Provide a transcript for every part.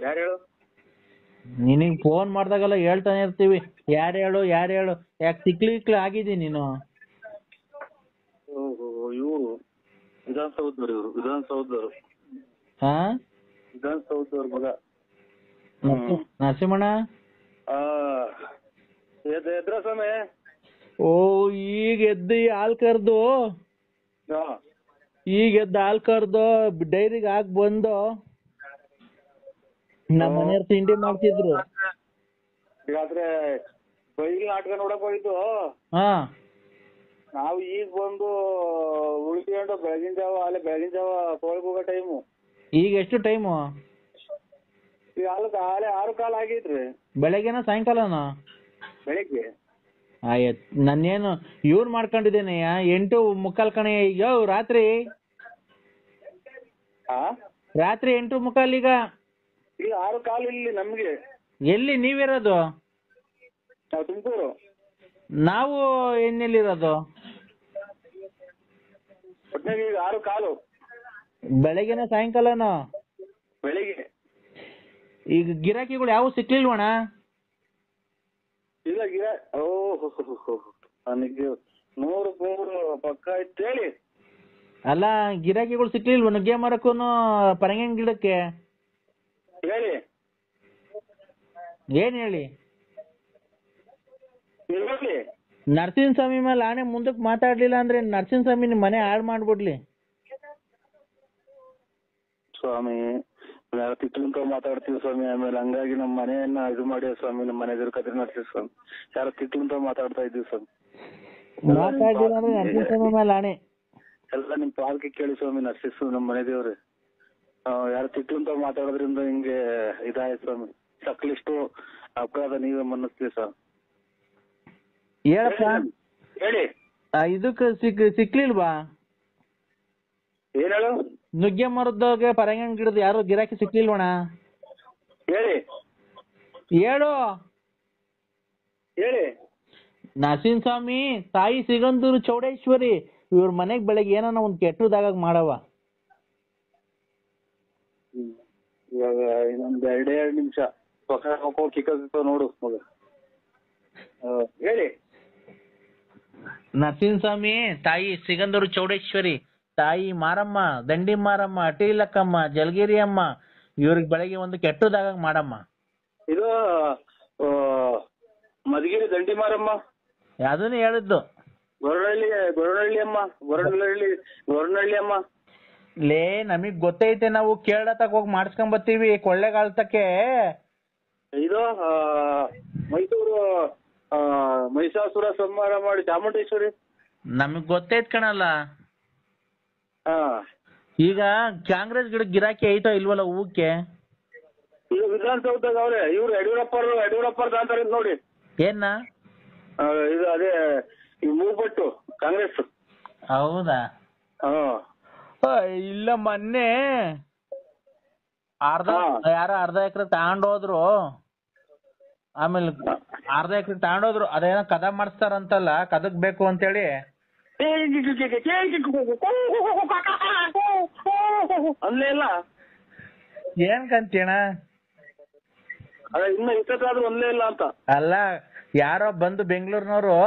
ಯಾರು ಹೇಳು? ನಿನಗೆ ಫೋನ್ ಮಾಡ್ದಾಗೆಲ್ಲ ಹೇಳ್ತಾನೆ ಇರ್ತೀವಿ ಯಾರು ಹೇಳು ಯಾಕೆ ತಿಕ್ಲಿ ಆಗಿದ್ದೀನಿ ನೀನು. ಓಹೋ, ಇವರು ವಿಧಾನಸೌಧದವ್ರು, ವಿಧಾನಸೌಧದವ್ರು ಹಾ ವಿಧಾನಸೌಧದವ್ರ ಮಗ ನರಸಿಂಹಣ್ಣ. ಎದ್ರ ಸ್ವಾಮಿ? ಓ ಈಗ ಎದ್ದು ಹಾಲ್ ಕರ್ದು ಡೈರಿಗೆ ಹಾಕಿ ಬಂದು ನಮ್ಮ ಮನೆಯವ್ರು ತಿಂಡಿ ಮಾಡ್ತಿದ್ರು. ಈಗಾದ್ರೆ ಬೈಲ್ ನಾಟಕ ನೋಡಕ್ ಹೋಗಿದ್ದು. ಹಾ ನಾವು ಈಗ ಬಂದು ಉಳ್ಕೊಂಡು ಬೆಳಗಿನ ಜಾವ ತೋಳ್ಗೆ ಹೋಗೋ ಟೈಮು. ಈಗ ಎಷ್ಟು ಟೈಮು? ಈಗ ಆಲೆ 6:15 ಆಗೈತ್ರಿ. ಬೆಳಗ್ಗೆನ ಸಾಯಂಕಾಲನ? ಬೆಳಿಗ್ಗೆ. ಆಯ್ತು, ನಾನೇನು ಇವ್ರು ಮಾಡ್ಕೊಂಡಿದ್ದೇನೆ 8:45 ಕಣೆ. ಈಗ ರಾತ್ರಿ 8:45 ಈಗ. ಈಗ 6:15 ಇಲ್ಲಿ ನಮ್ಗೆ. ಎಲ್ಲಿ ನೀವಿರೋದು? ನಾವು ತುಮಕೂರು. ನಾವು ಎಲ್ಲಿರೋದು? ಒಟ್ನಾಗ ಈಗ 6:15. ಬೆಳಗ್ಗೆನ ಸಾಯಂಕಾಲನ? ಬೆಳಿಗ್ಗೆ. ಈಗ ಗಿರಾಕಿಗಳು ಯಾವ ಸಿಕ್ಲಿಲ್ವಣ? ಇಲ್ಲ ಓಹೋ, ನನಗೆ 100 ಪಕ್ಕ ಇತ್ತು ಹೇಳಿ. ಅಲ್ಲ ಗಿರಾಕಿಗಳು ಸಿಕ್ಲಿಲ್ವ ನುಗ್ಗೆ ಮರಕ್ಕೂನು ಪರಂಗಿನ ಗಿಡಕ್ಕೆ? ಹೇಳಿ. ಏನ್ ಹೇಳಿ? ಹೇಳಿ. ನರಸಿಂಹ ಸ್ವಾಮಿ ಮೇಲೆ ಆನೆ ಮುಂದಕ್ಕೆ ಮಾತಾಡ್ಲಿಲ್ಲ ಅಂದ್ರೆ ನರಸಿಂಹ ಸ್ವಾಮಿ ನಿಮ್ ಮನೆ ಹಾಳು ಮಾಡ್ಬಿಡ್ಲಿ. ಸ್ವಾಮಿ ತಿಟ್ಟಂತ ಮಾತಾಡ್ತೀವಿ ಸ್ವಾಮಿ. ಆಮೇಲೆ ಹಂಗಾಗಿ ನಮ್ಮ ಮನೆಯನ್ನ ಇದು ಮಾಡಿ ಸ್ವಾಮಿ, ನಮ್ಮ ಮನೆ ಎದುರು ಕದ್ರೆ ನಡ್ತೀವಿ ಸ್ವಾಮಿ. ಯಾರು ತಿಟ್ಟಂತ ಮಾತಾಡ್ತಾ ಇದ್ದೀವಿ ಸ್ವಾಮಿ. ಮಾತಾಡ್ಲಿಲ್ಲ ಅಂದ್ರೆ ನರಸಿಂಹ ಸ್ವಾಮಿ ಮೇಲೆ ಆನೆ. ಎಲ್ಲ ನಿಮ್ ಪಾಲ್ಕೆ ಕೇಳಿ ಸ್ವಾಮಿ. ನರ್ಸಿಸ್ ನಮ್ಮ ಮನೆ ದೇವ್ರಿ. ಯಾರು ತಿಟ್ಟಂತ ಮಾತಾಡೋದ್ರಿಂದ ಹಿಂಗೆ ಇದಾಯ್ತು ಸ್ವಾಮಿ. ಸಕ್ಲಿಷ್ಟು ಅಪರಾಧ ನೀವೇ ಮನ್ನಿಸ್ತೀವಿ ಸ್ವಾಮಿ. ಹೇಳಪ್ಪ. ಹೇಳಿ. ಇದಕ್ಕೆ ಸಿಕ್ಲಿಲ್ವಾ? ಏನ್ ಹೇಳು? ನುಗ್ಗೆ ಮರದೊಳಗೆ ಪರಂಗಿನ ಗಿಡದ ಯಾರು ಗಿರಾಕಿ ಸಿಕ್ಲಿಲ್ವಣ? ಹೇಳಿ. ಹೇಳು. ಹೇಳಿ. ನರಸಿಂಹ ಸ್ವಾಮಿ ತಾಯಿ ಸಿಗಂದೂರು ಚೌಡೇಶ್ವರಿ ಇವ್ರ ಮನೆಗ್ ಬೆಳಗ್ಗೆ ಏನಾನ ಒಂದ್ ಕೆಟ್ಟದಾಗ ಮಾಡವ. ಇವಾಗ ಇನ್ನೊಂದ್ 2 ನಿಮಿಷ ನೋಡು ಮಗ. ಹೇಳಿ. ನರಸಿಂಹ ಸ್ವಾಮಿ ತಾಯಿ ಸಿಗಂದೂರು ಚೌಡೇಶ್ವರಿ, ತಾಯಿ ಮಾರಮ್ಮ, ದಂಡಿ ಮಾರಮ್ಮ, ಟೀಲಕ್ಕಮ್ಮ, ಜಲಗಿರಿ ಅಮ್ಮ ಇವ್ರಿಗೆ ಬೆಳಗ್ಗೆ ಒಂದು ಕೆಟ್ಟದಾಗ ಮಾಡಮ್ಮ. ಇದು ಮಧುಗಿರಿ ದಂಡಿ ಮಾರಮ್ಮ. ಅದನ್ನ ಹೇಳಿದ್ದು. ಗೊರವನಹಳ್ಳಿ ಅಮ್ಮ. ಲೇ ನಮಗ್ ಗೊತ್ತೈತೆ, ನಾವು ಕೇರಳತಕ್ ಹೋಗಿ ಮಾಡಿಸ್ಕೊಂಡ್ ಬರ್ತೀವಿ ಕೊಳ್ಳೆಗಾಲತಕ್ಕೆ. ಇದು ಮೈಸೂರು ಮಹಿಷಾಸುರ ಸಂಹಾರ ಮಾಡಿ ಚಾಮುಂಡೇಶ್ವರಿ. ನಮಗ್ ಗೊತ್ತೈತ್ ಕಣಲ್ಲ. ಈಗ ಕಾಂಗ್ರೆಸ್ ಗಿರಾಕಿ ಐತೋ ಇಲ್ವಲ್ಲ ಹೂಕ್ಕೆ? ಈಗ ವಿಧಾನಸೌಧದಾಗ ಅವ್ರೆ ಇವ್ರು ಯಡಿಯೂರಪ್ಪರ್ದ ಅಂತಾರೆ ನೋಡಿ. ಏನ ಇದು ಅದೇ ಮೂಗ್ಬಟ್ಟು ಕಾಂಗ್ರೆಸ್. ಹೌದಾ? ಇಲ್ಲ ಮೊನ್ನೆ ಅರ್ಧ ಎಕರೆ ತಗೊಂಡೋದ್ರು. ಆಮೇಲೆ ಅರ್ಧ ಎಕರೆ ತಗೊಂಡೋದ್ರು. ಅದೇನೋ ಕದ ಮಾಡಿಸ್ತಾರಂತಲ್ಲ, ಕದಕ್ ಬೇಕು ಅಂತೇಳಿ ಅಲ್ಲೇ ಇಲ್ಲ. ಏನ್ ಕಂತೀಣ? ಅದ ಇನ್ನ ಇಷ್ಟದಾದ್ರೂ ಒಂದೇ ಇಲ್ಲ ಅಂತ. ಅಲ್ಲ ಯಾರೋ ಬಂದು ಬೆಂಗಳೂರಿನವರು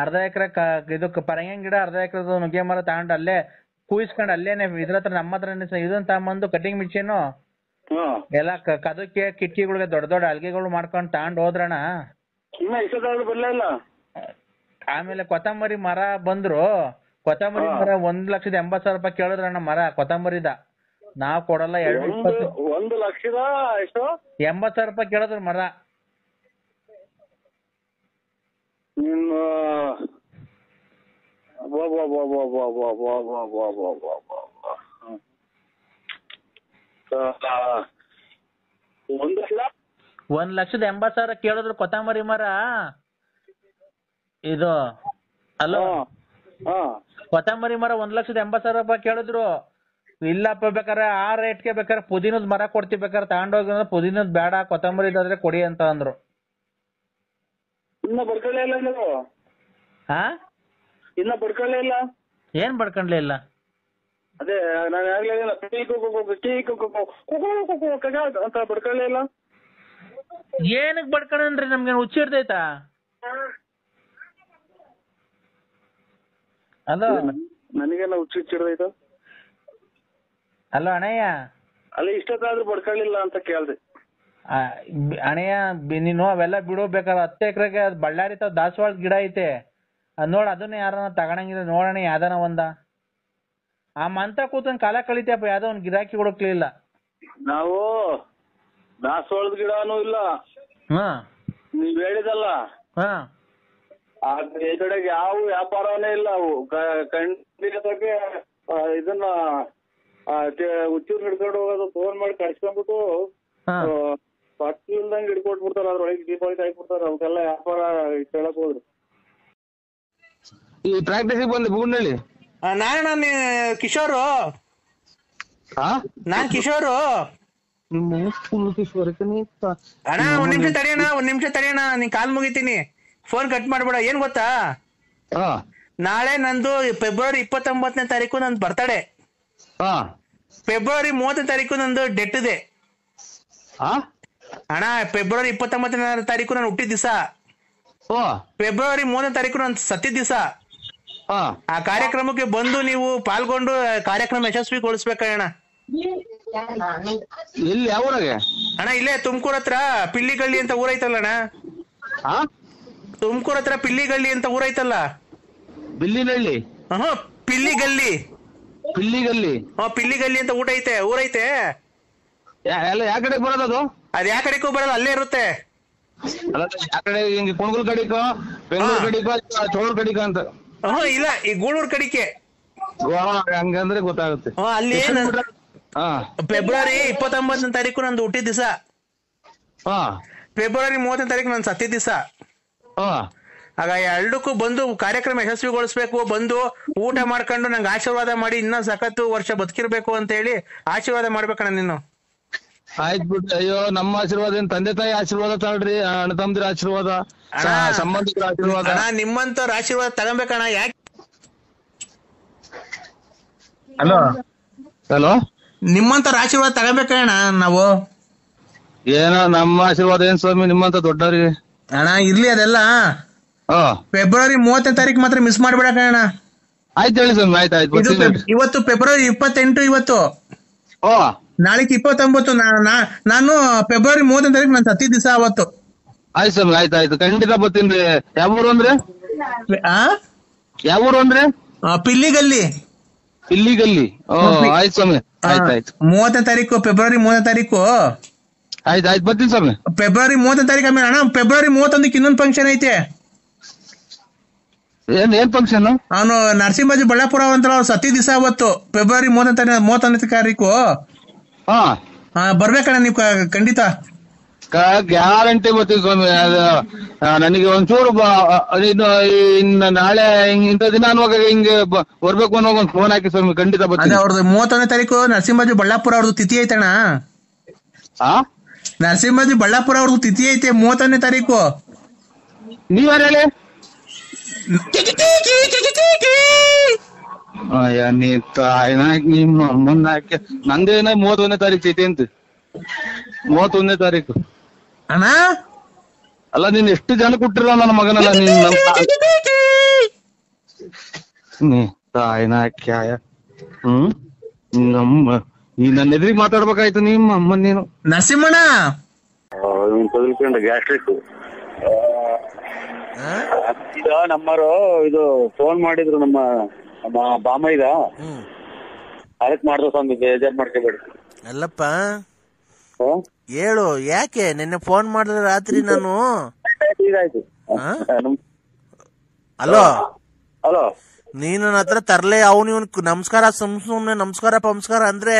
ಅರ್ಧ ಎಕರೆ ಇದಕ್ಕೆ ಪರಂಗಿನ ಗಿಡ ಅರ್ಧ ಎಕರೆ ನುಗ್ಗೆ ಮರ ತಗೊಂಡು ಅಲ್ಲೇ ಕೂಯಿಸ್ಕೊಂಡು ಅಲ್ಲೇನೆ ಇದ್ರ ಹತ್ರ ನಮ್ಮ ಹತ್ರ ಇದನ್ನ ತಗೊಂಬಂದು ಕಟಿಂಗ್ ಮಿಷಿನ್ ಎಲ್ಲ ಕದಕ್ಕೆ ಕಿಟಕಿಗಳಿಗೆ ದೊಡ್ಡ ಅಲ್ಗೆಗಳು ಮಾಡ್ಕೊಂಡು ತಗೊಂಡ್ ಹೋದ್ರಣ. ಇನ್ನ ಇಷ್ಟದಾದ್ರೂ ಬರ್ಲಿಲ್ಲ. ಆಮೇಲೆ ಕೊತ್ತಂಬರಿ ಮರ ಬಂದ್ರು. ಕೊತ್ತಂಬರಿ ಮರ 1,80,000 ರೂಪಾಯಿ ಕೇಳಿದ್ರಣ್ಣ ಮರ ಕೊತ್ತಂಬರಿದ. ನಾವ್ ಕೊಡಲ್ಲ. 1,00,000 ಎಷ್ಟು? 80,000 ರೂಪಾಯಿ ಕೇಳಿದ್ರು ಮರ. $1,80,000 ಕೇಳಿದ್ರು ಕೊತ್ತಂಬರಿ ಮರ. ಇದು ಅಲ್ಲೋ ಕೊತ್ತಂಬರಿ ಮರ 1,80,000 ರೂಪಾಯಿ ಕೇಳಿದ್ರು. ಇಲ್ಲಪ್ಪ ಬೇಕಾರೆ ಆ ರೇಟ್ಗೆ ಬೇಕಾರೆ ಪುದೀನದ ಮರ ಕೊಡ್ತೀವಿ, ಬೇಕಾರೆ ತಗೊಂಡೋಗಿ ಪುದೀನದ್ ಬೇಡ ಕೊತ್ತಂಬರಿದಾದ್ರೆ ಕೊಡಿ ಅಂತ ಅಂದ್ರು. ಇನ್ನ ಬಡ್ಕೊಳ್ಳೇ ಇಲ್ಲ ನೀವು? ಹಾ ಇನ್ನ ಬಡ್ಕೊಳ್ಳೇ ಇಲ್ಲ? ಏನ್ ಬಡ್ಕೊಂಡ್ಲೇ ಇಲ್ಲ? ಅದೇ ನಾನು ಆಗ್ಲೇ ಅಂತ ಬಡ್ಕೊಳ್ಳೇ ಇಲ್ಲ. ಏನಕ್ ಬಡ್ಕಣನ್ರಿ? ನಮ್ಗೆ ಹುಚ್ಚಿರ್ತೈತಾ? ಅಲೋ, ನನಗೆಲ್ಲ ಹುಚ್ಚಿಡ್ದೈತ. ಅಲೋ ಅಣ್ಣಯ್ಯ, ಅಲ್ಲ ಇಷ್ಟೊತ್ತಾದ್ರೂ ಬಡ್ಕೊಳ್ಳಿಲ್ಲ ಅಂತ ಕೇಳ್ದೆ. ಅಣ್ಣಯ್ಯ ನೀನು ಅವೆಲ್ಲ ಬಿಡು, ಬೇಕಾದ್ರೆ 10 ಎಕರೆಗೆ ಬಳ್ಳಾರಿ ತಾವ್ ದಾಸವಾಳದ ಗಿಡ ಐತೆ, ಅದ್ ನೋಡ್, ಅದನ್ನ ಯಾರನ್ನ ತಗೊಳಂಗಿಲ್ಲ ನೋಡೋಣ, ಯಾವ್ದಾನ ಒಂದ. ಆ ಮಂತ ಕೂತಂಗ್ ಕಾಲ ಕಳಿತಪ್ಪ, ಯಾವ್ದೋ ಒಂದ್ ಗಿರಾಕಿ ಕೊಡಕ್ಲಿಲ್ಲ. ನಾವು ದಾಸವಾಳದ ಗಿಡನೂ ಇಲ್ಲ, ನೀವ್ ಹೇಳಿದಲ್ಲ ಈ ಕಡೆಗೆ ಯಾವ ವ್ಯಾಪಾರನೇ ಇಲ್ಲ. ಅವು ಖಂಡಿತಕ್ಕೆ ಇದನ್ನ ಹುಚ್ಚೂರ್ ಹಿಡ್ಕೊಂಡು ಹೋಗೋದು, ಫೋನ್ ಮಾಡಿ ಕಳ್ಸ್ಕೊಂಡ್ಬಿಟ್ಟು ಪಟ್ಟು ಇಲ್ದಂಗೆ ಹಿಡ್ಕೊಟ್ಬಿಡ್ತಾರ, ಅದ್ರೊಳಗೆ ದೀಪಾವಳಿ ಹಾಕ್ಬಿಡ್ತಾರ. ಅವಕ್ಕೆಲ್ಲ ವ್ಯಾಪಾರ ಕೇಳಕ್ ಹೋದ್ರು. ಈ ಪ್ರಾಕ್ಟೀಸಿಗೆ ಬಂದೆ ಬೂಗ್ನಳ್ಳಿ. ನಾನು ಕಿಶೋರು. ನಾನ್ ಕಿಶೋರು. ಅಣ್ಣ ಒಂದ್ ನಿಮಿಷ ತಡೆಯಣ, ನೀನ್ ಕಾಲ್ ಮುಗಿತೀನಿ, ಫೋನ್ ಕಟ್ ಮಾಡ್ಬೇಡ. ಏನ್ ಗೊತ್ತಾ, ನಾಳೆ ನಂದು ಫೆಬ್ರವರಿ 29ನೇ ತಾರೀಕು ನಂದು ಬರ್ತಡೆ. ಫೆಬ್ರವರಿ 30ನೇ ತಾರೀಕು ನಂದು ಡೆತ್ ಇದೆ ಅಣ್ಣ. ಫೆಬ್ರವರಿ 29ನೇ ತಾರೀಕು ನಾನು ಹುಟ್ಟಿದ ದಿವಸ, ಫೆಬ್ರವರಿ 30ನೇ ತಾರೀಕು ನಾನು ಸತ್ತಿದ ದಿವಸ. ಆ ಕಾರ್ಯಕ್ರಮಕ್ಕೆ ಬಂದು ನೀವು ಪಾಲ್ಗೊಂಡು ಕಾರ್ಯಕ್ರಮ ಯಶಸ್ವಿಗೊಳಿಸ್ಬೇಕಣ್ಣ. ಎಲ್ಲಿ, ಯಾವ ಊರಾಗೆ ಅಣ್ಣ? ಇಲ್ಲೇ ತುಮಕೂರ್ ಹತ್ರ ಪಿಲ್ಲಿಗಳ್ಳಿ ಅಂತ ಊರೈತಲ್ಲ ಅಣ್ಣ. ತುಮಕೂರ್ ಹತ್ರ ಪಿಲ್ಲಿಗಳ್ಳಿ ಅಂತ ಊರೈತಲ್ಲ. ಬಿಲ್ಲಿನಹಳ್ಳಿ? ಪಿಲ್ಲಿಗಲ್ಲಿ. ಪಿಲ್ಲಿಗಲ್ಲಿ? ಪಿಲ್ಲಿಗಲ್ಲಿ ಅಂತ ಊರೈತೆ. ಎಲ್ಲ ಯಾವ ಕಡೆ ಬರೋದದು? ಅದ್ ಯಾವ ಕಡೆಗೂ ಬರಲ್ಲ, ಅಲ್ಲೇ ಇರುತ್ತೆ. ಅಲ್ಲ ಯಾವ ಕಡೆ, ಹಿಂಗೆ ಕುಣಗುಲ್ ಕಡಿಕೋ, ಬೆಂಗಳೂರು ಕಡಿಕೋ, ಚೋಳೂರ್ ಕಡಿಕೋ ಅಂತ? ಇಲ್ಲ, ಈ ಗೂಳೂರ್ ಕಡಿಕೆ. ಹಂಗಂದ್ರೆ ಗೊತ್ತಾಗುತ್ತೆ. ಅಲ್ಲಿ ಫೆಬ್ರವರಿ 29ನೇ ತಾರೀಕು ನಂದು ಹುಟ್ಟಿದ ದಿವಸ, ಫೆಬ್ರವರಿ 30ನೇ ತಾರೀಕು ನಾನು ಸತ್ತಿದ ದಿವಸ. ಆಗ ಎರಡಕ್ಕೂ ಬಂದು ಕಾರ್ಯಕ್ರಮ ಯಶಸ್ವಿಗೊಳಿಸ್ಬೇಕು, ಬಂದು ಊಟ ಮಾಡ್ಕೊಂಡು ನಂಗೆ ಆಶೀರ್ವಾದ ಮಾಡಿ ಇನ್ನ ಸಖತ್ತು ವರ್ಷ ಬದುಕಿರ್ಬೇಕು ಅಂತ ಹೇಳಿ ಆಶೀರ್ವಾದ ಮಾಡ್ಬೇಕಣ್ಣ ನೀನು. ಆಯ್ತು ಬಿಡ್ರಿ. ಅಯ್ಯೋ, ನಮ್ಮ ಆಶೀರ್ವಾದ ಏನ್, ತಂದೆ ತಾಯಿ ಆಶೀರ್ವಾದ ತಗೊಳ್ರಿ, ಅಣ್ಣ ತಮ್ಮದಿರ ಆಶೀರ್ವಾದ, ಸಂಬಂಧಿಕರ ಆಶೀರ್ವಾದ. ನಿಮ್ಮಂತವ್ರ ಆಶೀರ್ವಾದ ತಗೊಬೇಕಣ್ಣ. ಯಾಕೆ? ಹಲೋ, ನಿಮ್ಮಂತವ್ರ ಆಶೀರ್ವಾದ ತಗೊಬೇಕಣ್ಣ ನಾವು. ಏನೋ ನಮ್ಮ ಆಶೀರ್ವಾದ ಏನ್ ಸ್ವಾಮಿ ನಿಮ್ಮಂತ ದೊಡ್ಡವ್ರಿಗೆ. ಅಣ್ಣ ಇರ್ಲಿ ಅದೆಲ್ಲ. ಫೆಬ್ರವರಿ 30ನೇ ತಾರೀಕು ಮಾತ್ರ ಮಿಸ್ ಮಾಡ್ಬೇಡಣ್ಣ. ಆಯ್ತು ಹೇಳಿ ಸ್ವಾಮಿ. ಆಯ್ತು. ಇವತ್ತು ಫೆಬ್ರವರಿ 28, ಇವತ್ತು ನಾಳೆಗೆ 29. ನಾನು ಫೆಬ್ರವರಿ 30ನೇ ತಾರೀಕು ನಾನು ಸತ್ತಿದ ದಿವಸ ಅವತ್ತು. ಆಯ್ತು ಸ್ವಾಮಿ, ಆಯ್ತು ಖಂಡಿತ ಬರ್ತೀನಿ. ಯಾವ ಊರು ಅಂದ್ರೆ? ಯಾವ ಊರು ಅಂದ್ರೆ? ಪಿಲ್ಲಿಗಲ್ಲಿ. ಪಿಲ್ಲಿಗಲ್ಲಿ? ಆಯ್ತು ಸ್ವಾಮಿ, ಆಯ್ತು. 30ನೇ ತಾರೀಕು, ಫೆಬ್ರವರಿ 30ನೇ ತಾರೀಕು. ಆಯ್ತು ಬರ್ತೀನಿ ಸ್ವಾಮಿ. ಫೆಬ್ರವರಿ 30ನೇ ತಾರೀಕು ಆಮೇಲೆ ಅಣ್ಣ ಫೆಬ್ರವರಿ 31ಕ್ಕೆ ಇನ್ನೊಂದು ಫಂಕ್ಷನ್ ಐತೆ. ಏನ್ ಫಂಕ್ಷನ್? ಅವನು ನರಸಿಂಹಾಜಿ ಬಳ್ಳಾಪುರ ಅಂತ ಸತ್ತಿದ ದಿವಸ ಅವತ್ತು, ಫೆಬ್ರವರಿ 31ನೇ ತಾರೀಕು. ಬರ್ಬೇಕಣ್ಣ ನೀವು ಖಂಡಿತ. ಗ್ಯಾರಂಟಿ ಬರ್ತೀವಿ ಸ್ವಾಮಿ. ನನಗೆ ಒಂಚೂರು ಇನ್ನು ನಾಳೆ ಇಂಥ ದಿನ ಅನ್ನುವಾಗ ಹಿಂಗೆ ಬರ್ಬೇಕು ಅನ್ನೋ ಒಂದು ಫೋನ್ ಹಾಕಿ ಸ್ವಾಮಿ, ಖಂಡಿತ ಬರ್ತೀನಿ. ಅವ್ರದ್ದು 31ನೇ ತಾರೀಕು ನರಸಿಂಹಾಜಿ ಬಳ್ಳಾಪುರ ಅವ್ರದ್ದು ತಿಥಿ ಐತಣ್ಣ. ನರಸಿಂಹಾಜಿ ಬಳ್ಳಾಪುರ ಅವ್ರದ್ದು ತಿಥಿ ಐತೆ 31ನೇ ತಾರೀಕು. ನೀವ್ಯಾರು ಹೇಳಿ? ನಿಮ್ಮ ಅಮ್ಮನ್ನ ಹಾಕಿ ನಂದೇನ 31ನೇ ತಾರೀಕು ತಿಥಿ ಅಂತ. 31ನೇ ತಾರೀಕು ಅಣ್ಣ. ಅಲ್ಲ ನೀನ್ ಎಷ್ಟು ಜನ ಕೊಟ್ಟಿರಲ್ಲ ನನ್ನ ಮಗನಲ್ಲ ನೀನ್ ತಾಯಿನ ಕ್ಯಾಯ. ನಮ್ಮ ಈ ನನ್ನ ಎದುರಿಗೆ ಮಾತಾಡ್ಬೇಕಾಯ್ತು ನಿಮ್ಮ ಅಮ್ಮನ್ ನೀನು. ನರಸಿಂಹಣ್ಣ ಗ್ಯಾಸ್ಟ್ರಿಕ್ ಈಗ ನಮ್ಮರು ಇದು ಫೋನ್ ಮಾಡಿದ್ರು, ನಮ್ಮ ಬಾಮೈದ, ಅದಕ್ಕೆ ಮಾಡ್ದ ಸ್ವಾಮಿ, ಬೇಜಾರ್ ಮಾಡ್ಕೋಬೇಡಿ. ಅಲ್ಲಪ್ಪ ಹೇಳು, ಯಾಕೆ ನಿನ್ನೆ ಫೋನ್ ಮಾಡಿದ್ರೆ ರಾತ್ರಿ ನಾನು. ಹಲೋ ಹಲೋ, ನೀನ್ ನನ್ನ ಹತ್ರ ತರ್ಲೆ ಅವನು ಇವನ್ ನಮಸ್ಕಾರ ಸುಮ್ನೆ ನಮಸ್ಕಾರ ಪಮಸ್ಕಾರ ಅಂದ್ರೆ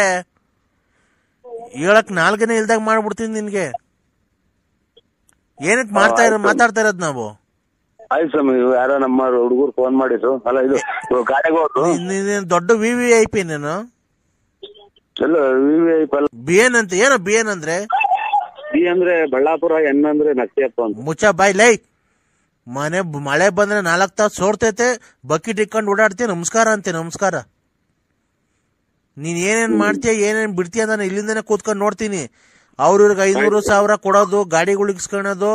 ಹೇಳಕ್ ನಾಲ್ಕನೇ ಇಲ್ದಾಗ ಮಾಡ್ಬಿಡ್ತೀನಿ ನಿನ್ಗೆ. ಏನಕ್ಕೆ ಮಾತಾಡ್ತಾ ಇರೋದ್ ನಾವು? ಆಯ್ತು ಸ್ವಾಮಿ, ಯಾರೋ ನಮ್ಮ ಹುಡುಗರು ಫೋನ್ ಮಾಡಿದ್ರು. ಅಲ್ಲ ಇದು ದೊಡ್ಡ VVIP ನೀನು. ಬಿ ಎನ್ ಅಂತ ಏನೋ ಬಿ ಎನ್ ಅಂದ್ರೆ? ಬಿ ಅಂದ್ರೆ ಬಳ್ಳಾಪುರ, ಎನ್ ಅಂದ್ರೆ ನಕ್ಸಿಯಪ್ಪ ಅಂತ. ಮುಚ್ಚ ಬಾಯ್ ಲೈ. ಮಳೆ ಬಂದ್ರೆ 4 ತಾಸು ಸೋರ್ತೈತೆ, ಬಕೆಟ್ ಇಟ್ಕೊಂಡು ಓಡಾಡ್ತೀಯ, ನಮಸ್ಕಾರ ಅಂತೆ. ನಮಸ್ಕಾರ ನೀನ್ ಏನೇನ್ ಮಾಡ್ತೀಯ ಏನೇನ್ ಬಿಡ್ತೀಯ ನಾನು ಇಲ್ಲಿಂದನೇ ಕೂತ್ಕೊಂಡು ನೋಡ್ತೀನಿ. ಅವ್ರಿಗೆ 500,000 ಕೊಡೋದು, ಗಾಡಿಗಳು ಇಸ್ಕೊಳೋದು,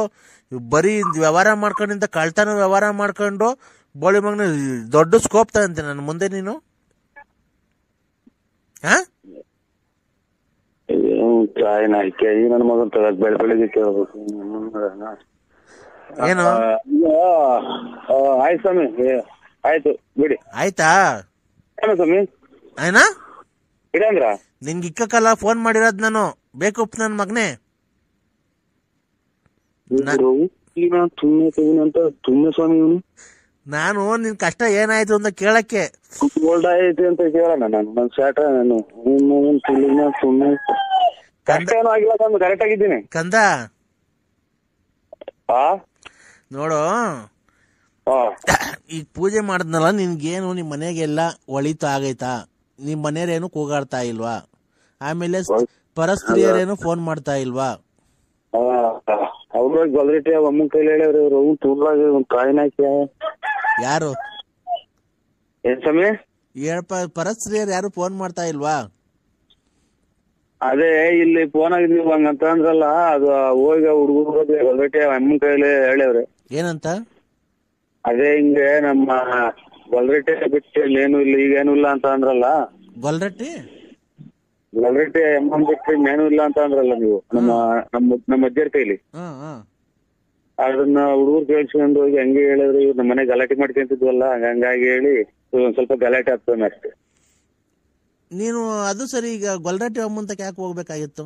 ಬರೀ ವ್ಯವಹಾರ ಮಾಡ್ಕೊಂಡಿಂದ ಕಳ್ತನ ವ್ಯವಹಾರ ಮಾಡ್ಕೊಂಡು ಬೋಳಿ ಮಗನ ದೊಡ್ಡ ಸ್ಕೋಪ್ ತಗಂತೆ ನನ್ನ ಮುಂದೆ ನೀನು. ನನ್ನ ಮಗನ್ ತಗದ್ ಬೆಳಗ್ಗೆ ಕೇಳ್ಬೇಕು ಏನು. ಆಯ್ತು ಸ್ವಾಮಿ, ಆಯ್ತು ಬಿಡಿ. ಆಯ್ತಾ ಏನು ಸ್ವಾಮಿ ಆಯ್ನಾ ಇಡಂದ್ರ ನಿನ್ಗೆ ಇಕ್ಕಲ್ಲ ಫೋನ್ ಮಾಡಿರೋದ್ ನಾನು. ಬೇಕು ನನ್ ಮಗನೇ. ತುಮ್ಮೆ ಸ್ವಾಮಿ ಇವನು. ನಾನು ನಿನ್ ಕಷ್ಟ ಏನಾಯ್ತು ಅಂತ ಕೇಳಕ್ಕೆ. ಗೋಲ್ಡ್ ಆಯ್ತು ಅಂತ ಕೇಳೋಣ ನಾನು. ನನ್ ಸ್ಯಾಟ ನಾನು ಸುಮ್ಮನೆ ಕಷ್ಟ ಏನೂ ಆಗಿಲ್ಲ, ನಾನು ಕರೆಕ್ಟ್ ಆಗಿದ್ದೀನಿ ಕಂದ. ನೋಡು, ಈಗ ಪೂಜೆ ಮಾಡಿದ್ನಲ್ಲ, ನಿನ್ಗೇನು ನಿಮ್ ಮನೆಗೆಲ್ಲ ಒಳಿತು ಆಗೈತಾ? ನಿಮ್ ಮನೆಯರೇನು ಕೂಗಾಡ್ತಾ ಇಲ್ವಾ? ಆಮೇಲೆ ಪರಸ್ತ್ರೀಯರೇನು ಫೋನ್ ಮಾಡ್ತಾ ಇಲ್ವಾ? ಅವ್ರ ಗೊಲ್ರಿಟಿ ಅಮ್ಮನ ಕೈಲಿ ಹೇಳ್ಯಾವ್ರಿ ಅವ್ರು. ತೂರ್ಲಾಗ ಒಂದ್ ಕಾಯಿನ ಯಾರು ಏನ್ ಸ್ವಾಮಿ ಪರಸ್ತ್ರೀಯರು ಯಾರು ಫೋನ್ ಮಾಡ್ತಾ ಇಲ್ವಾ? ಅದೇ ಇಲ್ಲಿ ಫೋನ್ ಆಗಿದ್ವಿ ಹಂಗಂತ ಅಂದ್ರಲ್ಲ, ಅದು ಹೋಗಿ ಹುಡುಗರು ಗೊಲ್ರಿಟಿ ಅಮ್ಮನ ಕೈಲಿ ಹೇಳ್ಯಾವ್ರಿ. ಏನಂತ? ಅದೇ ಹಿಂಗೆ ನಮ್ಮ ಗೊಲ್ರಿಟಿ ಬಿಟ್ಟು ಏನು ಇಲ್ಲ, ಈಗೇನು ಇಲ್ಲ ಅಂತ ಅಂದ್ರಲ್ಲ. ಗೊಲ್ರಟ್ಟಿ ಅಮ್ಮನ್ ಬಿಟ್ಟು ಇನ್ನೇನು ಇಲ್ಲ ಅಂತ ಅಂದ್ರಲ್ಲ ನೀವು ನಮ್ಮ ಅಜ್ಜರ ಕೈಲಿ. ಅದನ್ನ ಹುಡುಗರು ಕೇಳ್ಸ್ಕೊಂಡು ಹೋಗಿ ಹಂಗೆ ಹೇಳಿದ್ರು. ಇವ್ರು ನಮ್ಮ ಮನೆ ಗಲಾಟೆ ಮಾಡ್ಕೊಂತಿದ್ವಲ್ಲ, ಹಂಗಾಗಿ ಹೇಳಿ ಒಂದ್ ಸ್ವಲ್ಪ ಗಲಾಟೆ ಆಗ್ತಾನೆ ಅಷ್ಟೇ. ನೀನು ಅದು ಸರಿ, ಈಗ ಗೊಲ್ರಟ್ಟಿ ಅಮ್ಮಂತಕ್ಕೆ ಯಾಕೆ ಹೋಗ್ಬೇಕಾಗಿತ್ತು?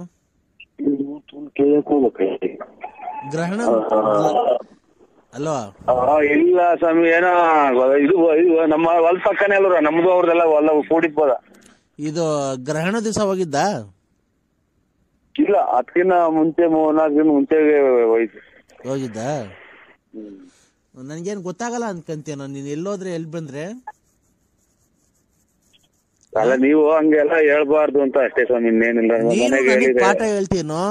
ಗ್ರಹಣ ಅಲ್ವಾ? ಇಲ್ಲ ಸ್ವಾಮಿ, ಏನೋ ಇದು ನಮ್ಮ ಹೊಲ ಪಕ್ಕನೇ ಅಲ್ರ, ನಮ್ದು ಅವ್ರದೆಲ್ಲ ಹೊಲ ಕೂಡಿದ್ಬೋದ. ಇದು ಗ್ರಹಣ ದಿವಸ ಹೋಗಿದ್ದ? ಇಲ್ಲ, ಅದಕ್ಕಿಂತ ಮುಂಚೆ 4 ದಿನ ಮುಂಚೆಗೆ ಹೋಗಿದ್ದ. ನನ್ಗೇನ್ ಗೊತ್ತಾಗಲ್ಲ ಅನ್ಕಂತೇನೋ, ನೀನ್ ಎಲ್ಲೋದ್ರೆ ಎಲ್ಲಿ ಬಂದ್ರೆ. ಅಲ್ಲ, ನೀವು ಹಂಗೆಲ್ಲ ಹೇಳ್ಬಾರ್ದು ಅಂತ ಅಷ್ಟೇ ಸ್ವಾಮಿ, ಇನ್ನೇನಿಲ್ಲ. ಪಾಠ ಹೇಳ್ತೀನೋ?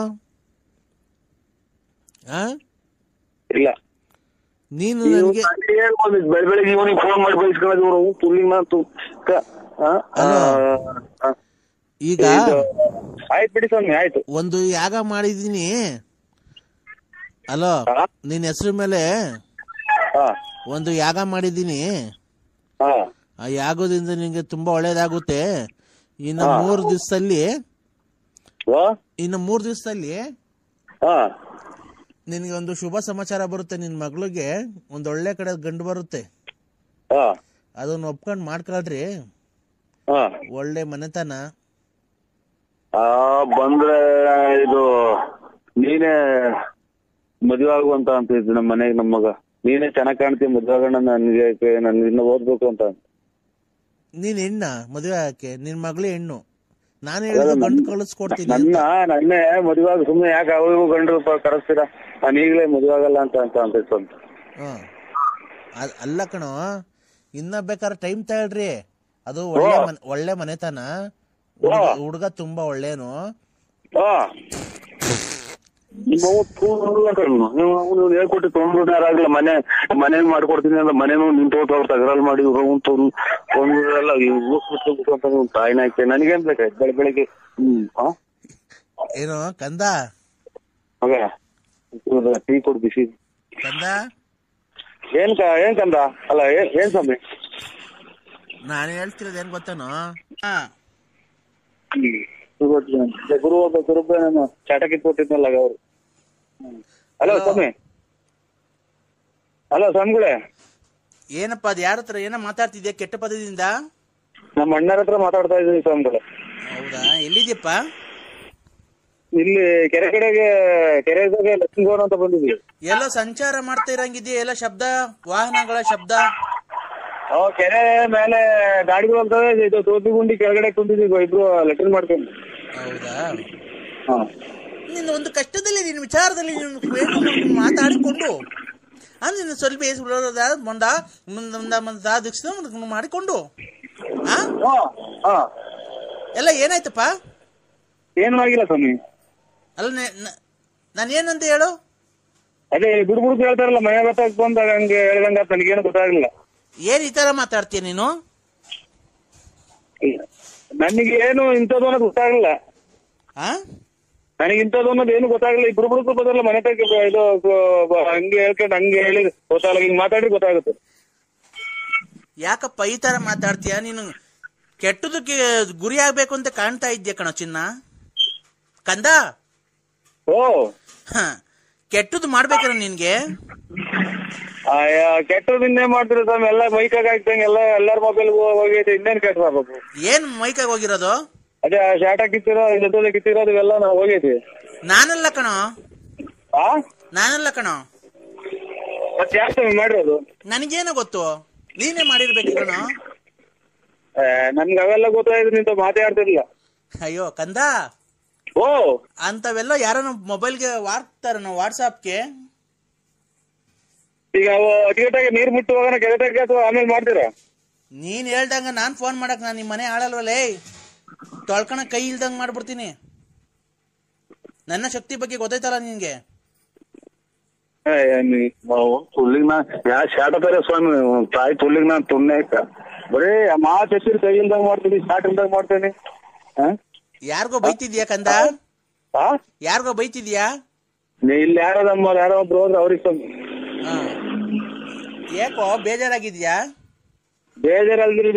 ಇಲ್ಲ, ನೀನು ಬೆಳಗ್ಗೆ ಇವನಿಗೆ ಫೋನ್ ಮಾಡಿ ಬಯಸ್ಕೊಳ್ಳೋದು ಈಗ ಆಯ್ತು ಬಿಡಿ ಸ್ವಾಮಿ, ಆಯ್ತು. ಒಂದು ಯಾಗ ಮಾಡಿದೀನಿ ಅಲೋ, ನಿನ್ ಹೆಸರು ಮೇಲೆ ಒಂದು ಯಾಗ ಮಾಡಿದೀನಿ. ಆ ಯಾಗದಿಂದ ನಿಂಗೆ ತುಂಬಾ ಒಳ್ಳೇದಾಗುತ್ತೆ. ಇನ್ನು 3 ದಿವಸದಲ್ಲಿ ನಿನ್ಗೆ ಒಂದು ಶುಭ ಸಮಾಚಾರ ಬರುತ್ತೆ. ನಿನ್ ಮಗಳಿಗೆ ಒಂದ್ ಒಳ್ಳೆ ಕಡೆ ಗಂಡು ಬರುತ್ತೆ. ಅದನ್ನ ಒಪ್ಕೊಂಡ್ ಮಾಡ್ಕೊಳ್ರಿ. ಒಳ್ಳೆ ಮನೆತನ ಬಂದ್ರೆ ಇದು ನೀನೇ ಮದುವೆ ಆಗುವಂತ ಅಂತ ಇದ್ದು ನಮ್ಮ ಮನೆಗೆ. ನಮ್ಮ ಮಗ ನೀನೇ ಚೆನ್ನಾಗ್ ಕಾಣ್ತೀವಿ, ಮದುವೆ ಆಗೋಣ, ನನ್ಗೆ ನಾನು ಇನ್ನ ಓದ್ಬೇಕು ಅಂತ. ನೀನ್ ಹೆಣ್ಣ ಮದುವೆ ಆಗಕ್ಕೆ? ನಿನ್ ಮಗಳೇ ಹೆಣ್ಣು. ನಾನು ಹೇಳಿದ ಗಂಡು ಕಳಿಸ್ಕೊಡ್ತೀನಿ. ನನ್ನೇ ಮದುವೆ ಆಗ, ಸುಮ್ನೆ ಯಾಕೆ ಅವ್ರಿಗೂ ಗಂಡು ಕರೆಸ್ತೀರಾ? ನಾನು ಈಗಲೇ ಮದುವೆ ಆಗಲ್ಲ ಅಂತ ಅಲ್ಲ ಕಣೋ, ಇನ್ನ ಬೇಕಾದ್ರೆ ಟೈಮ್ ತಗೊಳ್ರಿ. ಅದು ಒಳ್ಳೆ ಮನೆತನ, ಹುಡುಗ ತುಂಬಾ ಒಳ್ಳೇನು. ಹೇಳ್ಕೊಟ್ಟು ತೊಗೊಂಡ್ಬಿಟ್ಟಾರಾಗ್ಲ ಮನೆ ಮಾಡ್ಕೊಡ್ತೀನಿ ಅಂತ ಮನೇನು ನಿಂತೋತ ಅವ್ರು ತಗರಾಲ್ ಮಾಡಿ ತೊಗೊಂಡ್ರೆಲ್ಲ ತಾಯಿನ ಹಾಕಿ ನನಗೇನ್ ಬೇಕಾಯ್ತು ಬೆಳಿಗ್ಗೆ. ಏನೋ ಕಂದ, ಟೀ ಕೊಡು ಬಿಸಿ. ಕಂದ ಏನ್ ಕಂದ? ಅಲ್ಲ ಏನ್ ಸ್ವಾಮಿ, ನಾನು ಹೇಳ್ತಿರೋದು ಏನ್ ಗೊತ್ತೇನೋ? ಗುರುಬ ನಾನು ಚಾಟ ಕಿತ್ಕೊಟ್ಟಿದ್ನಲ್ಲ ಅವ್ರು. ಹಲೋ ಸ್ವಾಮಿ, ಹಲೋ ಸ್ವಾಮಿಗಳೇ. ಏನಪ್ಪ ಅದು? ಯಾರ ಹತ್ರ ಏನೋ ಮಾತಾಡ್ತಿದ್ಯಾ ಕೆಟ್ಟ ಪದದಿಂದ? ನಮ್ಮ ಅಣ್ಣರ ಹತ್ರ ಮಾತಾಡ್ತಾ ಇದ್ದೀನಿ ಸ್ವಾಮಿಗಳೇ. ಹೌದಾ? ಎಲ್ಲಿದ್ಯಪ್ಪ? ಇಲ್ಲಿ ಕೆರೆಗೆ ಲಕ್ಷ್ಮೀಗೋಣ ಅಂತ ಬಂದಿದ್ವಿ. ಎಲ್ಲೋ ಸಂಚಾರ ಮಾಡ್ತಾ ಇರಂಗಿದ್ಯಾ? ಎಲ್ಲ ಶಬ್ದ, ವಾಹನಗಳ ಶಬ್ದ. ಕೆರೆ ಮೇಲೆ ಗಾಡಿಗಳು ಹೋಗ್ತವೆ. ಇದು ತೋಪಿ ಗುಂಡಿ ಕೆಳಗಡೆ ಕುಂತಿದ್ವಿ ಇಬ್ರು ಲೆಟರ್ ಮಾಡ್ಕೊಂಡು. ಹೌದಾ? ನಿನ್ನ ಒಂದು ಕಷ್ಟದಲ್ಲಿ, ನಿನ್ನ ವಿಚಾರದಲ್ಲಿ ಮಾತಾಡಿಕೊಂಡು ಅಂದ್ರೆ ಸ್ವಲ್ಪ ಮಾಡಿಕೊಂಡು ಎಲ್ಲ ಏನಾಯ್ತಪ್ಪ? ಏನು ಆಗಿಲ್ಲ ಸ್ವಾಮಿ. ಅಲ್ಲ ನಾನೇನಂತ ಹೇಳು? ಅದೇ ಬುಡ್ಬುಡ್ ಹೇಳ್ತಾರಲ್ಲ, ಮನೆ ಬಂದಾಗ ಹಂಗೆ ಹೇಳ್ದಂಗ ನನಗೇನು ಗೊತ್ತಾಗ್ಲಿಲ್ಲ. ಏನ್ ಈ ತರ ಮಾತಾಡ್ತೀಯ ನೀನು? ನನಗೆ ಏನು ಇಂಥದ್ದು ಅನ್ನೋದು ಗೊತ್ತಾಗಲ್ಲ. ನನಗೆ ಇಂಥದ್ದು ಅನ್ನೋದು ಏನು ಗೊತ್ತಾಗಲ್ಲ. ಇಬ್ರು ಬದಲ್ಲ ಮನೆ ತಗ ಇದು ಹಂಗೆ ಹೇಳ್ಕೊಂಡು ಹಂಗೆ ಹೇಳಿ ಗೊತ್ತಾಗಲ್ಲ. ಹಿಂಗ್ ಮಾತಾಡಿ ಗೊತ್ತಾಗುತ್ತೆ. ಯಾಕಪ್ಪ ಈ ತರ ಮಾತಾಡ್ತೀಯ ನೀನು? ಕೆಟ್ಟದಕ್ಕೆ ಗುರಿ ಆಗ್ಬೇಕು ಅಂತ ಕಾಣ್ತಾ ಇದ್ಯಾ ಕಣೋ ಚಿನ್ನ ಕಂದ. ಓ ಕೆಟ್ಟದ್ದು ಮಾಡ್ಬೇಕಲ್ಲ ನಿನ್ಗೆ. ಕೆಟ್ಟದನ್ನೇ ಮಾಡ್ತಿರೋ ಸ್ವಾಮಿ. ಎಲ್ಲ ಮೈಕಾಗ ಹಾಕ್ದಂಗೆ ಎಲ್ಲಾರ ಮೊಬೈಲ್ ಹೋಗೈತೆ. ಇನ್ನೇನ್ ಕೆಟ್ಟಬೇಕು? ಏನ್ ಮೈಕಾಗ ಹೋಗಿರೋದು? ಅದೇ ಶಾಟ ಕಿತ್ತಿರೋದು ಎಲ್ಲ ನಾವು ಹೋಗೈತಿ. ನಾನಲ್ಲ ಕಣೋ. ಮತ್ತೆ ಯಾಕೆ ಸ್ವಾಮಿ ಮಾಡಿರೋದು? ನನಗೇನೋ ಗೊತ್ತು, ನೀನೇ ಮಾಡಿರ್ಬೇಕು ಕಣೋ. ನನ್ಗೆ ಅವೆಲ್ಲ ಗೊತ್ತಾಯ್ತು, ನಿಂತ ಮಾತಾಡ್ತಿರ್ಲಿಲ್ಲ. ಅಯ್ಯೋ ಕಂದ, ಓ ಅಂತವೆಲ್ಲ ಯಾರನ್ನ ಮೊಬೈಲ್ಗೆ ವಾಡ್ತಾರ ವಾಟ್ಸಾಪ್ಗೆ. ಈಗ ಅತಿಗೆಟಾಗಿ ನೀರ್ ಮುಟ್ಟುವಾಗ ಕೆರೆಟಾಗಿ ಅಥವಾ ಆಮೇಲೆ ಮಾಡ್ತೀರಾ? ನೀನ್ ಹೇಳ್ದಂಗ ನಾನ್ ಫೋನ್ ಮಾಡಕ್ ನಾನ್ ನಿಮ್ ಮನೆ ಆಳಲ್ವಲ್ಲೇ, ತೊಳ್ಕಣ ಕೈ ಇಲ್ದಂಗ್ ಮಾಡ್ಬಿಡ್ತೀನಿ. ನನ್ನ ಶಕ್ತಿ ಬಗ್ಗೆ ಗೊತ್ತೈತಲ್ಲ ನಿನ್ಗೆ. ಸ್ವಾಮಿ ತಾಯಿ ತುಲ್ಲಿಗ್ ನಾನ್ ತುಣ್ಣೆ ಬರೀ ಮಾತು ಹೆಸರು ಕೈ ಇಲ್ದಂಗ್ ಮಾಡ್ತೀನಿ, ಶಾಟ್ ಇಲ್ದಂಗ್ ಮಾಡ್ತೇನೆ. ಯಾರಿಗೋ ಬೈತಿದ್ಯಾ ಕಂದ? ಯಾರಿಗೋ ಬೈತಿದ್ಯಾ? ಇಲ್ಲಿ ಯಾರೋ ಒಬ್ರು ಹೋದ್ರೆ ಅವ್ರಿಗೆ ಯಾಕೋ ಬೇಜಾರಾಗಿದ್ಯಾ? ಬೇಜಾರಲ್ದ್ರಿ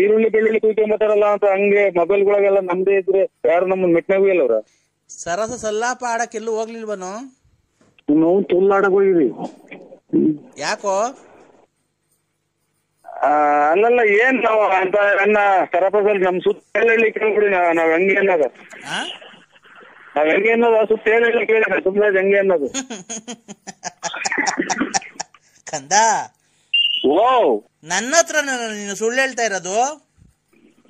ಈರುಳ್ಳಿ ಬೆಳ್ಳುಳ್ಳಿ ಕುಯ್ಕೊಂಬತ್ತಾರಲ್ಲ ಅಂತ ಹಂಗೆ ಮೊಬೈಲ್ಗಳಿಗೆಲ್ಲ ನಮ್ದೇ ಇದ್ರೆ ಯಾರು ನಮ್ಮನ್ನ ಮೆಟ್ನಾಗೂ ಇಲ್ಲ ಅವ್ರ. ಸರಸ ಸಲ್ಲಾಪ ಆಡಕ್ ಎಲ್ಲೂ ಹೋಗ್ಲಿಲ್ವನು? ನಾವು ತುಲ್ ಆಡಕ್ ಹೋಗಿದ್ವಿ. ಯಾಕೋ? ಅಲ್ಲಲ್ಲ ಏನ್ ನಾವು ಅಂತ ನನ್ನ ಸರಪದಲ್ಲಿ ನಮ್ ಸುತ್ತ ಹೇಳಿ ಕೇಳ್ಬಿಡಿ. ನಾವ್ ಹೆಂಗೆ ಅನ್ನೋದು ಸುತ್ತ ಹೇಳಿ ಕೇಳಿದ ಸುಮ್ಮನೆ ಹೆಂಗೆ ಅನ್ನೋದು. ಕಂದ, ಓ ನನ್ನ ಹತ್ರ ನೀನು ಸುಳ್ಳು ಹೇಳ್ತಾ ಇರೋದು?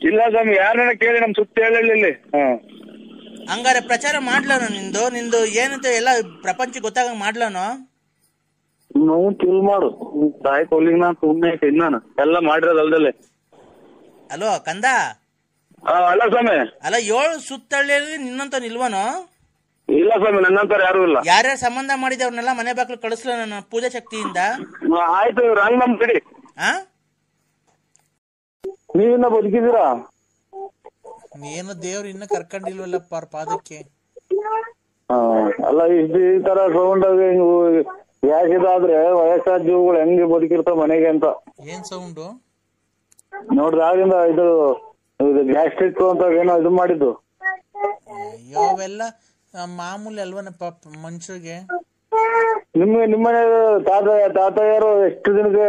ಇಲ್ಲ ಸ್ವಾಮಿ, ಯಾರನ್ನ ಕೇಳಿ ನಮ್ ಸುತ್ತ ಹೇಳಿ. ಹಂಗಾರೆ ಪ್ರಚಾರ ಮಾಡ್ಲಾನು ನಿಂದು ಏನಂತ ಎಲ್ಲ ಪ್ರಪಂಚ ಗೊತ್ತಾಗ ಮಾಡ್ಲಾನು? ನಾವು ತುಲ್ ಮಾಡು ತಾಯಿ ಕೊಲ್ಲಿಗೆ ನಾನು ಸುಮ್ಮನೆ ತಿನ್ನಾನ ಎಲ್ಲ ಮಾಡಿರೋದು ಅಲ್ದಲ್ಲೇ. ಅಲೋ ಕಂದ. ಅಲ್ಲ ಸ್ವಾಮಿ, ಅಲ್ಲ 7 ಸುತ್ತಳ್ಳಿಯಲ್ಲಿ ನಿನ್ನಂತ ನಿಲ್ವನು? ಇಲ್ಲ ಸ್ವಾಮಿ, ನನ್ನಂತರ ಯಾರು ಇಲ್ಲ. ಯಾರ್ಯಾರು ಸಂಬಂಧ ಮಾಡಿದವ್ರನ್ನೆಲ್ಲ ಮನೆ ಬಾಕ್ಲು ಕಳಿಸ್ಲ ನನ್ನ ಪೂಜಾ ಶಕ್ತಿಯಿಂದ. ಆಯ್ತು, ರಂಗ್ ನಮ್ ಬಿಡಿ. ನೀವಿನ್ನ ಬದುಕಿದ್ದೀರಾ? ಏನು ದೇವ್ರು ಇನ್ನ ಕರ್ಕೊಂಡಿಲ್ವಲ್ಲಪ್ಪ ಅವ್ರ ಪಾದಕ್ಕೆ. ಅಲ್ಲ ಈ ತರ ಸೌಂಡ್ ಯಾಕಿದಾದ್ರೆ ವಯಸ್ಸಾದ ಜೀವಗಳು ಹೆಂಗೆ ಬದುಕಿರ್ತಾವ ಮನೆಗೆ ಅಂತ. ಏನ್ ಸೌಂಡು ನೋಡ್ರಿ ಆಗಿಂದ ಇದು ಗ್ಯಾಸ್ಟ್ರಿಕ್ ಅಂತ ಏನೋ ಇದು ಮಾಡಿದ್ದು. ಅಯ್ಯೋ ಅವೆಲ್ಲ ಮಾಮೂಲಿ ಅಲ್ವನಪ್ಪ ಮನುಷ್ಯರಿಗೆ. ನಿಮ್ಮನೆ ತಾತಯ್ಯರು ಎಷ್ಟು ದಿನಕ್ಕೆ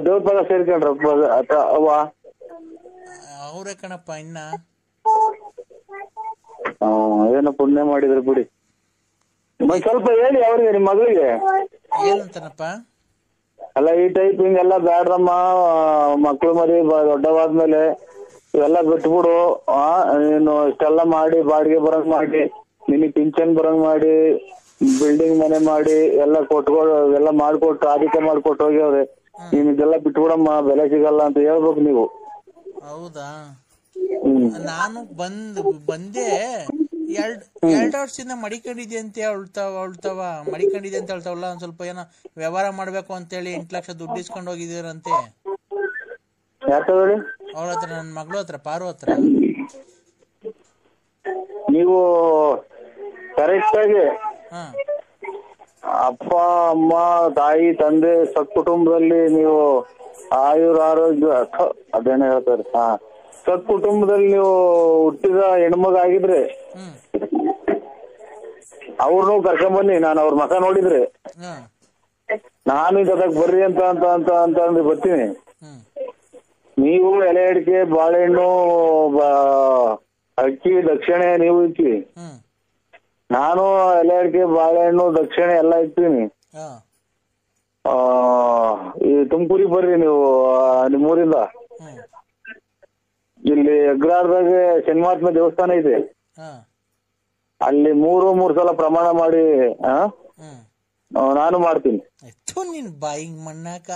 ದೇವ್ರ ಪದ ಸೇರ್ಕೊಂಡ್ರಪ್ಪ ಅವ್ವ? ಅವ್ರೇ ಕಣಪ್ಪ ಇನ್ನ. ಏನೋ ಪುಣ್ಯ ಮಾಡಿದ್ರು ಬಿಡಿ. ಸ್ವಲ್ಪ ಹೇಳಿ ಅವ್ರಿಗೆ, ನಿಮ್ ಮಗಳಿಗೆ. ಏನಂತಾನಪ್ಪ? ಅಲ್ಲ ಈ ಟೈಪ್ ಹಿಂಗೆಲ್ಲ ಬ್ಯಾಡ್ರಮ್ಮ, ಮಕ್ಳು ಮರಿ ದೊಡ್ಡವಾದ್ಮೇಲೆ ಇವೆಲ್ಲ ಬಿಟ್ಬಿಡು. ನೀನು ಇಷ್ಟೆಲ್ಲ ಮಾಡಿ ಬಾಡಿಗೆ ಬರಂಗ್ ಮಾಡಿ, ನಿನಗ್ ಪಿಂಚನ್ ಬರಂಗ್ ಮಾಡಿ, ಬಿಲ್ಡಿಂಗ್ ಮನೆ ಮಾಡಿ ಎಲ್ಲ ಎಲ್ಲ ಮಾಡ್ಕೊಟ್ಟು ಆದಿತ್ಯ ಮಾಡ್ಕೊಟ್ಟು ಹೋಗ್ಯವ್ರೆ. ನೀನ್ ಇದೆಲ್ಲ ಬಿಟ್ಬಿಡಮ್ಮ, ಬೆಲೆ ಸಿಗಲ್ಲ ಅಂತ ಹೇಳ್ಬೇಕು ನೀವು. ಹೌದಾ? ನಾನು ಬಂದೆ 2 ವರ್ಷದಿಂದ ಮಡಿಕೊಂಡಿದ್ದೆ ಅಂತ ಹೇಳ್ತಾವ ಮಡಿಕೊಂಡಿದ್ದೆ ಅಂತ ಹೇಳ್ತಾವಲ್ಲ. ಒಂದ್ ಸ್ವಲ್ಪ ಏನೋ ವ್ಯವಹಾರ ಮಾಡ್ಬೇಕು ಅಂತೇಳಿ 8 ಲಕ್ಷ ದುಡ್ಡು ಇಸ್ಕೊಂಡು ಹೋಗಿದ್ದೀರಂತೆ ಅವ್ರ ಹತ್ರ, ನನ್ನ ಮಗಳು ಹತ್ರ, ಪಾರು ಹತ್ರ. ನೀವು ಕರೆಕ್ಟ್ ಆಗಿ ಅಪ್ಪ ಅಮ್ಮ ತಾಯಿ ತಂದೆ ಸತ್ಕುಟುಂಬದಲ್ಲಿ ನೀವು ಆಯುರಾರೋಗ್ಯ ಅದೇನ ಹೇಳ್ತಾರೆ, ಸತ್ಕುಟುಂಬದಲ್ಲಿ ನೀವು ಹುಟ್ಟಿದ ಹೆಣ್ಮಗ ಆಗಿದ್ರೆ ಅವ್ರನ್ನೂ ಕರ್ಕೊಂಬನ್ನಿ. ನಾನು ಅವ್ರ ಮಕ ನೋಡಿದ್ರೆ ನಾನು ಇದಕ್ಕೆ ಬರ್ರಿ ಅಂತ ಅಂದ್ರೆ ಬರ್ತೀನಿ. ನೀವು ಎಲೆ ಅಡಿಕೆ ಬಾಳೆಹಣ್ಣು ಅಕ್ಕಿ ದಕ್ಷಿಣೆ ನೀವು ಇಕ್ಕಿ, ನಾನು ಎಲೆ ಅಡಿಕೆ ಬಾಳೆಹಣ್ಣು ದಕ್ಷಿಣೆ ಎಲ್ಲ ಇಕ್ತೀನಿ. ಈ ತುಮಕೂರಿಗೆ ಬರ್ರಿ ನೀವು ನಿಮ್ಮೂರಿಂದ. ಇಲ್ಲಿ ಅಗ್ರಾರದಾಗ ಶನಿಮಾತ್ಮ ದೇವಸ್ಥಾನ ಇದೆ, ಅಲ್ಲಿ 3 ಸಲ ಪ್ರಮಾಣ ಮಾಡಿ ನಾನು ಮಾಡ್ತೀನಿ. ನಿನ್ ಬಾಯಿಗೆ ಮಣ್ಣಾಕ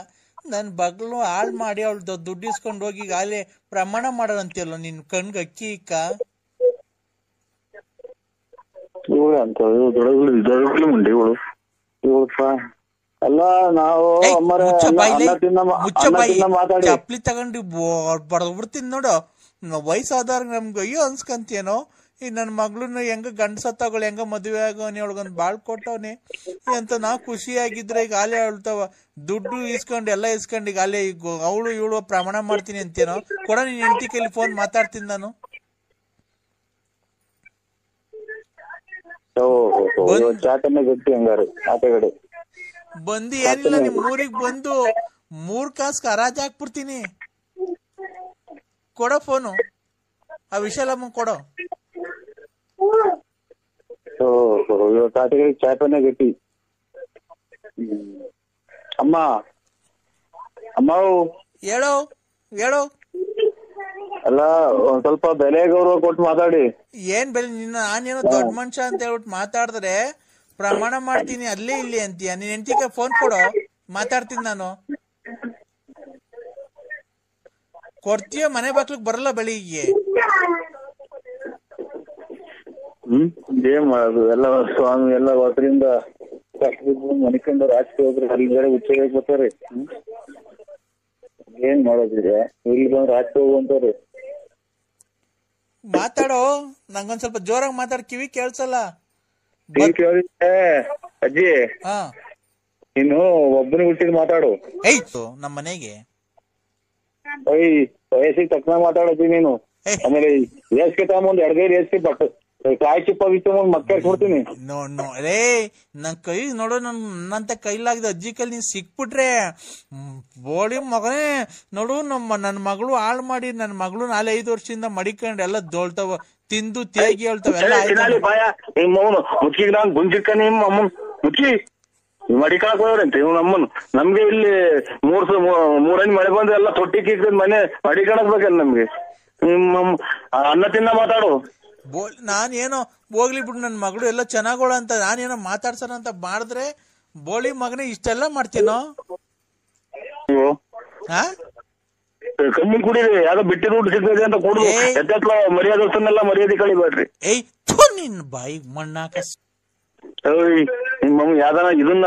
ನನ್ ಬಗ್ಲು ಹಾಳ್ ಮಾಡಿ ಅವಳು ದುಡ್ಡು ಇಸ್ಕೊಂಡು ಹೋಗಿ ಅಲ್ಲಿ ಪ್ರಮಾಣ ಮಾಡೋದಂತೀಯಲ್ಲ ನಿನ್ ಕಣ್ಗೆ ಅಕ್ಕಿ ಇಕ್ಕ. ಅಲ್ಲ ನಾವು ಚಪ್ಲಿ ತಗೊಂಡು ಬಡದ್ ಬಿಡ್ತೀನಿ ನೋಡು. ವಯಸ್ಸಾದವ್ರಿಗೆ ನಮ್ಗೆ ಅಯ್ಯೋ ಅನ್ಸ್ಕಂತೇನೋ. ಈಗ ನನ್ನ ಮಗಳನ್ನ ಹೆಂಗ ಗಂಡ ಸತ್ತಗಳು ಹೆಂಗ ಮದುವೆ ಆಗೋನಿ, ಅವಳಿಗೊಂದು ಬಾಳ್ ಕೊಟ್ಟವನಿ ಅಂತ ನಾವು ಖುಷಿಯಾಗಿದ್ರೆ ಈಗ ಆಲೆ ಹೇಳ್ತಾವ ದುಡ್ಡು ಇಸ್ಕೊಂಡು ಎಲ್ಲ ಇಸ್ಕೊಂಡು ಈಗ ಅಲ್ಲೇ ಈಗ ಅವಳು ಇವಳು ಪ್ರಮಾಣ ಮಾಡ್ತೀನಿ ಅಂತೇನೋ. ಕೊಡ ನೀನ್ ಹೆಂಡತಿ ಕೈಲಿ ಫೋನ್ ಮಾತಾಡ್ತೀನಿ ನಾನು. ಬಂದು ಏನಿಲ್ಲ ನಿಮ್ ಊರಿಗೆ ಬಂದು 3 ಕಾಸ್ಗೆ ಹರಾಜ್ ಹಾಕ್ಬಿಡ್ತೀನಿ. ಕೊಡೋ ಫೋನು, ಆ ವಿಶಾಲಮ್ಮ ಕೊಡೋ. ಚಾಪನೆ ಗಟ್ಟಿ. ಅಮ್ಮ ಅಮ್ಮ ಹೇಳೋ ಹೇಳೋ. ಅಲ್ಲ ಒಂದ್ ಸ್ವಲ್ಪ ಬೆಲೆ ಗೌರವ ಕೊಟ್ಟು ಮಾತಾಡಿ. ಏನ್ ಬೆಲೆ? ನಿನ್ನ ನಾನೇನೋ ದೊಡ್ಡ ಮನುಷ್ಯ ಅಂತ ಹೇಳ್ಬಿಟ್ಟು ಮಾತಾಡಿದ್ರೆ ಪ್ರಮಾಣ ಮಾಡ್ತೀನಿ ಅಲ್ಲೇ ಇಲ್ಲಿ ಅಂತೀಯ. ನೀನ್ ಹೆಂಡತಿಗೆ ಫೋನ್ ಕೊಡೋ, ಮಾತಾಡ್ತೀನಿ ನಾನು. ಕೊಡ್ತೀಯ? ಮನೆ ಬಾಕ್ಲಿಗೆ ಬರಲ್ಲ ಬೆಳಿಗ್ಗೆ. ಏನ್ ಮಾಡೋದು, ಎಲ್ಲ ಸ್ವಾಮಿ ಎಲ್ಲ ಹೊಸರಿಂದ ಮನಿಕೊಂಡು ರಾಜಕೀಯ ಹೋಗ್ರಿ, ಅಲ್ಲಿ ಬೇರೆ ಹುಚ್ಚಾಗಿ ಬರ್ತಾರೆ. ಏನ್ ಮಾಡೋದಿದೆ, ಇಲ್ಲಿ ಬಂದು ರಾಜಕೀಯ ಹೋಗುವಂತಾರೆ. ಮಾತಾಡೋ, ನಂಗೊಂದ್ ಸ್ವಲ್ಪ ಜೋರಾಗಿ ಮಾತಾಡ್, ಕಿವಿ ಕೇಳ್ಸಲ್ಲ. ಅಜ್ಜಿ ನೀನು ಒಬ್ಬನಿಗೆ ಹುಟ್ಟಿದ್ ಮಾತಾಡು. ಏಯ್ತು ನಮ್ಮ ಮನೆಗೆ ವಯಸ್ಸಿಗೆ ತಕ್ಷಣ ಮಾತಾಡಜ್ಜಿ ನೀನು. ಆಮೇಲೆ ರೇಸ್ಗೆ ತಗೊಂಡ್ 2 ಕೈ ರೇಸ್ಗೆ ಬಟ್ ಕಾಯಿ ಚಿಪ್ಪ ಬಿಟ್ಟು ಮಕ್ಕ ಕೊಡ್ತೀನಿ. ರೇ ನನ್ ಕೈ ನೋಡು, ನನ್ನಂತ ಕೈಲಾಗಿದೆ ಅಜ್ಜಿ ಕೈಲಿ ನೀನ್ ಸಿಕ್ಬಿಟ್ರೆ ಬೋಳಿ ಮಗನೇ ನೋಡು. ನನ್ನ ಮಗಳು ಹಾಳು ಮಾಡಿ ನನ್ನ ಮಗಳು 4-5 ವರ್ಷದಿಂದ ಮಡಿಕೊಂಡು ಎಲ್ಲ ದೋಳ್ತಾವ, ತಿಂದು ತೇಗಿ ಹೇಳ್ತಾವ ಎಲ್ಲ. ಮುಚ್ಚಿಗೆ ನಾನು ಗುಂಜಿಕ್ಕ ನಿಮ್ಮ ಅಮ್ಮನ್ ಮುಚ್ಚಿ ಮಡಿಕಾಕ್ ಹೋದ್ರಂತೆ ಇವ್ ನಮ್ಮನ್. ನಮ್ಗೆ ಇಲ್ಲಿ 3 ಮಳೆ ಬಂದ್ರೆ ಎಲ್ಲ ತೊಟ್ಟಿ ಕಿಕ್ಕಿದ್ ಮನೆ ಮಡಿಕಾಣಕ್ ಬೇಕಲ್ಲ ನಮ್ಗೆ. ಅನ್ನ ತಿನ್ನ ಮಾತಾಡು. ನಾನೇನೋ ಹೋಗ್ಲಿ ಬಿಡು, ನನ್ ಮಗಳು ಎಲ್ಲ ಚೆನ್ನಾಗೋಳ ಅಂತ ನಾನೇನೋ ಮಾತಾಡ್ಸೋಣ ಅಂತ ಮಾಡಿದ್ರೆ ಬೋಳಿ ಮಗನೇ ಇಷ್ಟೆಲ್ಲ ಮಾಡ್ತೀನೋ. ಕಮ್ಮಿ ಕುಡೀರಿ, ಯಾವ್ದೋ ಬಿಟ್ಟಿ ದುಡ್ಡು ಸಿಗ್ತದೆ ಅಂತ ಕುಡಿದು ಎದ್ದೆಲ್ಲ ಮರ್ಯಾದೆಲ್ಲ ಮರ್ಯಾದೆ ಕಳಿಬೇಡ್ರಿ. ಏಯ್ ನಿನ್ ಬಾಯಿ ಮಣ್ಣಾಕ. ನಿಮ್ಮ ಯಾವ್ದಾನ ಇದನ್ನ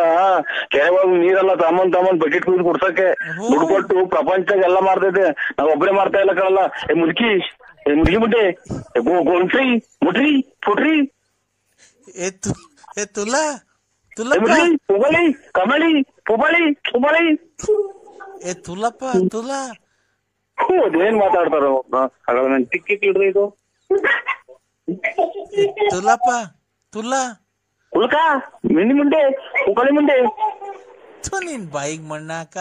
ಕೆರೆವಾಗ ನೀರೆಲ್ಲ ತಾಮನ್ ಬಕೆಟ್ ಕುಯ್ದು ಕುಡ್ಸಕ್ಕೆ ದುಡ್ಡು ಕೊಟ್ಟು ಪ್ರಪಂಚದಾಗ ಎಲ್ಲ ಮಾಡ್ತೈತೆ, ನಾವ್ ಒಬ್ಬರೇ ಮಾಡ್ತಾ ಇಲ್ಲ ಕಣಲ್ಲ. ಮುದುಕಿ ಮುಟ್ಟಿ ಗೋನ್ಸ್ರಿ ಮುಟ್ರಿ ಫುಟ್ರಿ ಪುಬಳಿ ಕಮಳಿ ಪುಬಳಿ ಪುಬಳಿ ತುಲಪ್ಪ ತುಲ. ಅದೇನ್ ಮಾತಾಡ್ತಾರ ನನ್ ಟಿಕ್ಕಿಡ್ರಿ ಇದು. ತುಲಪ್ಪ ತುಲ ಉಲ್ಕ ಮಿಂಡಿ ಮುಂಡೆ ಉಕಳಿ ಮುಂಡೆ ನಿನ್ ಬಾಯಿಗೆ ಮಣ್ಣಾಕ.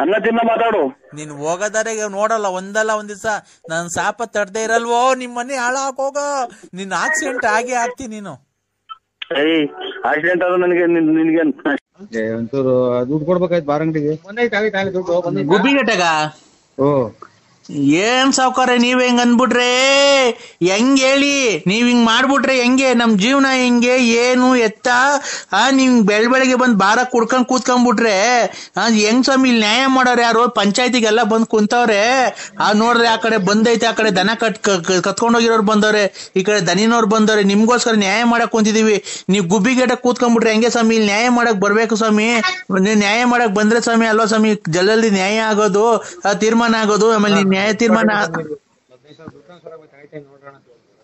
ಅನ್ನ ತಿನ್ನ ಮಾತಾಡು. ನೀನ್ ಹೋಗದಾರೆಗೆ ನೋಡಲ್ಲ, ಒಂದಲ್ಲ ಒಂದ್ ದಿವ್ಸ ನನ್ ಸಾಪ ತಡ್ದೇ ಇರಲ್ವೋ, ನಿಮ್ ಮನೆ ಹಾಳಾಕೋಗ. ನಿನ್ ಆಕ್ಸಿಡೆಂಟ್ ಆಗೇ ಆಗ್ತೀನಿ ನೀನು. ಆಕ್ಸಿಡೆಂಟ್ ಆದ್ರೆ ನನಗೆ ನಿನ್ಗೆ ಒಂಚೂರು ದುಡ್ಡು ಕೊಡ್ಬೇಕಾಯ್ತು ಬಾರಂಗಡಿಗೆ. ಗುಬ್ಬಿಗಟ್ಟಗ ಓ ಏನ್ ಸಾವ್ಕಾರ ನೀವ್ ಹೆಂಗ್ ಅಂದ್ಬಿಟ್ರೆ ಹೆಂಗ್ ಹೇಳಿ, ನೀವ್ ಹಿಂಗ್ ಮಾಡ್ಬಿಟ್ರೆ ಹೆಂಗೆ ನಮ್ ಜೀವನ ಹೆಂಗೆ ಏನು ಎತ್ತ? ನೀವ್ ಬೆಳಗ್ಗೆ ಬಂದ್ ಬಾರ ಕುಡ್ಕೊಂಡ್ ಕೂತ್ಕೊಂಡ್ಬಿಟ್ರೆ ಹೆಂಗ್ ಸ್ವಾಮಿ ಇಲ್ಲಿ ನ್ಯಾಯ ಮಾಡೋರು ಯಾರು? ಪಂಚಾಯತಿಗೆಲ್ಲ ಬಂದ್ ಕುಂತವ್ರೆ. ನೋಡ್ರಿ ಆ ಕಡೆ ಬಂದೈತೆ, ಆ ಕಡೆ ದನ ಕತ್ಕೊಂಡೋಗಿರೋರು ಬಂದವ್ರೆ, ಈ ಕಡೆ ದನಿನವ್ರು ಬಂದವ್ರೆ. ನಿಮ್ಗೋಸ್ಕರ ನ್ಯಾಯ ಮಾಡಕ್ ಕುಂತಿದೀವಿ. ನೀವ್ ಗುಬ್ಬಿಗೇಟ ಕೂತ್ಕೊಂಡ್ಬಿಟ್ರೆ ಹೆಂಗೆ ಸ್ವಾಮಿ? ಇಲ್ಲಿ ನ್ಯಾಯ ಮಾಡಕ್ ಬರ್ಬೇಕು ಸ್ವಾಮಿ. ನೀವ್ ನ್ಯಾಯ ಮಾಡಕ್ ಬಂದ್ರೆ ಸ್ವಾಮಿ ಅಲ್ವಾ ಸ್ವಾಮಿ ಜಲ್ದಿ ನ್ಯಾಯ ಆಗೋದು, ತೀರ್ಮಾನ ಆಗೋದು. ಆಮೇಲೆ ನ್ಯಾಯ ತೀರ್ಮಾನ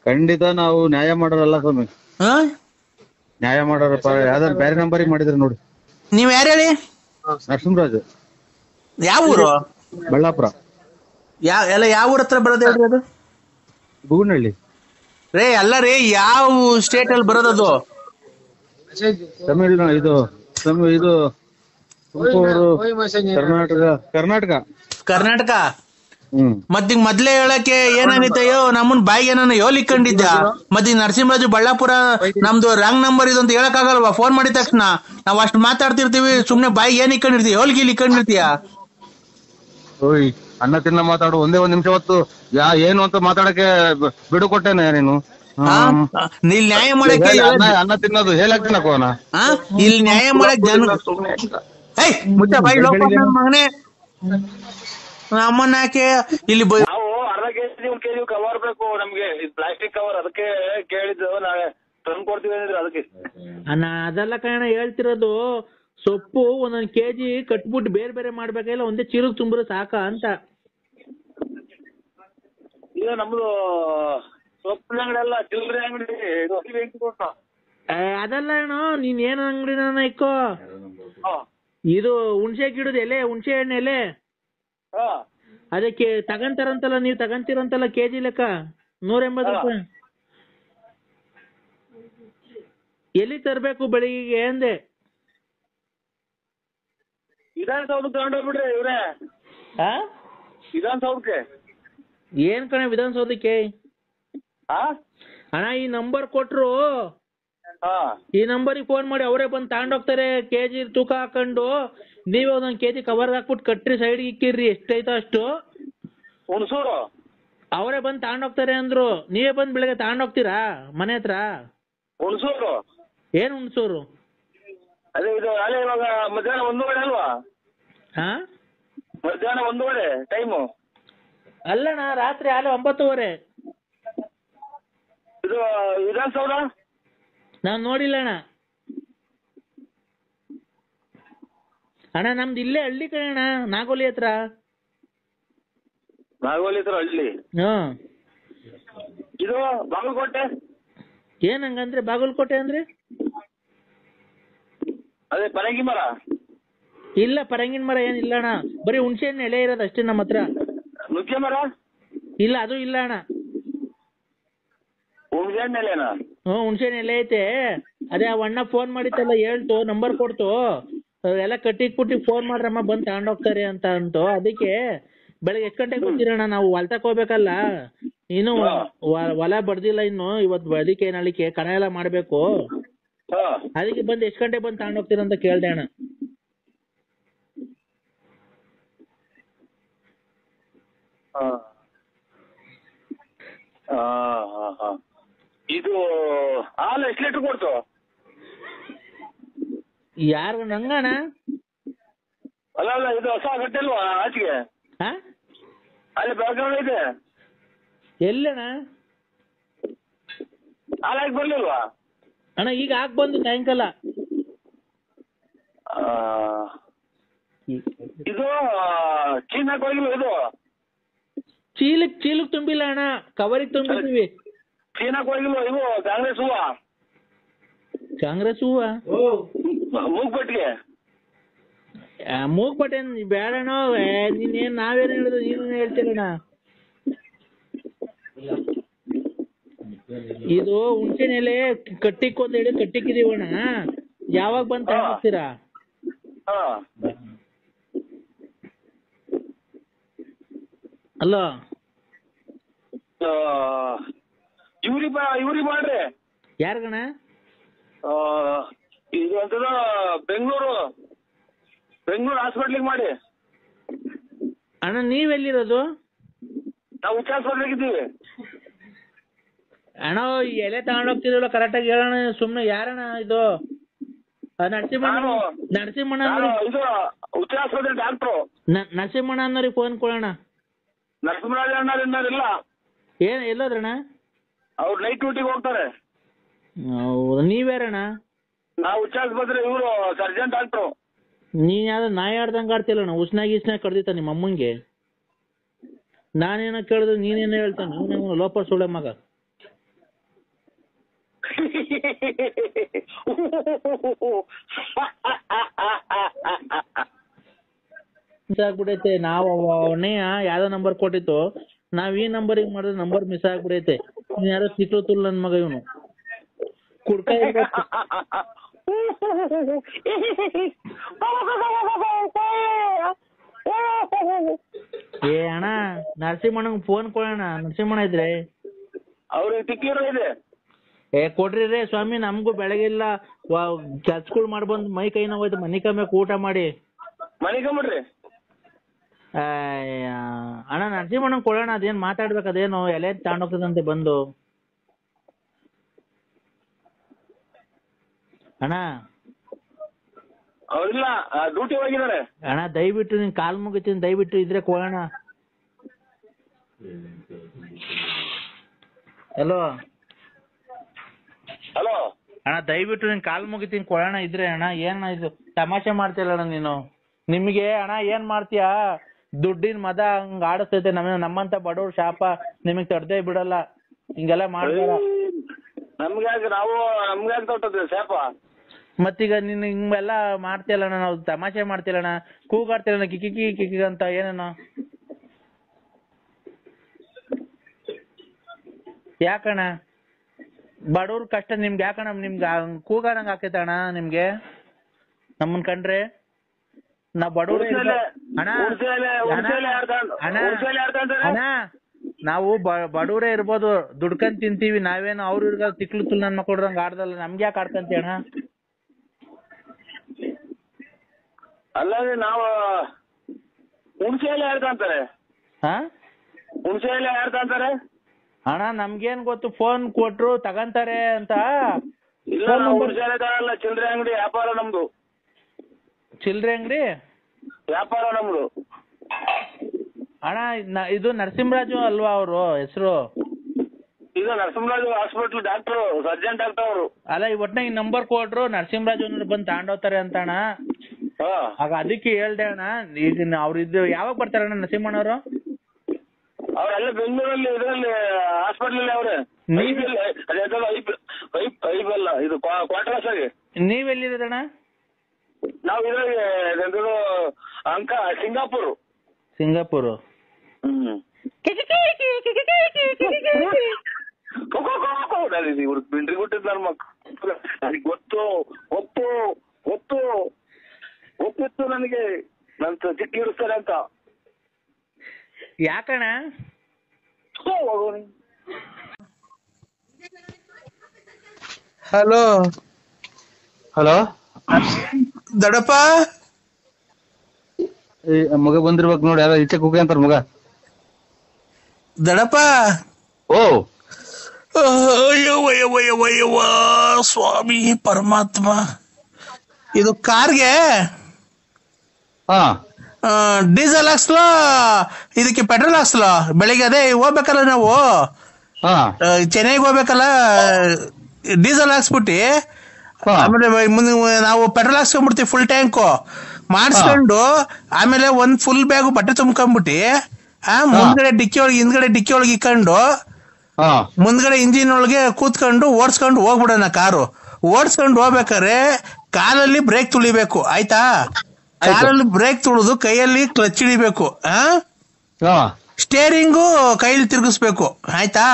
ಖಂಡಿತ ನಾವು ನ್ಯಾಯ ಮಾಡೋರಲ್ಲ ಸ್ವಾಮಿ. ನ್ಯಾಯ ಮಾಡೋರಪ್ಪ. ಯಾವ್ದಾರು ಬೇರೆ ನಂಬರಿಗೆ ಮಾಡಿದ್ರೆ ನೋಡಿ. ನೀವ್ ಯಾರು ಹೇಳಿ? ನರಸಿಂಹರಾಜ್. ಯಾವ ಊರು? ಬಳ್ಳಾಪುರ. ಎಲ್ಲ ಯಾವ ಊರ ಹತ್ರ ಬರೋದು ಹೇಳ್ರಿ? ಅದು ಬೂಗನಹಳ್ಳಿ ರೇ. ಅಲ್ಲ ರೀ, ಯಾವ ಸ್ಟೇಟ್ ಅಲ್ಲಿ ಬರೋದದು? ತಮಿಳ್ನಾಡು. ಇದು ತುಮಕೂರು, ಕರ್ನಾಟಕ. ಕರ್ನಾಟಕ. ಮತ್ತೀಗ ಮೊದ್ಲೇ ಹೇಳಕ್ಕೆ ಏನಾಗೈತಯ್ಯೋ, ನಮ್ಮನ್ ಬಾಯಿಗೆ ಏನಾನ ಯೋಲಿಕೊಂಡಿದ್ದ. ಮತ್ತೀಗ ನರಸಿಂಹರಾಜು ಬಳ್ಳಾಪುರ ನಮ್ದು ರಾಂಗ್ ನಂಬರ್ ಇದು ಅಂತ ಹೇಳಕ್ ಆಗಲ್ವಾ? ಫೋನ್ ಮಾಡಿದ ತಕ್ಷಣ ನಾವ್ ಅಷ್ಟ್ ಮಾತಾಡ್ತಿರ್ತೀವಿ, ಸುಮ್ನೆ ಬಾಯಿಗೆ ಏನ್ ಇಕ್ಕೊಂಡಿರ್ತೀವಿ? ಹೋಲ್ಗಿಲ್ ಇಕ್ಕೊಂಡಿರ್ತೀಯ? ಓಯ್ ಅನ್ನ ತಿನ್ನ ಮಾತಾಡು. ಒಂದೇ ಒಂದ್ ನಿಮಿಷ ಹೊತ್ತು ಏನು ಅಂತ ಮಾತಾಡಕ್ಕೆ ಬಿಡು ಕೊಟ್ಟೇನೆ ನೀನು. ಇಲ್ಲಿ ನ್ಯಾಯ ಮಾಡಕ್ಕೆ ಅನ್ನ ತಿನ್ನೋದು ಹೇಳಕ್ತಿನಕೋನ ಇಲ್ಲಿ ನ್ಯಾಯ ಮಾಡಕ್ ಜನ ಮುಚ್ಚ ಬಾಯಿ ಮಗನೇ. ಅಮ್ಮನ ಯಾಕೆ ಇಲ್ಲಿ ನಾವು ಅರ್ಧ ಕೆಜಿ 1 ಕೆಜಿ ಕವರ್ ಬೇಕು ನಮ್ಗೆ, ಪ್ಲಾಸ್ಟಿಕ್ ಕವರ್. ಅದಕ್ಕೆ ಕೇಳಿದ್ದು, ನಾಳೆ ತಂದು ಕೊಡ್ತೀವಿ ಅಂದ್ರೆ ಅದಕ್ಕೆ. ಅದೆಲ್ಲ ಕಾರಣ ಹೇಳ್ತಿರೋದು. ಸೊಪ್ಪು ಒಂದೊಂದ್ ಕೆಜಿ ಕಟ್ಬಿಟ್ಟು ಬೇರೆ ಬೇರೆ ಮಾಡ್ಬೇಕಾಗಿಲ್ಲ, ಒಂದೇ ಚೀಲಕ್ ತುಂಬಿದ್ರೆ ಸಾಕ ಅಂತ. ಇದು ನಮ್ದು ಸೊಪ್ಪಿನ ಅಂಗಡಿ ಅಲ್ಲ, ಚಿಲ್ಲರೆ ಅಂಗಡಿ. ಅದಲ್ಲ ಅಣ್ಣ, ನೀನ್ ಏನ್ ಅಂಗಡಿನ ಇಕ್ಕೋ, ಇದು ಹುಣ್ಸೆ ಗಿಡದ ಎಲೆ, ಹುಣ್ಸೆ ಹಣ್ಣು ಎಲೆ ಅದಕ್ಕೆ ತಗಂತಾರಂತಲ್ಲ, ನೀವ್ ತಗಂತೀರಂತಲ್ಲ ಕೆಜಿ ಲೆಕ್ಕ 180 ರೂಪಾಯಿ. ಎಲ್ಲಿ ತರ್ಬೇಕು ಬೆಳಿಗ್ಗೆ ಅಂದೆ? ವಿಧಾನಸೌಧಕ್ಕೆ ತಗೊಂಡೋಗ್ಬಿಡ್ರಿ ಇವ್ರೆ. ವಿಧಾನಸೌಧಕ್ಕೆ? ಏನ್ ಕಣ ವಿಧಾನಸೌಧಕ್ಕೆ ಅಣ್ಣ? ಈ ನಂಬರ್ ಕೊಟ್ರು, ಈ ನಂಬರಿಗೆ ಫೋನ್ ಮಾಡಿ ಅವರೇ ಬಂದು ತಗೊಂಡೋಗ್ತಾರೆ. ಕೆಜಿ ತೂಕ ಹಾಕೊಂಡು ನೀವೇ ಒಂದೊಂದು ಕೆಜಿ ಕವರ್ ಹಾಕ್ಬಿಟ್ಟು ಕಟ್ರಿ, ಸೈಡ್ಗೆ ಇಕ್ಕಿರ್ರಿ, ಎಷ್ಟೈತೋ ಅಷ್ಟು. ಹುಣಸೂರು ಅವರೇ ಬಂದು ತಗೊಂಡೋಗ್ತಾರೆ ಅಂದ್ರು. ನೀವೇ ಬಂದು ಬೆಳಗ್ಗೆ ತಗೊಂಡೋಗ್ತೀರಾ ಮನೆ ಹತ್ರ? ಹುಣಸೂರು? ಏನ್ ಹುಣಸೂರು? ಅದೇ ಇದು ಅಲ್ಲೇ ಇವಾಗ ಮಧ್ಯಾಹ್ನ 1:15 ಅಲ್ವಾ? ಮಧ್ಯಾಹ್ನ 1:15 ಟೈಮು. ಅಲ್ಲಣ್ಣ, ರಾತ್ರಿ ಆಲೆ 9:30. ಇದು ವಿಧಾನಸೌಧ ನಾವ್ ನೋಡಿಲ್ಲ ಅಣ್ಣ. ಅಣ್ಣ ನಮ್ದು ಇಲ್ಲೇ ಹಳ್ಳಿ ಕಣ ಅಣ್ಣ, ನಾಗೋಲಿ ಹತ್ರ. ನಾಗೋಲಿ ಹತ್ರ ಹಳ್ಳಿ? ಇದು ಬಾಗಲಕೋಟೆ? ಏನ್ ಹಂಗಂದ್ರೆ ಬಾಗಲಕೋಟೆ ಅಂದ್ರೆ? ಅದೇ ಪರಂಗಿ ಮರ? ಇಲ್ಲ, ಪರಂಗಿನ ಮರ ಏನಿಲ್ಲ ಅಣ್ಣ, ಬರೀ ಹುಣಸೆ ಹಣ್ಣು ಎಲೆ ಇರೋದು ಅಷ್ಟೇ ನಮ್ಮ ಹತ್ರ. ನುಗ್ಗೆ ಮರ? ಇಲ್ಲ, ಅದು ಇಲ್ಲ ಅಣ್ಣ. ಹುಣಸೆ ಹಣ್ಣು ಎಲೆನಾ? ಹುಣಸೆ ಹಣ್ಣು ಎಲೆ ಐತೆ. ಅದೇ ಆ ಅಣ್ಣ ಫೋನ್ ಮಾಡಿತ್ತಲ್ಲ, ಹೇಳ್ತು, ನಂಬರ್ ಕೊಡ್ತು, ಎಲ್ಲ ಕಟ್ಟಿಕ್ಬಿಟ್ಟು ಫೋನ್ ಮಾಡ್ರಮ್ಮ ಬಂದು ತಗೊಂಡೋಗ್ತಾರೆ ಅಂತ ಅಂತು. ಅದಕ್ಕೆ ಬೆಳಗ್ಗೆ ಎಷ್ಟು ಗಂಟೆಗೆ ಬರ್ತೀರಣ್ಣ? ನಾವು ಹೊಲ್ತಕ್ ಹೋಗ್ಬೇಕಲ್ಲ, ಇನ್ನು ಹೊಲ ಬಡ್ದಿಲ್ಲ ಇನ್ನು, ಇವತ್ತು ಅದಕ್ಕೆ ನಾಳಿಕೆ ಕಣ ಎಲ್ಲ ಮಾಡ್ಬೇಕು. ಅದಕ್ಕೆ ಬಂದು ಎಷ್ಟು ಗಂಟೆ ಬಂದು ತಗೊಂಡೋಗ್ತೀರ ಅಂತ ಕೇಳ್ದೆ ಅಣ್ಣ. ಇದು ಹಾಲು ಎಷ್ಟು ಲೀಟರ್ ಕೊಡ್ತು? ಯಾರು ನಂಗಣ್ಣ? ಅಲ್ಲ ಅಲ್ಲ, ಇದು ಹೊಸ ಗಟ್ಟಿಲ್ವಾ ಆಚೆಗೆ? ಅಲ್ಲಿ ಬೆಳಗಾವಿ ಇದೆ. ಎಲ್ಲಣ್ಣ? ಹಾಲು ಹಾಕಿ ಬರ್ಲಿಲ್ವಾ ಅಣ್ಣ? ಈಗ ಹಾಕ್ ಬಂದು ಸಾಯಂಕಾಲ. ಇದು ಚೀನಾಕ್ ಹೋಗಿಲ್ವ? ಇದು ಚೀಲಕ್ ತುಂಬಿಲ್ಲ ಅಣ್ಣ, ಕವರಿಗೆ ತುಂಬಿದ್ದೀವಿ. ಚೀನಾಕ್ ಹೋಗಿಲ್ವ? ಇವು ಕಾಂಗ್ರೆಸ್ ಹೂವ? ಕಾಂಗ್ರೆಸ್ ಹೂವ ಮೂಗ್ಬಟ್ಟಿಗೆ? ಮೂಗ್ಬಟ್ಟೆ ಬೇಡಣ್ಣ, ನೀನೇನ್ ನಾವೇನ್ ಹೇಳಿದ್ರು ನೀನೇನ್ ಹೇಳ್ತೀರಣ್ಣ. ಇದು ಹುಣ್ಸಿನ ಎಲೆ ಕಟ್ಟಿಕ್ ಅಂತ ಹೇಳಿ ಕಟ್ಟಿಕ್ಕಿದೀವಣ್ಣ, ಯಾವಾಗ ಬಂದು ತಗೊಂಡ್ತೀರಾ? ಅಲ್ಲ ಇವ್ರಿ ಮಾಡ್ರಿ. ಯಾರ್ಗಣ? ಇದು ಅಂತದ ಬೆಂಗಳೂರು ಹಾಸ್ಪಿಟ್ಲಿಗೆ ಮಾಡಿ. ಅಣ್ಣ ನೀವೆಲ್ಲಿರೋದು? ನಾವು ಹುಚ್ಚ ಹಾಸ್ಪಿಟ್ಲಿಗೆ ಇದ್ದೀವಿ ಅಣ್ಣ. ಎಲೆ ತಗೊಂಡೋಗ್ತಿರಲ್ಲ ಕರೆಕ್ಟಾಗಿ ಹೇಳೋಣ. ಸುಮ್ನೆ ಯಾರಣ್ಣ ಇದು? ನರಸಿಂಹಣ್ಣ ಇದು ಹುಚ್ಚ ಆಸ್ಪತ್ರೆ ಡಾಕ್ಟ್ರು. ನರಸಿಂಹಣ್ಣ ಅನ್ನೋರಿಗೆ ಫೋನ್ ಕೊಡೋಣ. ನರಸಿಂಹರಾಜ ಅಣ್ಣರಿಲ್ಲ. ಏನ್ ಎಲ್ಲೋದ್ರಣ್ಣ? ಅವ್ರು ನೈಟ್ ಡ್ಯೂಟಿಗೆ ಹೋಗ್ತಾರೆ. ನೀವ್ಯಾರಣ್ಣ? ನಾವು ಹುಚ್ಚ ಆಸ್ಪತ್ರೆ, ಇವರು ಸರ್ಜನ್ ಡಾಕ್ಟ್ರು. ನೀನ್ ಯಾವ್ದು ನಾಯಿ ಆಡ್ದಂಗ ಆಡ್ತಿಲ್ಲಣ್ಣ. ಉಸ್ನಾಗ ಕಡ್ದಿತ್ತ ನಿಮ್ಮ ಅಮ್ಮಂಗೆ. ನಾನೇನೋ ಕೇಳಿದ್ರೆ ನೀನೇನೋ ಹೇಳ್ತಾನೆ. ನೀನೇನೋ ಲೋಪ ಸುಳೆ ಮಗ. ಆಗ್ಬಿಡೈತೆ. ನಾವು ಅವನೇ ಯಾವ್ದೋ ನಂಬರ್ ಕೊಟ್ಟಿತ್ತು, ನಾವ್ ಈ ನಂಬರಿಗೆ ಮಾಡಿದ್ರೆ ನಂಬರ್ ಮಿಸ್ ಆಗ್ಬಿಡೈತೆ. ನೀನ್ ಯಾರೋ ಸಿಕ್ಲುತ್ತಲ್ಲ ನನ್ ಮಗ ಇವನು. ಕುಡ್ಕ ಏ ಅಣ್ಣ, ನರಸಿಂಹಣ್ಣಂಗ್ ಫೋನ್ ಕೊಡೋಣ. ನರಸಿಂಹಣ್ಣ ಇದ್ರೆ ಅವ್ರಿಗೆ ತಿಕ್ಕಿರೋ ಇದೆ. ಕೊಡ್ರಿ ರೇ ಸ್ವಾಮಿ, ನಮಗೂ ಬೆಳಗಿಲ್ಲ ಕೆಲ್ಸಗಳು ಮಾಡ್ಬಂದ್ ಮೈ ಕೈ ನೋವಾಯ್ತು. ಮನಿ ಕಮ್ಮಿಕ್ ಊಟ ಮಾಡಿ ಮನಿ ಕಮ್ಬಿಡ್ರಿ. ಅಣ್ಣ ನರಸಿಂಹಣ್ಣಂಗ್ ಕೊಡೋಣ. ಅದೇನ್ ಮಾತಾಡ್ಬೇಕು, ಅದೇನು ಎಲೆ ತಗೊಂಡೋಗ್ತದಂತೆ ಬಂದು. ಅಣ್ಣ ಅವ್ರಿಲ್ಲ, ಡ್ಯೂಟಿ ಹೋಗಿದ್ದಾರೆ. ಅಣ್ಣ ದಯವಿಟ್ಟು ನಿನ್ ಕಾಲ್ ಮುಗಿತೀನಿ, ದಯವಿಟ್ಟು ಇದ್ರೆ ಕೊಡೋಣ. ಹಲೋ ಹಲೋ ಅಣ್ಣ, ದಯವಿಟ್ಟು ನಿನ್ ಕಾಲ್ ಮುಗಿತೀನಿ, ಕೊಡೋಣ ಇದ್ರೆ. ಅಣ್ಣ ಏನ ಇದು ತಮಾಷೆ ಮಾಡ್ತಿಲ್ಲ ಅಣ್ಣ ನೀನು? ನಿಮ್ಗೆ ಅಣ್ಣ ಏನ್ ಮಾಡ್ತೀಯಾ? ದುಡ್ಡಿನ ಮದ ಹಂಗ ಆಡಿಸ್ತೈತೆ ನಮ್ಮಂತ ಬಡವ್ರ ಶಾಪ ನಿಮಗ್ ತಡ್ದೇ ಬಿಡಲ್ಲ ಹಿಂಗೆಲ್ಲ ಮಾಡ್ತಾರ. ನಮ್ಗ್ಯಾಗ ತೊಟ್ಟದ್ರಿ ಶಾಪ. ಮತ್ತೀಗ ನೀನ್ ಹಿಂಗೆಲ್ಲ ಮಾಡ್ತಿಯಲ್ಲಣ್ಣ, ನಾವು ತಮಾಷೆ ಮಾಡ್ತಿಲ್ಲಣ್ಣ, ಕೂಗಾಡ್ತಿಲ್ಲ ಕಿಕಿ ಕಿಕಿ ಅಂತ ಏನೇನೋ. ಯಾಕಣ್ಣ ಬಡವ್ರ ಕಷ್ಟ ನಿಮ್ಗೆ ಯಾಕಣ್ಣ ನಿಮ್ಗೆ ಕೂಗಾಡಂಗ್ ಆಕೈತಣ್ಣ ನಿಮ್ಗೆ ನಮ್ಮನ್ ಕಂಡ್ರೆ? ನಾವ್ ಬಡವ್ರ ಅಣ್ಣ ನಾವು ಬಡವ್ರೇ ಇರ್ಬೋದು, ದುಡ್ಕೊಂಡ್ ತಿಂತೀವಿ, ನಾವೇನು ಅವ್ರ ತಿಕ್ಲು ತುಲ್ ನನ್ ಮಕ್ಳಂಗ್ ಆಡ್ದಲ್ಲ, ನಮ್ಗೆ ಯಾಕೆ ಆಡ್ಕಂತಿ ಅಣ್ಣ? ಅಲ್ಲ ನಾವು ಹುಣಸೆಲೆ ಆಡ್ಕಂತಾರೆ. ಹುಣಸೆಲೆ ಆಡ್ಕಂತಾರೆ ಅಣ್ಣ ನಮ್ಗೇನ್ ಗೊತ್ತು, ಫೋನ್ ಕೊಟ್ರು ತಗಂತಾರೆ ಅಂತ. ಇಲ್ಲ ಹುಣಸೆಲೆ ತಗೊಳಲ್ಲ, ಚಿಲ್ಲರೆ ಅಂಗಡಿ ವ್ಯಾಪಾರ ನಮ್ದು. ಚಿಲ್ಲರೆ ಅಂಗಡಿ ವ್ಯಾಪಾರ ನಮ್ದು. ಅಣ್ಣ ಇದು ನರಸಿಂಹರಾಜು ಅಲ್ವಾ ಅವರು ಹೆಸರು? ಇದು Narasimharaju hospital doctor, surgeon doctor ಅವರು. ಅಲ್ಲ ಈ ಒಟ್ನಾಗ ನಂಬರ್ ಕೊಟ್ರು ನರಸಿಂಹರಾಜು ಬಂದು ತಗೊಂಡೋಗ್ತಾರೆ ಅಂತ ಅಣ್ಣ. ಆಗ ಅದಕ್ಕೆ ಹೇಳ್ದೆ ಅಣ್ಣ. ಈಗ ಅವ್ರು ಇದು ಯಾವಾಗ ಬರ್ತಾರಣ್ಣ ನರಸಿಂಹಣ್ಣವರು? ಅವರೆಲ್ಲ ಬೆಂಗಳೂರಲ್ಲಿ ಇದರಲ್ಲಿ ಹಾಸ್ಪಿಟಲ್ ಅವ್ರೆ. ಐಬಲ್ಲ ಇದು ಕ್ವಾರ್ಟರ್ಸ್ ಆಗಿ. ನೀವೆಲ್ಲಿರೋದಣ್ಣ? ನಾವು ಇದ್ರಾಗ ಅಂಕ ಸಿಂಗಾಪುರ್. ಸಿಂಗಾಪುರ್. ಇವ್ರು ಪಿಂಡ್ರಿ ಕೊಟ್ಟಿದ್ ನನ್ನ ಮಕ್ಕಳು ನನಗೆ ಗೊತ್ತಿತ್ತು ನನಗೆ ನನ್ ಚಿಕ್ಕ ಇಡಿಸ್ತಾರೆ ಅಂತ. ಯಾಕಣ್ಣ? ಹಲೋ ಹಲೋ ದಡಪ್ಪ, ಮಗ ಬಂದಿರ್ಬೇಕು ನೋಡಿ, ಯಾರ ಈಚೆ ಕುಕ್ಕೆ ಅಂತಾರ ಮಗ. ದಡಪ್ಪ ಓ ಅಯ್ಯವ್ವ ಸ್ವಾಮಿ ಪರಮಾತ್ಮ, ಇದು ಕಾರ್ಗೆ ಡೀಸೆಲ್ ಹಾಕ್ಸ್ಲೋ ಇದಕ್ಕೆ ಪೆಟ್ರೋಲ್ ಹಾಕ್ಸ್ಲೋ? ಬೆಳಿಗ್ಗೆ ಅದೇ ಹೋಗ್ಬೇಕಲ್ಲ ನಾವು, ಚೆನ್ನೈಗೆ ಹೋಗ್ಬೇಕಲ್ಲ, ಡೀಸೆಲ್ ಹಾಕ್ಸ್ಬಿಟ್ಟಿ ಆಮೇಲೆ ಮುಂದೆ ನಾವು ಪೆಟ್ರೋಲ್ ಹಾಕ್ಸ್ಕೊಂಡ್ಬಿಡ್ತೀವಿ ಫುಲ್ ಟ್ಯಾಂಕು ಮಾಡಿಸ್ಕೊಂಡು, ಆಮೇಲೆ ಒಂದ್ ಫುಲ್ ಬ್ಯಾಗು ಬಟ್ಟೆ ತುಂಬ್ಕೊಂಡ್ಬಿಟ್ಟಿ ಮುಂದ್ಗಡೆ ಡಿಕ್ಕಿ ಒಳಗೆ ಹಿಂದ್ಗಡೆ ಡಿಕ್ಕಿ ಒಳಗೆ ಇಕ್ಕೊಂಡು ಮುಂದ್ಗಡೆ ಇಂಜಿನ್ ಒಳಗೆ ಕೂತ್ಕೊಂಡು ಓಡಿಸ್ಕೊಂಡು ಹೋಗ್ಬಿಡೋಣ. ಕಾರು ಓಡಿಸ್ಕೊಂಡು ಹೋಗ್ಬೇಕಾರೆ ಕಾಲಲ್ಲಿ ಬ್ರೇಕ್ ತುಳಿಬೇಕು, ಆಯ್ತಾ? ಕಾಲಲ್ಲಿ ಬ್ರೇಕ್ ತುಳಿದು ಕೈಯಲ್ಲಿ ಕ್ಲಚ್ ಹಿಡಿಬೇಕು, ಸ್ಟೇರಿಂಗು ಕೈಯಲ್ಲಿ ತಿರ್ಗಿಸ್ಬೇಕು, ಆಯ್ತಾ?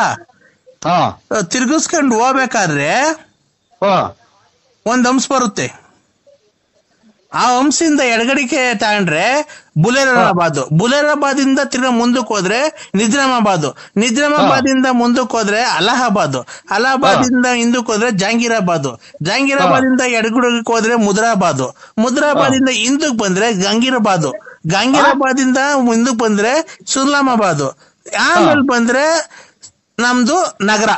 ತಿರ್ಗಿಸ್ಕೊಂಡು ಹೋಗ್ಬೇಕಾದ್ರೆ ಒಂದ್ ಹಂಸ ಬರುತ್ತೆ, ಆ ಹಂಸಿಂದ ಎಡಗಡಿಕೆ ತಗೊಂಡ್ರೆ ಬುಲೇರಾಬಾದ್ ಇಂದ ತಿರ್ಗಾ ಮುಂದಕ್ಕೆ ಹೋದ್ರೆ ನಿಜಾಮಾಬಾದ್ ಇಂದ ಮುಂದಕ್ಕೆ ಹೋದ್ರೆ ಅಲಹಾಬಾದ್ ಇಂದ ಹಿಂದಕ್ಕೆ ಹೋದ್ರೆ ಜಹಾಂಗೀರಾಬಾದ್ ಇಂದ ಎಡಗಡಿಗೆ ಹೋದ್ರೆ ಮುದ್ರಾಬಾದ್ ಇಂದ ಹಿಂದಕ್ಕೆ ಬಂದ್ರೆ ಗಂಗೀರಾಬಾದ್ ಇಂದ ಮುಂದಕ್ಕೆ ಬಂದ್ರೆ ಸುಲ್ಲಾಮಾಬಾದ್, ಆಮೇಲೆ ಬಂದ್ರೆ ನಮ್ದು ನಗರ,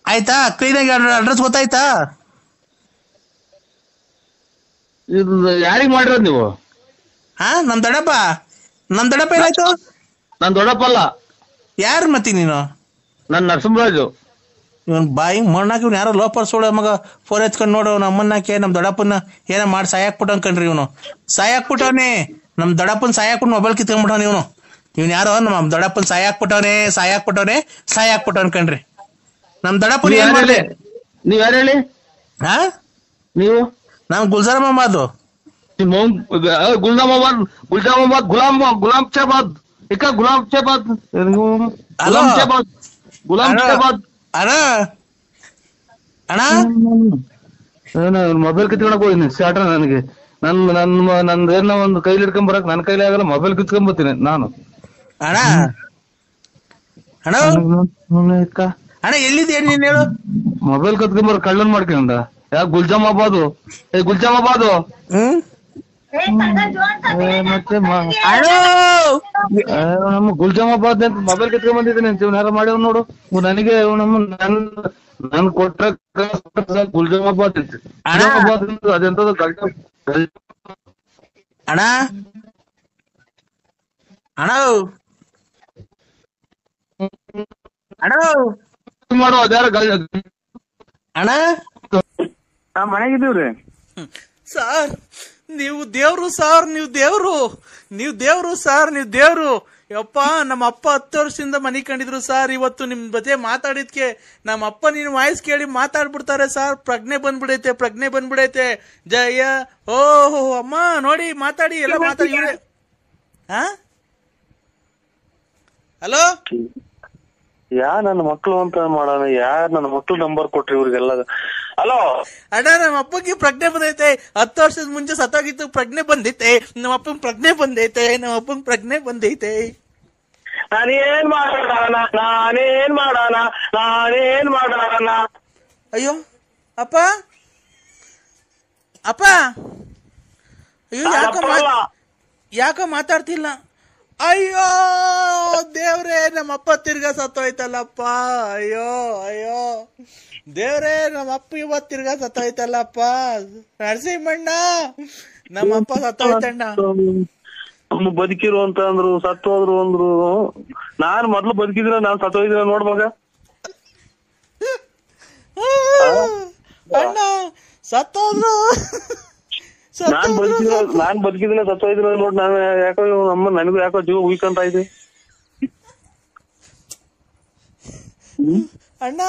ಆಯ್ತಾ? ಕ್ಲೀನಾಗಿ ಅಡ್ರೆಸ್ ಗೊತ್ತಾಯ್ತಾ? ಇದು ಯಾರಿಗ್ ಮಾಡಿರೋದು ನೀವು? ನಮ್ ದೊಡ್ಡಪ್ಪ ಏನಾಯ್ತು? ನಾನ್ ದೊಡ್ಡಪ್ಪ ಅಲ್ಲ. ಯಾರು ಮತ್ತಿ ನೀನು? ನಾನ್ ನರಸಿಂಹರಾಜು. ಇವನ್ ಬಾಯಿ ಮಣ್ಣಾಕಿ ಇವ್ನು ಯಾರೋ ಲೋಪರ್ ಸೋಳ ಮಗ ಫೋನ್ ಎತ್ಕೊಂಡ್ ನೋಡು ನಮ್ಮನ್ನಾಕೆ ನಮ್ ದೊಡ್ಡಪ್ಪನ ಏನೋ ಮಾಡಿ ಸಾಯಾಕ್ಬಿಟ್ಟು ಅನ್ಕಂಡ್ರಿ. ಇವನು ಸಾಯಾಕ್ಬಿಟ್ಟವನೇ, ನಮ್ ದೊಡ್ಡಪ್ಪನ ಸಾಯಾಕ್ಬಿಟ್ಟು ಮೊಬೈಲ್ ಕಿತ್ಕೊಂಡ್ಬಿಟ್ಟವನ ಇವ್ನು ಯಾರೋ ನಮ್ಮ ದೊಡ್ಡಪ್ಪನ ಸಾಯಾಕ್ಬಿಟ್ಟವನೆ ಅನ್ಕಂಡ್ರಿ. ನಮ್ ದೊಡ್ಡಪ್ಪನ ಏನ್ ಮಾಡ್ಲಿ? ನೀವ್ ಯಾರು ಹೇಳಿ? ನೀವು? ನಾನ್ ಗುಲ್ಜಾರ್ ಮೊಹಮ್ಮದ್. ಗುಲಾಮ್ ಶಾಬಾದ್ ಮೊಬೈಲ್ ಕಿತ್ಕೊಂಡಕ್ ಹೋಗಿನಿ ಸ್ಟಾರ್ಟರ್. ನನಗೆ ನಂದೇನೋ ಒಂದು ಕೈಲಿ ಹಿಡ್ಕೊಂಡ್ ಬರಕ್ ನನ್ ಕೈಲಿ ಆಗಲ್ಲ, ಮೊಬೈಲ್ ಕಿತ್ಕೊಂಡ್ಬರ್ತೀನಿ ನಾನು. ಅಣ್ಣ ಎಲ್ಲಿದ್ಯಾ ನೀನ್ ಹೇಳು? ಮೊಬೈಲ್ ಕತ್ಕೊಂಬರ ಕಳ್ಳನ್ ಮಾಡ್ಕೊಂಡ. ಯಾ ಗುಲ್ಜಾಮಾಬಾದು ಮತ್ತೆ ನಮ್ಮ ಗುಲ್ಜಾಮಾಬಾದ್ ಅಂತ ಮೊಬೈಲ್ ಕಿತ್ಕೊಂಡ್ ಬಂದಿದ್ದೀನಿ. ಯಾರು ಮಾಡ್ಯಾವ ನೋಡು ನನಗೆ. ನನ್ ಕೊಟ್ಟ ಗುಲ್ಜಾಮಾಬಾದ್ ಅದೆಂತದ್ದು ಅಣ್ಣ ಮಾಡೋ ಅದ್ಯಾರ ಅಣ್ಣ ಮನೆಗಿದ್ದೀವ್ರಿ ಸರ್. ನೀವು ದೇವ್ರು ಸಾರ್, ನೀವು ದೇವ್ರು, ನೀವು ದೇವ್ರು ಸಾರ್, ನೀವು ದೇವ್ರು. ಯಪ್ಪ, ನಮ್ಮ ಅಪ್ಪ 10 ವರ್ಷದಿಂದ ಮನಿ ಕಂಡಿದ್ರು ಸಾರ್. ಇವತ್ತು ನಿಮ್ ಜೊತೆ ಮಾತಾಡಿದ್ಕೆ ನಮ್ಮ ಅಪ್ಪ ನಿನ್ ವಾಯ್ಸ್ ಕೇಳಿ ಮಾತಾಡ್ಬಿಡ್ತಾರೆ ಸಾರ್. ಪ್ರಜ್ಞೆ ಬಂದ್ಬಿಡೈತೆ. ಜಯ ಓಹೋ ಅಮ್ಮ ನೋಡಿ ಮಾತಾಡಿ, ಎಲ್ಲ ಮಾತಾಡಿ. ಇವ್ರೆ ಹಲೋ, ನನ್ನ ಮಕ್ಳು ಅಂತ ಮಾಡೋಣ, ನನ್ನ ಮಕ್ಳು ನಂಬರ್ ಕೊಟ್ರಿ ಇವ್ರಿಗೆಲ್ಲ. ಹಲೋ ಅಣ್ಣ, ನಮ್ಮ ಅಪ್ಪಗೆ ಪ್ರಜ್ಞೆ ಬಂದೈತೆ. 10 ವರ್ಷದ ಮುಂಚೆ ಸತ್ತೋಗಿತ್ತು, ಪ್ರಜ್ಞೆ ಬಂದೈತೆ. ನಮ್ಮ ಅಪ್ಪಂಗ್ ಪ್ರಜ್ಞೆ ಬಂದೈತೆ. ನಾನೇನ್ ಮಾಡೋಣ. ಅಯ್ಯೋ ಅಪ್ಪ, ಅಯ್ಯೋ ಯಾಕೋ ಮಾತಾಡ್ತಿಲ್ಲ. ಅಯ್ಯೋ ದೇವ್ರೇ, ನಮ್ಮಪ್ಪ ತಿರ್ಗಾ ಸತ್ತೋಯ್ತಲ್ಲಪ್ಪ. ಅಯ್ಯೋ ದೇವ್ರೇ, ನಮ್ಮಪ್ಪ ಇವತ್ತು ತಿರ್ಗಾ ಸತ್ತೋಯ್ತಲ್ಲಪ್ಪ. ನರಸಿಂಹಣ್ಣ, ನಮ್ಮಪ್ಪ ಸತ್ತೋಯ್ತಣ್ಣ. ಬದುಕಿರು ಅಂತ ಅಂದ್ರು, ಸತ್ತೋದ್ರು ಅಂದ್ರು. ನಾನ್ ಮೊದ್ಲು ಬದುಕಿದ್ರ, ನಾನ್ ಸತ್ತೋಯ್ದಿರ ನೋಡ್ವಾಗ. ಅಣ್ಣ ಸತ್ತೋದ್ರು. ನಾನ್ ಬದುಕಿದ್ರೆ ಸತ್ತೋಯ್ದಿರ ನೋಡ್. ನಾನು ಯಾಕೋ ನನಗೂ ಯಾಕೋ ಜೀವ ಉಯ್ಕಂತ ಇದೆ. ಅಣ್ಣ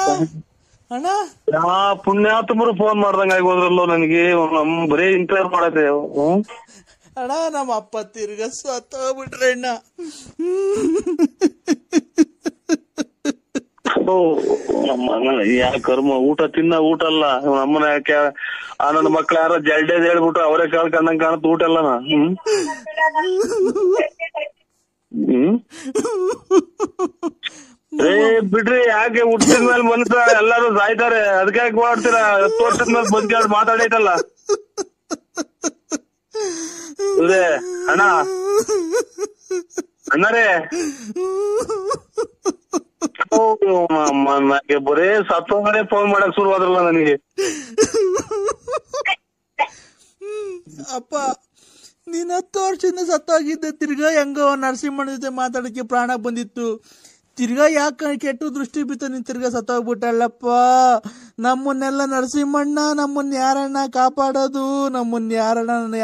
ಪುಣ್ಯಾತ್ಮರು ಫೋನ್ ಮಾಡ್ದಂಗ ಆಗೋದ್ರಲ್ಲೋ ನನಗೆ. ಬರೀ ಇಂಟರ್ ಮಾಡತ್ತೆ. ಅಣ್ಣ, ನಮ್ಮ ಅಪ್ಪ ತಿರ್ಗ ಸತ್ತೋಗ್ಬಿಟ್ರೆ ಅಣ್ಣ. ಯಾ ಕರ್ಮ, ಊಟ ಅಲ್ಲ ನಮ್ಮನ. ಯಾಕೆ ನನ್ನ ಮಕ್ಳು ಯಾರೋ ಜಲ್ಡೇದ್ ಹೇಳ್ಬಿಟ್ರು, ಅವರೇ ಕೇಳ್ಕೊಂಡಂಗ್ ಕಾಣತ್ ಊಟ ಅಲ್ಲನ. ಬಿಡ್ರಿ, ಯಾಕೆ ಹುಟ್ಟಿದ ಮೇಲೆ ಮನುಷ್ಯ ಎಲ್ಲಾರು ಸಾಯ್ತಾರೆ, ಅದಕ್ಕೆ ಯಾಕೆ ಮಾಡ್ತೀರಾ? 10 ವರ್ಷದ ಮೇಲೆ ಬದುಕಿ ಮಾತಾಡೈತಲ್ಲ. ಅಣ್ಣರೇ, ನನಗೆ ಬರೇ ಸತ್ತೋಗನೆ ಫೋನ್ ಮಾಡಕ್ ಶುರು ಆದ್ರಲ್ಲ ನನಗೆ. ಅಪ್ಪ, ನೀನ್ 10 ವರ್ಷದಿಂದ ಸತ್ತೋಗಿದ್ದೆ. ತಿರ್ಗಾ ಹೆಂಗೋ ನರಸಿಂಹಣ್ಣ ಜೊತೆ ಮಾತಾಡಕ್ಕೆ ಪ್ರಾಣ ಬಂದಿತ್ತು. ತಿರ್ಗಾ ಯಾಕೆ ಕೆಟ್ಟು ದೃಷ್ಟಿ ಬಿತ್ತು, ನೀನ್ ತಿರ್ಗಾ ಸತ್ತೋಗ್ಬಿಟ್ಟಲ್ಲಪ್ಪ. ನಮ್ಮನ್ನೆಲ್ಲ ನರಸಿಂಹಣ್ಣ, ನಮ್ಮನ್ನ ಯಾರಣ್ಣ ಕಾಪಾಡೋದು? ನಮ್ಮನ್ನ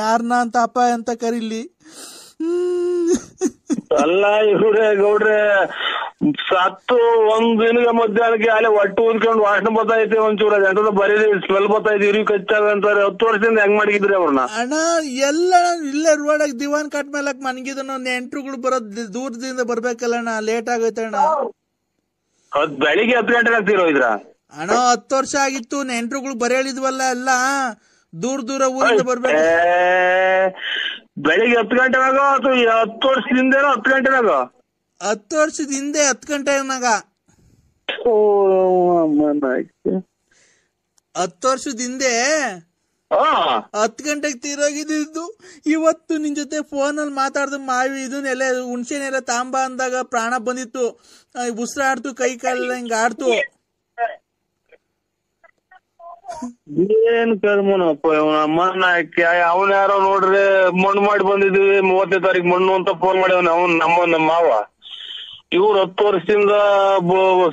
ಯಾರನ್ನ ಅಂತ ಅಪ್ಪ ಅಂತ ಕರೀಲಿ. ಅಲ್ಲ ಇವ್ರೆ ಗೌಡ್ರೆ, ಸತ್ತು ಒಂದ್ ದಿನದ ಮಧ್ಯಾಹ್ನಕ್ಕೆ ಅಲ್ಲೇ ಹೊಟ್ಟೆ ಊದ್ಕೊಂಡು ವಾಸನೆ ಬರ್ತೈತೆ. ಒಂಚೂರ ಎಂಟದ ಬರೀ ಸ್ಮೆಲ್ ಬರ್ತೈತೆ, ಇರಿ ಕಚ್ಚಾಗ ಅಂತಾರೆ. 10 ವರ್ಷದಿಂದ ಹೆಂಗ್ ಮಾಡಿದ್ರಿ ಅವ್ರನ್ನ? ಅಣ್ಣ, ಎಲ್ಲ ಇಲ್ಲೇ ರೋಡಾಗ ದಿವಾನ್ ಕಟ್ ಮೇಲಕ್ ಮನ್ಗಿದ್ ನೆಂಟ್ರುಗಳು ಬರೋದ್ ದೂರದಿಂದ ಬರ್ಬೇಕಲ್ಲಣ್ಣ, ಲೇಟ್ ಆಗೈತೆ ಅಣ್ಣ. ಬೆಳಿಗ್ಗೆ 10 ಗಂಟೆಗೆ ಆಗ್ತಿರೋ ಇದ್ರ ಅಣ್ಣ? 10 ವರ್ಷ ಆಗಿತ್ತು, ನೆಂಟ್ರುಗಳು ಬರೇಳಿದ್ವಲ್ಲ ಎಲ್ಲ ದೂರ ಊರಿಂದ ಬರ್ಬೇಕು. ಬೆಳಿಗ್ಗೆ 10 ಗಂಟೆನಾಗ ಅಥವಾ 10 ವರ್ಷದಿಂದ 10 ಗಂಟೆನಾಗ? 10 ವರ್ಷದ ಹಿಂದೆ 10 ಗಂಟೆನಾಗ. 10 ವರ್ಷದ ಹಿಂದೆ 10 ಗಂಟೆಗೆ ತೀರೋಗಿದ್ದು. ಇವತ್ತು ನಿನ್ ಜೊತೆ ಫೋನ್ ಅಲ್ಲಿ ಮಾತಾಡ್ದು ಮಾವಿ ಇದನ್ನೆಲ್ಲ ಹುಣ್ಸೆನೆಲ್ಲ ತಾಂಬ ಅಂದಾಗ ಪ್ರಾಣ ಬಂದಿತ್ತು. ಉಸಿರಾಡ್ತು, ಕೈ ಕಾಲೆಲ್ಲ ಹಿಂಗ ಆಡ್ತು. ಏನ್ ಕರ್ಮನಪ್ಪ ಅಮ್ಮನ. ಅವನ್ ಯಾರೋ ನೋಡ್ರಿ ಮಣ್ಣು ಮಾಡಿ ಬಂದಿದ್ವಿ, 30ನೇ ತಾರೀಕು ಮಣ್ಣು ಅಂತ ಫೋನ್ ಮಾಡ್ಯವನ. ನಮ್ಮ ಮಾವ. ಇವ್ರು 10 ವರ್ಷದಿಂದ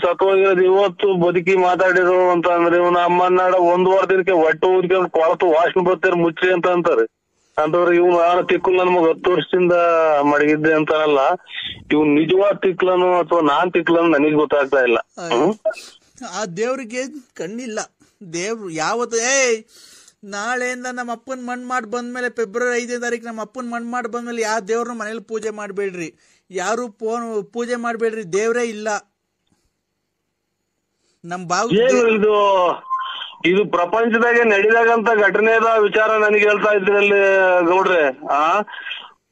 ಸತ್ತೋಗಿರೋದು, ಇವತ್ತು ಬದುಕಿ ಮಾತಾಡಿರೋ ಅಂತ ಅಂದ್ರೆ ಇವನ ಅಮ್ಮನಾಡ 1 ವಾರ ದಿನಕ್ಕೆ ಹೊಟ್ಟೆ ಊದ್ಕೊಂಡು ಕೊಳತು ವಾಸನೆ ಬರ್ತಾರೆ, ಮುಚ್ಚಿ ಅಂತ ಅಂತಾರೆ. ಅಂತವ್ರು ಇವ್ನು ಯಾರ ತಿಕ್ಕಲ್ ನಮಗ್ 10 ವರ್ಷದಿಂದ ಮಡಗಿದ್ದೆ ಅಂತಾನಲ್ಲ. ಇವ್ ನಿಜವಾದ ತಿಕ್ಲನು ಅಥವಾ ನಾನ್ ತಿಕ್ಲನು ನನಗ್ ಗೊತ್ತಾಗ್ತಾ ಇಲ್ಲ. ಆ ದೇವ್ರಿಗೆ ಕಣ್ಣಿಲ್ಲ. ದೇವ್ರು ಯಾವತ್ತು ನಾಳೆಯಿಂದ ನಮ್ಮ ಅಪ್ಪನ್ ಮಣ್ಣು ಮಾಡಿ ಬಂದ್ಮೇಲೆ ಫೆಬ್ರವರಿ 5ನೇ ತಾರೀಕು ನಮ್ಮ ಅಪ್ಪನ್ ಮಣ್ಣು ಮಾಡಿ ಬಂದ್ಮೇಲೆ ಯಾವ ದೇವ್ರನ್ನ ಮನೇಲಿ ಪೂಜೆ ಮಾಡ್ಬೇಡ್ರಿ, ಯಾರು ಪೂಜೆ ಮಾಡ್ಬೇಡ್ರಿ. ದೇವ್ರೇ ಇಲ್ಲ ನಮ್ ಬಾವು. ಇದು ಪ್ರಪಂಚದಾಗೆ ನಡೆದಾಗಂತ ಘಟನೆದ ವಿಚಾರ ನನಗೆ ಹೇಳ್ತಾ ಇದ್ರಲ್ಲಿ ಗೌಡ್ರೆ.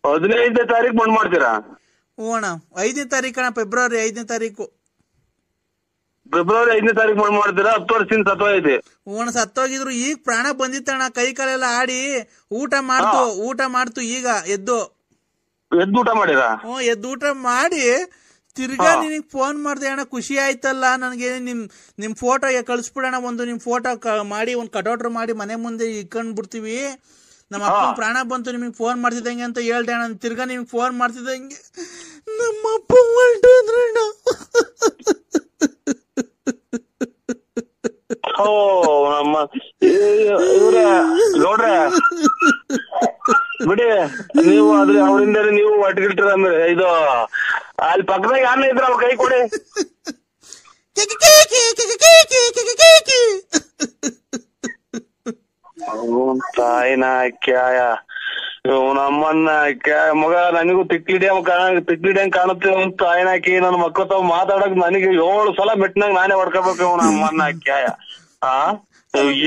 15ನೇ ತಾರೀಕು ಮಣ್ಣು ಮಾಡ್ತೀರಾ? ಹ್ಞೂ ಅಣ್ಣ, 5ನೇ ತಾರೀಕು ಅಣ್ಣ, ಫೆಬ್ರವರಿ 5ನೇ ತಾರೀಕು. ಫೆಬ್ರವರಿ 5ನೇ ತಾರೀಕು ಮಣ್ಣು ಮಾಡ್ತೀರಾ? 10 ವರ್ಷದಿಂದ ಸತ್ತೋಯ್ತಿ. ಹ್ಞೂ ಸತ್ತೋಗಿದ್ರು. ಈಗ ಪ್ರಾಣ ಬಂದಿತ್ತಣ್ಣ, ಕೈ ಕಾಲೆಲ್ಲ ಆಡಿ ಊಟ ಮಾಡ್ತು. ಈಗ ಎದ್ದು ಊಟ ಮಾಡಿರಾ? ಹ್ಞೂ, ಎದ್ದು ಊಟ ಮಾಡಿ ತಿರ್ಗಾ ನಿನಗ್ ಫೋನ್ ಮಾಡ್ದೆ ಅಣ್ಣ. ಖುಷಿ ಆಯ್ತಲ್ಲ ನನಗೆ. ನಿಮ್ ಫೋಟೋ ಕಳಿಸ್ಬಿಡೋಣ, ಒಂದು ನಿಮ್ ಫೋಟೋ ಮಾಡಿ ಒಂದು ಕಟೌಟ್ರ್ ಮಾಡಿ ಮನೆ ಮುಂದೆ ಇಕ್ಕೊಂಡ್ ಬಿಡ್ತೀವಿ. ನಮ್ಮ ಅಪ್ಪನ ಪ್ರಾಣ ಬಂತು, ನಿಮಗ್ ಫೋನ್ ಮಾಡ್ತಿದ್ದಂಗೆ ಅಂತ ಹೇಳ್ದೆ ಅಣ್ಣ. ತಿರ್ಗಾ ನಿಮ್ಗೆ ಫೋನ್ ಮಾಡ್ತಿದ್ದಂಗೆ ನಮ್ಮ ಅಪ್ಪ ಹೊರಟೋದ್ರಣ್ಣ. ನಮ್ಮ ಇವ್ರೆ ಗೌಡ್ರೆ, ಬಿಡಿ ನೀವು ಅದ್ರ ಅವರಿಂದ ನೀವು ಒಟ್ಟಿಗಿಟ್ರ ಅಂದ್ರೆ ಇದು ಅಲ್ಲಿ ಪಕ್ಕದಾಗ ಯಾರನ್ನ ಇದ್ರ ಅವ್ರ ಕೈ ಕೊಡಿ. ತಾಯಿನ ಕ್ಯಾಯ ನಮ್ಮನ್ನ ಮಗ ನನಗೂ ತಿಕ್ಲಿಡಿಯಂಗ್ ಕಾಣುತ್ತೆ. ತಾಯಿನ ಹಾಕಿ ನನ್ನ ಮಕ್ಕಳ ತಾವ್ ಮಾತಾಡಕ್ ನನಗೆ 7 ಸಲ ಮೆಟ್ನಾಗ ನಾನೇ ಹೊಡ್ಕೋಬೇಕು ನಮ್ಮನ್ನ ಕ್ಯಾಯ.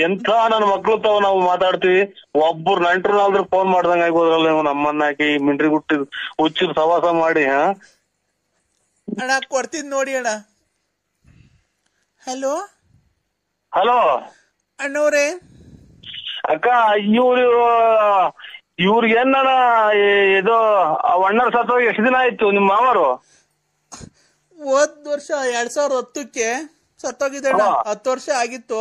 ಎಂತ ನನ್ನ ಮಕ್ಳು ತಾವ್ ನಾವು ಮಾತಾಡ್ತೀವಿ. ಒಬ್ಬರು ನಂಟ್ರನಾದ್ರೂ ಫೋನ್ ಮಾಡ್ದಂಗ ಆಗ್ಬೋದ್ರಲ್ಲ ನೀವು ನಮ್ಮನ್ನ ಹಾಕಿ ಮಿಂಟ್ರಿ ಹುಚ್ಚಿದ ಸವಾಸ ಮಾಡಿ. ಅಣ್ಣ ಕೊಡ್ತೀನಿ ನೋಡಿ ಅಣ್ಣ. ಹಲೋ ಹಲೋ ಅಣ್ಣವ್ರೆ. ಅಕ್ಕ ಇವ್ರಿಗೇನ ಇದು ಅಣ್ಣರ್ ಸತ್ತೋಗಿ ಎಷ್ಟು ದಿನ ಆಯ್ತು ನಿಮ್ಮ ಮಾವರು? ಹೋದ್ ವರ್ಷ 2010ಕ್ಕೆ ಸತ್ತೋಗಿದ್ದೆ ಅಣ್ಣ. 10 ವರ್ಷ ಆಗಿತ್ತು.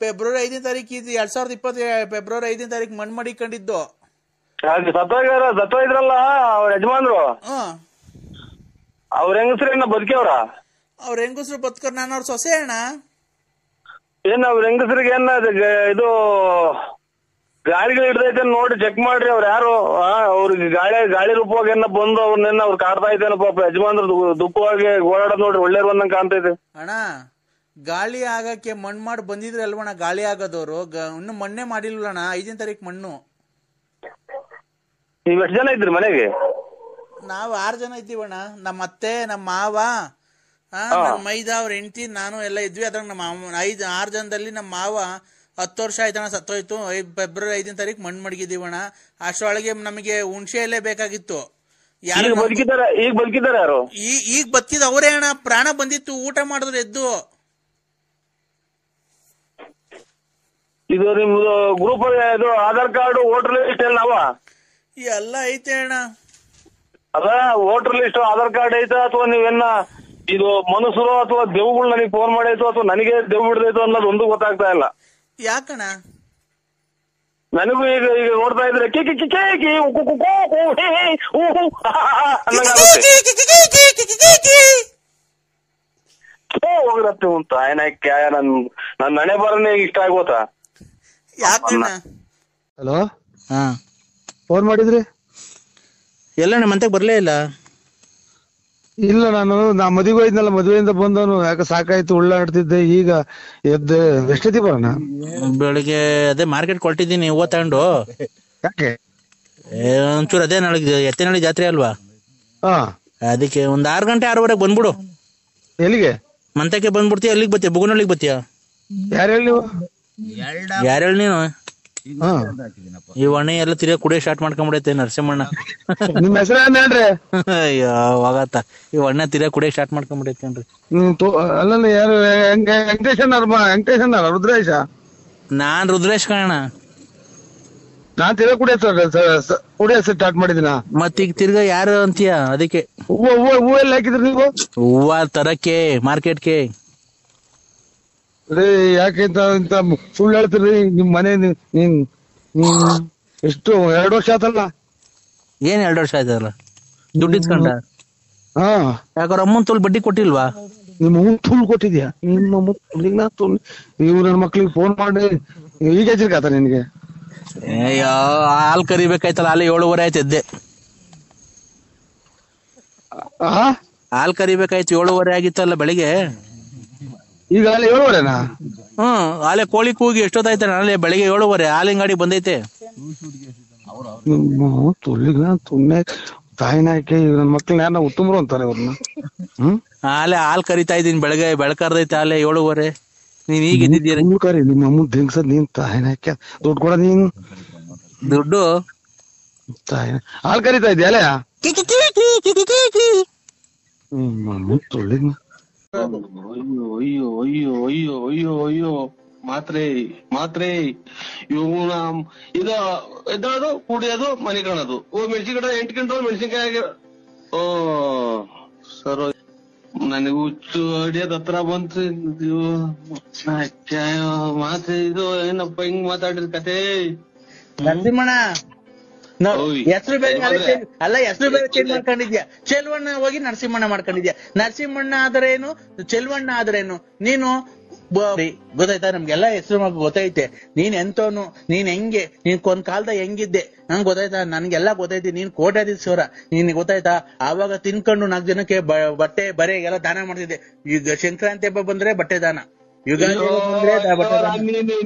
ಫೆಬ್ರವರಿ 5ನೇ ತಾರೀಕು 2020 ಫೆಬ್ರವರಿ 5ನೇ ತಾರೀಕು ಮಣ್ಣು ಮಾಡಿಕೊಂಡಿದ್ದು. ಸತ್ತೋಗಿದ್ರಲ್ಲ ಅವ್ರ ಯಜಮಾನ್ರು, ಅವ್ರ ಹೆಂಗಸ್ರೇನ ಬದುಕ್ಯವ್ರ? ಅವ್ರ ಹೆಂಗಸ್ರು ಬದುಕರ್. ನಾನು ಅವ್ರ ಸೊಸೆ ಅಣ್ಣ. ಏನ್ ಅವ್ರ ಹೆಂಗಸ್ರಿಗೆ ಏನ ಇದು ಗಾಳಿಗಳು ಹಿಡ್ದೈತೆ ನೋಡಿ ಚೆಕ್ ಮಾಡ್ರಿ. ಅವ್ರ ಯಾರು ಅವ್ರಿಗೆ ಗಾಳಿ ರೂಪವಾಗಿ ಏನ ಬಂದು ಅವ್ರನ್ನೆಲ್ಲ ಅವ್ರು ಕಾಡ್ತಾ ಇದ್ದೇನೆ ಪಾಪ. ಯಜಮಾನ್ರು ದುಃಖವಾಗಿ ಓಡಾಡೋದ್ ನೋಡ್ರಿ ಒಳ್ಳೆ ಬಂದಂಗ ಕಾಣ್ತೈತೆ ಅಣ್ಣ. ಗಾಳಿ ಆಗಕ್ಕೆ ಮಣ್ಣು ಮಾಡಿ ಬಂದಿದ್ರೆ ಅಲ್ವಣ್ಣ ಗಾಳಿ ಆಗೋದವ್ರು. ಇನ್ನು ಮಣ್ಣೆ ಮಾಡಿಲ್ವಣ್ಣ. 5ನೇ ತಾರೀಕು ಮಣ್ಣು. ನೀವ್ ಎಷ್ಟು ಜನ ಇದ್ರಿ ಮನೆಗೆ? ನಾವು 6 ಜನ ಇದ್ದೀವಣ್ಣ. ನಮ್ಮ ಅತ್ತೆ, ನಮ್ಮ ಮಾವ, ನಮ್ಮ ಮೈದ, ಅವ್ರ ಹೆಂಡತಿ, ನಾನು ಎಲ್ಲ ಇದ್ವಿ. ಅದ್ರಾಗ ನಮ್ಮ 6 ಜನದಲ್ಲಿ ನಮ್ಮ ಮಾವ 10 ವರ್ಷ ಆಯ್ತಣ್ಣ ಸತ್ತೋಯ್ತು. ಫೆಬ್ರವರಿ 5ನೇ ತಾರೀಕು ಮಣ್ಣು ಮಡಗಿದೀವಣ್ಣ. ಅಷ್ಟರೊಳಗೆ ನಮಗೆ ಹುಣಸೆ ಎಲೆ ಬೇಕಾಗಿತ್ತು. ಈಗ ಬದುಕಿದಾರೆ ಯಾರು? ಈಗ ಬದುಕಿದ ಅವರೇ ಅಣ್ಣ. ಪ್ರಾಣ ಬಂದಿತ್ತು. ಊಟ ಮಾಡಿದ್ರು ಎದ್ದು. ಇದು ನಿಮ್ದು ಗ್ರೂಪ್ ಇದು ಆಧಾರ್ ಕಾರ್ಡ್ ವೋಟರ್ ಲಿಸ್ಟ್ ಎಲ್ಲ ಎಲ್ಲ ಐತೆ ಅಣ್ಣ. ಅದ ವೋಟರ್ ಲಿಸ್ಟ್ ಆಧಾರ್ ಕಾರ್ಡ್ ಐತಾ ಅಥವಾ ನೀವೇನ ಇದು ಮನುಷ್ಯರು ಅಥವಾ ದೇವ್ಗಳು ನನಗೆ ಫೋನ್ ಮಾಡೈತು ಅಥವಾ ನನಗೆ ದೇವ್ ಬಿಡ್ದೈತು ಅನ್ನೋದು ಒಂದು ಗೊತ್ತಾಗ್ತಾ ಇಲ್ಲ. ಯಾಕಣ್ಣ? ನನಗೂ ಈಗ ನೋಡ್ತಾ ಇದ್ರೆ ಹೋಗಿರತ್ತೆ ಉಂಟ ಆಯ್ನಾಯ್ಕೆ. ನನ್ ನನೆ ಬರನೇ ಇಷ್ಟ ಆಗೋತಾ. ಯಾಕಣ್ಣ? ಹಲೋ, ಫೋನ್ ಮಾಡಿದ್ರಿ? ಎಲ್ಲ ಮಂತೆಗೆ ಬರ್ಲೇ ಇಲ್ಲ. ಇಲ್ಲ, ನಾ ಮದುವೆ ಹೋಯ್ನಲ್ಲ, ಮದುವೆಯಿಂದ ಬಂದವನು. ಯಾಕೆ ಸಾಕಾಯ್ತು, ಉಳ್ಳಾಡ್ತಿದ್ದೆ. ಈಗ ಎದ್ದು ಎಷ್ಟೊತ್ತಿ ಬರೋಣ? ಬೆಳಿಗ್ಗೆ ಅದೇ ಮಾರ್ಕೆಟ್ ಕೊಟ್ಟಿದ್ದೀನಿ ಹೂವ ತಗೊಂಡು. ಯಾಕೆ? ಒಂಚೂರು ಅದೇ ನಾಳೆ ಎತ್ತಿನಹಳ್ಳಿ ಜಾತ್ರೆ ಅಲ್ವಾ, ಅದಕ್ಕೆ ಒಂದ್ 6 ಗಂಟೆ 6:15 ಬಂದ್ಬಿಡು. ಎಲ್ಲಿಗೆ? ಮಂತಕ್ಕೆ ಬಂದ್ಬಿಡ್ತೀಯ? ಎಲ್ಲಿಗೆ ಬತ್ತೀಯ? ಬುಗುನಳ್ಳಿಗೆ ಬತ್ತೀಯ? ಯಾರು ಹೇಳಿ ನೀವು? ಯಾರು ಹೇಳಿ ನೀನು? ಈ ಒಣ ಎಲ್ಲ ತಿರ್ಗಾ ಕುಡಿಯೋ ಸ್ಟಾರ್ಟ್ ಮಾಡ್ಕೊಂಡ್ಬಿಡೈತೆ ನರಸಿಂಹಣ್ಣ. ನಿಮ್ ಹೆಸರು ಏನ್ರಿ? ಅಯ್ಯೋ ಹೋಗತ್ತ. ಈ ಒಣ್ಣ ತಿರ್ಗಾ ಕುಡಿಯೋ ಸ್ಟಾರ್ಟ್ ಮಾಡ್ಕೊಂಡ್ಬಿಡೈತೇನ್ರಿ. ಅಲ್ಲ ಯಾರು? ವೆಂಕಟೇಶನ್ ರುದ್ರೇಶ? ನಾನ್ ರುದ್ರೇಶ್ ಕಣ. ನಾನ್ ತಿರ್ಗಾ ಕುಡಿಯೋ ಸ್ಟಾರ್ಟ್ ಮಾಡಿದಿನ. ಮತ್ತೀಗ ತಿರ್ಗಾ ಯಾರು ಅಂತೀಯ? ಅದಕ್ಕೆ ಹೂವು ಎಲ್ಲ ಹಾಕಿದ್ರಿ ನೀವು? ಹೂವ ತರಕ್ಕೆ ಮಾರ್ಕೆಟ್ಗೆ. ಯಾಕೆ ಇಂತ ಸುಳ್ಳು ಹೇಳ್ತೀರಿ? ನಿಮ್ ಮನೆ ಎಷ್ಟು 2 ವರ್ಷ ಆತಲ್ಲ? ಏನ್ 2 ವರ್ಷ ಆಯ್ತಲ್ಲ? ದುಡ್ಡು ಇಸ್ಕೊಂಡ? ಯಾಕಂದ್ರೆ ಅಮ್ಮನ್ ತುಲ್ ಬಡ್ಡಿ ಕೊಟ್ಟಿಲ್ವಾ? ನಿಮ್ಮ ಅಮ್ಮನ್ ತುಲ್ ಕೊಟ್ಟಿದ್ಯಾ? ನಿಮ್ಮ ಇವ್ ನನ್ನ ಮಕ್ಳಿಗೆ ಫೋನ್ ಮಾಡಿ ಈಗ ಹೆಸರಿಗಾತ ನಿನ್ಗೆ? ಅಯ್ಯೋ ಹಾಲ್ ಕರಿಬೇಕಾಯ್ತಲ್ಲ, ಹಾಲು 7:15 ಆಯ್ತು ಎದ್ದೆ. ಹಾಲ್ ಕರಿಬೇಕಾಯ್ತು 7:15 ಆಗಿತ್ತಲ್ಲ ಬೆಳಿಗ್ಗೆ. ಈಗ ಅಲ್ಲಿ 7:15ನಾ? ಆಲೆ ಕೋಳಿ ಕೂಗಿ ಎಷ್ಟೊತ್ತಾಯ್ತ? ನಾಳೆ ಬೆಳಿಗ್ಗೆ 7:15 ಹಾಲಿನ ಗಾಡಿ ಬಂದೈತೆ. ತಾಯಿನ ನನ್ ಮಕ್ಳನ್ನ ಯಾರನ್ನ ಉತ್ತಮರು ಅಂತಾರೆ ಅವ್ರನ್ನ. ಆಲೆ ಹಾಲ್ ಕರಿತಾ ಇದೀನಿ ಬೆಳಗ್ಗೆ. ಬೆಳಕರ್ದೈತೆ ಆಲೆ 7:15. ನೀನ್ ಈಗ ಇದ್ದಿದ್ದೀರ? ಕರಿ ನಿಮ್ಮ ಅಮ್ಮ ದಿಂಗ್ಸದ್ ನೀನ್ ತಾಯಿನ ದುಡ್ಡು ಕೊಡ. ನೀನ್ ದುಡ್ಡು ತಾಯಿನ ಹಾಲ್ ಕರಿತಾ ಇದ್ಯಾ? ತುಳ್ಳಿಗ್ ಅಯ್ಯೋ ಅಯ್ಯೋ ಅಯ್ಯೋ ಅಯ್ಯೋ ಅಯ್ಯೋ ಮಾತ್ರೆ ಇವನ ಇದು ಎದ್ದೋದು ಕುಡಿಯೋದು ಮನೆ ಕಾಣೋದು. ಮೆಣಸಿನ್ಕಾಯಿ 8 ಕ್ವಿಂಟಲ್ ಮೆಣಸಿನ್ಕಾಯಿ. ಓ ಸರ್, ನನಗೆ ಹುಚ್ಚು ಅಡಿಯೋದ್ ಹತ್ರ ಬಂತು. ಮಾತ್ರೆ ಇದು ಏನಪ್ಪ ಹಿಂಗ್ ಮಾತಾಡಿದ ಕತೆ? ನರಸಿಂಹಣ್ಣ ಹೆಸರು ಬೇರೆ ಅಲ್ಲ, ಹೆಸರು ಬೇರೆ ಚೇಂಜ್ ಮಾಡ್ಕೊಂಡಿದ್ಯಾ. ಚೆಲ್ವಣ್ಣ ಹೋಗಿ ನರಸಿಂಹಣ್ಣ ಮಾಡ್ಕೊಂಡಿದ್ಯಾ. ನರಸಿಂಹಣ್ಣ ಆದರೇನು, ಚೆಲ್ವಣ್ಣ ಆದರೇನು? ನೀನು ಗೊತ್ತಾಯ್ತಾ? ನಮ್ಗೆಲ್ಲ ಹೆಸರು ಮಗ ಗೊತ್ತೈತೆ. ನೀನ್ ಎಂತವನು, ನೀನ್ ಹೆಂಗೆ, ನೀನ್ ಒಂದ್ ಕಾಲದಾಗ ಹೆಂಗಿದ್ದೆ ನಂಗೆ ಗೊತ್ತಾಯ್ತಾ? ನನ್ಗೆಲ್ಲ ಗೊತ್ತೈತಿ. ನೀನ್ ಕೋಟ್ಯಾಧೀಶ್ವರ, ನೀನ್ ಗೊತ್ತಾಯ್ತಾ? ಆವಾಗ ತಿನ್ಕೊಂಡು 4 ಜನಕ್ಕೆ ಬಟ್ಟೆ ಬರೆ ಎಲ್ಲ ದಾನ ಮಾಡ್ತಿದ್ದೆ. ಈಗ ಸಂಕ್ರಾಂತಿ ಹಬ್ಬ ಬಂದ್ರೆ ಬಟ್ಟೆ ದಾನ, ಯುಗಾದಿ ಬಂದ್ರೆ ಬಟ್ಟೆ ದಾನ.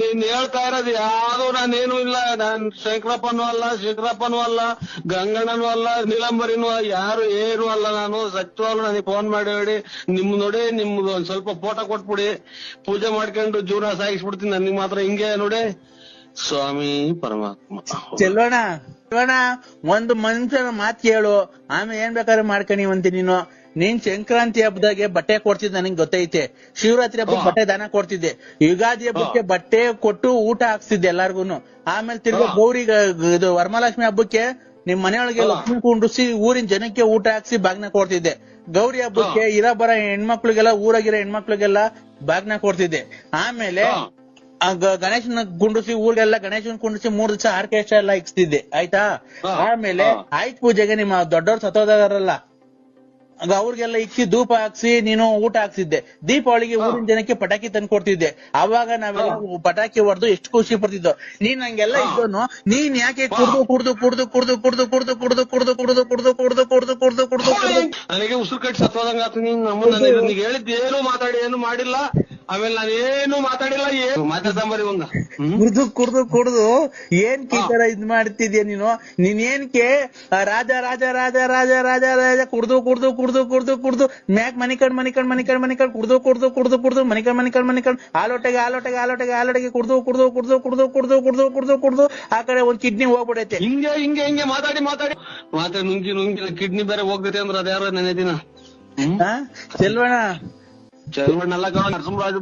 ನೀನ್ ಹೇಳ್ತಾ ಇರೋದು ಯಾವ್ದು ನಾನೇನು ಇಲ್ಲ. ನಾನ್ ಶಂಕರಪ್ಪನೂ ಅಲ್ಲ, ಶಂಕರಪ್ಪನೂ ಅಲ್ಲ, ಗಂಗಣ್ಣನೂ ಅಲ್ಲ, ನೀಲಂಬರಿನೂ ಯಾರು ಏನು ಅಲ್ಲ. ನಾನು ಸತ್ಯವಾಗ್ಲು ನನಗೆ ಫೋನ್ ಮಾಡಿ ಹೇಳಿ ನೋಡಿ ನಿಮ್ದು ಒಂದ್ ಸ್ವಲ್ಪ ಫೋಟೋ ಕೊಟ್ಬಿಡಿ, ಪೂಜೆ ಮಾಡ್ಕೊಂಡು ಜೀವನ ಸಾಗಿಸ್ಬಿಡ್ತೀನಿ. ನನಗೆ ಮಾತ್ರ ಹಿಂಗೆ ನೋಡಿ ಸ್ವಾಮಿ ಪರಮಾತ್ಮ. ಚೆಲ್ವಣ ಒಂದು ಮನುಷ್ಯನ ಮಾತ್ ಕೇಳು, ಆಮೇಲೆ ಏನ್ ಬೇಕಾದ್ರೆ ಮಾಡ್ಕೊಂಡಿವಂತೆ ನೀನು. ನೀನ್ ಸಂಕ್ರಾಂತಿ ಹಬ್ಬದಾಗೆ ಬಟ್ಟೆ ಕೊಡ್ತಿದ್ದೆ ನನಗೆ ಗೊತ್ತೈತೆ. ಶಿವರಾತ್ರಿ ಹಬ್ಬಕ್ಕೆ ಬಟ್ಟೆ ದಾನ ಕೊಡ್ತಿದ್ದೆ. ಯುಗಾದಿ ಹಬ್ಬಕ್ಕೆ ಬಟ್ಟೆ ಕೊಟ್ಟು ಊಟ ಹಾಕ್ತಿದ್ದೆ ಎಲ್ಲಾರ್ಗುನು. ಆಮೇಲೆ ತಿರ್ಗಾ ಗೌರಿಗೆ ಇದು ವರಮಹಾಲಕ್ಷ್ಮಿ ಹಬ್ಬಕ್ಕೆ ನಿಮ್ ಮನೆಯೊಳಗೆ ಲಕ್ಷ್ಮಿ ಕುಂಡ್ರಿಸಿ ಊರಿನ ಜನಕ್ಕೆ ಊಟ ಹಾಕ್ಸಿ ಬಾಗ್ನ ಕೊಡ್ತಿದ್ದೆ. ಗೌರಿ ಹಬ್ಬಕ್ಕೆ ಬರ ಹೆಣ್ಮಕ್ಳಿಗೆಲ್ಲ, ಊರಾಗಿರೋ ಹೆಣ್ಮಕ್ಳಿಗೆಲ್ಲ ಬಾಗ್ನ ಕೊಡ್ತಿದ್ದೆ. ಆಮೇಲೆ ಗಣೇಶನ ಕುಂಡ್ರಿಸಿ ಊರಿಗೆಲ್ಲ ಗಣೇಶನ್ ಕುಂಡ್ರಿಸಿ 3 ದಿವಸ ಆರ್ಕೆಸ್ಟ್ರಾ ಎಲ್ಲ ಇಕ್ಸ್ತಿದ್ದೆ. ಆಯ್ತಾ? ಆಮೇಲೆ ಆಯ್ತು ಪೂಜೆಗೆ ನಿಮ್ಮ ದೊಡ್ಡವ್ರು ಸತ್ತೋದಾರಲ್ಲ ಅವ್ರಿಗೆಲ್ಲ ಇಕ್ಕಿ ಧೂಪ ಹಾಕ್ಸಿ ನೀನು ಊಟ ಹಾಕ್ಸಿದ್ದೆ. ದೀಪಾವಳಿಗೆ ಊರಿನ ಜನಕ್ಕೆ ಪಟಾಕಿ ತಂದು ಕೊಡ್ತಿದ್ದೆ. ಅವಾಗ ನಾವೆಲ್ಲ ಪಟಾಕಿ ಹೊಡೆದು ಎಷ್ಟು ಖುಷಿ ಪಡ್ತಿದ್ದೋ. ನೀನ್ ನಂಗೆಲ್ಲ ಇದ್ದೋನು, ನೀನ್ ಯಾಕೆ ನನಗೆ ಉಸಿರು ಕಟ್ಟಿ ಸತ್ತೋದಂಗ ಆತು. ನೀನ್ ನಮ್ಮನ್ನ ಹೇಳಿದ್ದು ಏನು ಮಾತಾಡಿ ಏನು ಮಾಡಿಲ್ಲ. ಆಮೇಲೆ ನಾನೇನು ಮಾತಾಡಿಲ್ಲ, ಏನು ಮಾತಾಡ್ಸಂಬರಿ ಒಂದ ಕುಡ್ದು ಏನ್ ಈ ತರ ಇದ್ ಮಾಡ್ತಿದ್ಯಾ ನೀನು? ನೀನೇನ್ಕೆ ರಾಜ ರಾಜ ರಾಜ ರಾಜ ರಾಜ ರಾಜ ಕುಡ್ದು ಮ್ಯಾಕ್ ಮನಿಕಂಡ್ ಕುಡ್ದು ಮನಿಕಂಡ್ ಆಲೋಟೆಗೆ ಕುಡ್ದು ಆ ಕಡೆ ಒಂದ್ ಕಿಡ್ನಿ ಹೋಗ್ಬಿಡೈತೆ. ಹಿಂಗೆ ಮಾತಾಡಿ ನುಂಗಿ ಕಿಡ್ನಿ ಬೇರೆ ಹೋಗ್ತೈತೆ ಅಂದ್ರೆ ಅದ್ಯಾರೋ ನೆನೆ ದಿನ ಚೆಲ್ವಣ ಅಲ್ಲ ನರಸಿಂಹರಾಜು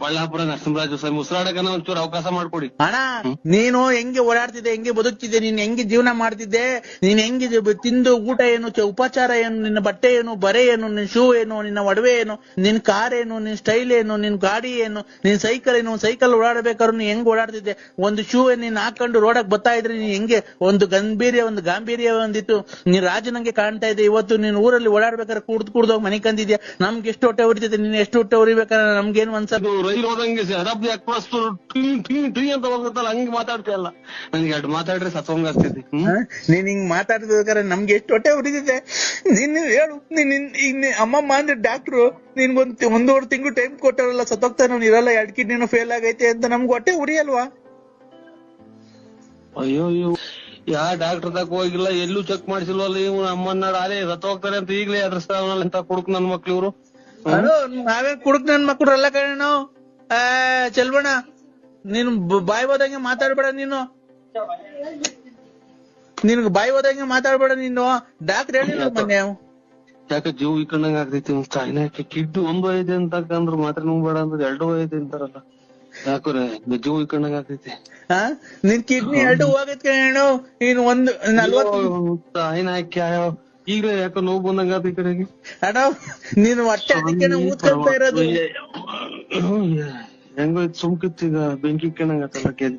ಬಳ್ಳಾಪುರ ನರಸಿಂಹರಾಜು ಉಸಿರಾಡಕನ ಒಂಚೂರು ಅವಕಾಶ ಮಾಡ್ಕೊಡಿ ಅಣ್ಣ. ನೀನು ಹೆಂಗೆ ಓಡಾಡ್ತಿದ್ದೆ, ಹೆಂಗೆ ಬದುಕ್ತಿದ್ದೆ, ನೀನ್ ಹೆಂಗೆ ಜೀವನ ಮಾಡ್ತಿದ್ದೆ, ನೀನ್ ಹೆಂಗೆ ತಿಂದು ಊಟ ಏನು, ಉಪಚಾರ ಏನು, ನಿನ್ನ ಬಟ್ಟೆ ಏನು, ಬರೆ ಏನು, ನಿನ್ ಶೂ ಏನು, ನಿನ್ನ ಒಡವೆ ಏನು, ನಿನ್ ಕಾರ್ ಏನು, ನಿನ್ ಸ್ಟೈಲ್ ಏನು, ನಿನ್ ಗಾಡಿ ಏನು, ನಿನ್ ಸೈಕಲ್ ಏನು, ಸೈಕಲ್ ಓಡಾಡ್ಬೇಕಾದ್ರು ನೀನ್ ಹೆಂಗ್ ಓಡಾಡ್ತಿದ್ದೆ, ಒಂದು ಶೂ ನೀನ್ ಹಾಕೊಂಡು ರೋಡಕ್ ಬರ್ತಾ ಇದ್ರೆ ನೀನ್ ಹೆಂಗೆ ಒಂದು ಗಾಂಭೀರ್ಯ ಒಂದಿತ್ತು, ನೀನ್ ರಾಜನಂಗೆ ಕಾಣ್ತಾ ಇದ್ದೆ. ಇವತ್ತು ನೀನ್ ಊರಲ್ಲಿ ಓಡಾಡ್ಬೇಕಾದ್ರೆ ಕುಡ್ದೋಗಿ ಮನೆ ಕಂದಿದ್ಯಾ. ನಮ್ಗೆ ಎಷ್ಟು ಹೊಟ್ಟೆ ಉರಿತಿದ್ದೆ, ನೀನ್ ಎಷ್ಟು ಹೊಟ್ಟೆ ಉರಿಬೇಕಾದ್ರೆ ನಮ್ಗೇನು ಅನ್ಸದು. ರೈಲ್ ಹೋದಂಗೆ ಅರಬ್ದಿ ಎಕ್ಸ್ಪ್ರೆಸ್ ಟೀ ಅಂತ ಹೋಗುತ್ತಲ್ಲ ಹಂಗೆ ಮಾತಾಡ್ತೀಯಲ್ಲ. ನನ್ಗೆ ಎರಡು ಮಾತಾಡ್ರೆ ಸತ್ವಂಗ ಆಗ್ತಿದ್ದೆ. ನೀನ್ ಹಿಂಗ್ ಮಾತಾಡ್ಬೇಕಾದ್ರೆ ನಮ್ಗೆ ಎಷ್ಟು ಹೊಟ್ಟೆ ಉರಿತಿದ್ದೆ. ನೀನ್ ಹೇಳು, ನೀನ್ ಅಮ್ಮಮ್ಮ ಅಂದ್ರೆ ಡಾಕ್ಟ್ರು ನಿನ್ಗೊಂದ್ 1.5 ತಿಂಗಳು ಟೈಮ್ ಕೊಟ್ಟಾರಲ್ಲ, ಸತ್ತೋಗ್ತಾನ ಇರಲ್ಲ, 2 ಕಿಡ್ನಿನೂ ಫೇಲ್ ಆಗೈತೆ ಅಂತ ನಮ್ಗೆ ಹೊಟ್ಟೆ ಉರಿಯಲ್ವಾ? ಅಯ್ಯೋ ಯಾ ಡಾಕ್ಟರ್ ತಕ ಹೋಗಿಲ್ಲ, ಎಲ್ಲೂ ಚೆಕ್ ಮಾಡಿಸಿಲ್ವಲ್ಲ. ಇವ್ ಅಮ್ಮನ್ನ ಅದೇ ಸತ್ತೋಗ್ತಾರೆ ಅಂತ ಈಗಲೇ ಅದ್ರಸ್ತಾವಲ್ಲ ಅಂತ ಕುಡುಕ್ ನನ್ ಮಕ್ಳು ಇವ್ರು. ನಾವೇ ಕುಡುಕ್ ನನ್ ಮಕ್ಳು ಎಲ್ಲ ಕಣ ನಾವು. ಚೆಲ್ವಣ ನೀನು ಬಾಯಿ ಹೋದಂಗೆ ಮಾತಾಡ್ಬೇಡ. ನಿನ್ಗೆ ಬಾಯಿ ಹೋದಂಗೆ ಮಾತಾಡ್ಬೇಡ ನೀನು. ಡಾಕ್ಟರ್ ಹೇಳಿಲ್ಲ ಮೊನ್ನೆ. ಯಾಕೆ ಜೀವ ಇಕ್ಕಂಡಂಗ ಆಗ್ತೈತಿ. ಚಾಯ್ನಾಕ್ಕೆ ಕಿಡ್ನಿ 1 ಐತೆ ಅಂತಂದ್ರ ಮಾತ್ರ ನುಂಗ್ಬೇಡ ಅಂದ್ರೆ 2 ಐತೆ ಅಂತಾರಲ್ಲ. ಯಾಕ್ರೆ ಜೀವ ಇಕ್ಕಂಡಂಗ ಆಗ್ತೈತಿ. ನಿನ್ ಕಿಡ್ನಿ 2 ಹೋಗೈತೆ ಕಣ. ನೀನ್ 40 ಚಾಯ್ನಾಕ್ಕೆ ಈಗಲೇ ಯಾಕೋ ನೋವು ಬಂದಂಗ ಆತ ಈ ಕಡೆಗೆ. ಅಣ್ಣ ನೀನು ಹೊಟ್ಟೆ ಅದಕ್ಕೆ ಊದ್ಕೊಂತ ಇರೋದು. ಹೆಂಗೋ ಸುಮ್ಕಿತ್ತು ಈಗ ಬೆಂಕಿ ಇಕ್ಕಂಡಂಗತ್ತಲ್ಲ ಕೇಳಿ.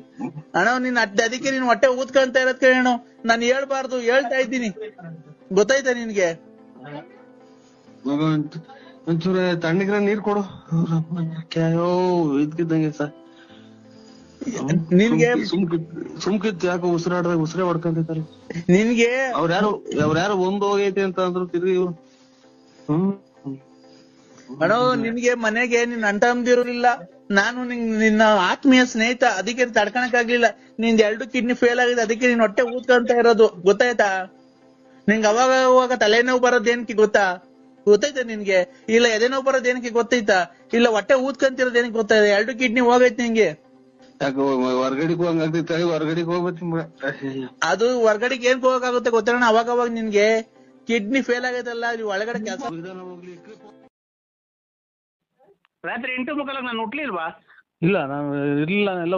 ಅಣ್ಣ ನೀನ್ ಅದಕ್ಕೆ ನೀನ್ ಹೊಟ್ಟೆ ಊದ್ಕೊಂತ ಇರೋದ್ ಕೇಳೋಣ. ನಾನು ಹೇಳ್ಬಾರ್ದು, ಹೇಳ್ತಾ ಇದ್ದೀನಿ. ಗೊತ್ತಾಯ್ತಾ ನಿನ್ಗೆ? ಒಂಚೂರು ತಣ್ಣಗಿರ ನೀರ್ ಕೊಡು. ಕ್ಯಾಯೋ ಇದ್ಕಿದ್ದಂಗೆ ಸರ್ ನಿನ್ಗೆ ಸುಮ್ಕಿತ್ತು. ಯಾಕೋ ಉಸಿರೇ ಹೊಡ್ಕೊಂತಿದ್ದಾರೆ ನಿನ್ಗೆ. ಅವ್ರ್ಯಾರು ಒಂದು ಹೋಗೈತೆ ಅಂತ ಅಂದ್ರು ತಿರ್ಗಿ ಇವ್ರು. ಅಣ್ಣ ನಿನ್ಗೆ ಮನೆಗೆ ನಿನ್ ಅಂಟಂದಿರಲಿಲ್ಲ. ನಾನು ನಿನ್ನ ಆತ್ಮೀಯ ಸ್ನೇಹಿತ, ಅದಕ್ಕೆ ತಡ್ಕಣಕ್ ಆಗ್ಲಿಲ್ಲ. ನಿಂದ್ 2 ಕಿಡ್ನಿ ಫೇಲ್ ಆಗಿದೆ, ಅದಕ್ಕೆ ನೀನ್ ಹೊಟ್ಟೆ ಊದ್ಕೊಂತ ಇರೋದು. ಗೊತ್ತಾಯ್ತಾ? ನಿನ್ಗೆ ಅವಾಗ ತಲೆನೋವು ಬರೋದೇನಕ್ಕೆ ಗೊತ್ತಾಯ್ತಾ ನಿನ್ಗೆ? ಇಲ್ಲ ಎದೆನೋವು ಬರೋದೇನಕ್ಕೆ ಗೊತ್ತೈತಾ? ಇಲ್ಲ ಹೊಟ್ಟೆ ಊದ್ಕೊಂತಿರೋದ್ ಏನಕ್ಕೆ ಗೊತ್ತಾಯ್ತಾ? 2 ಕಿಡ್ನಿ ಹೋಗೈತೆ ನಿಂಗೆ. ಯಾಕೋ ಹೊರ್ಗಡೆಗೆ ಹೋಗಂಗಾಗ್ತೈತೆ. ಹೊರ್ಗಡೆಗೆ ಹೋಗ್ಬೇಕು. ಅದು ಹೊರ್ಗಡೆಗೆ ಏನ್ ಹೋಗಕ್ಕಾಗುತ್ತೆ ಗೊತ್ತಣ್ಣ? ಅವಾಗ ನಿನ್ಗೆ ಕಿಡ್ನಿ ಫೇಲ್ ಆಗೈತಲ್ಲ, ನೀವು ಒಳಗಡೆ ಕೆಲಸ. ರಾತ್ರಿ 8:45 ನಾನು ಹುಟ್ಲಿಲ್ವಾ? ಇಲ್ಲ ನಾನು ಇರ್ಲಿಲ್ಲ. ಎಲ್ಲ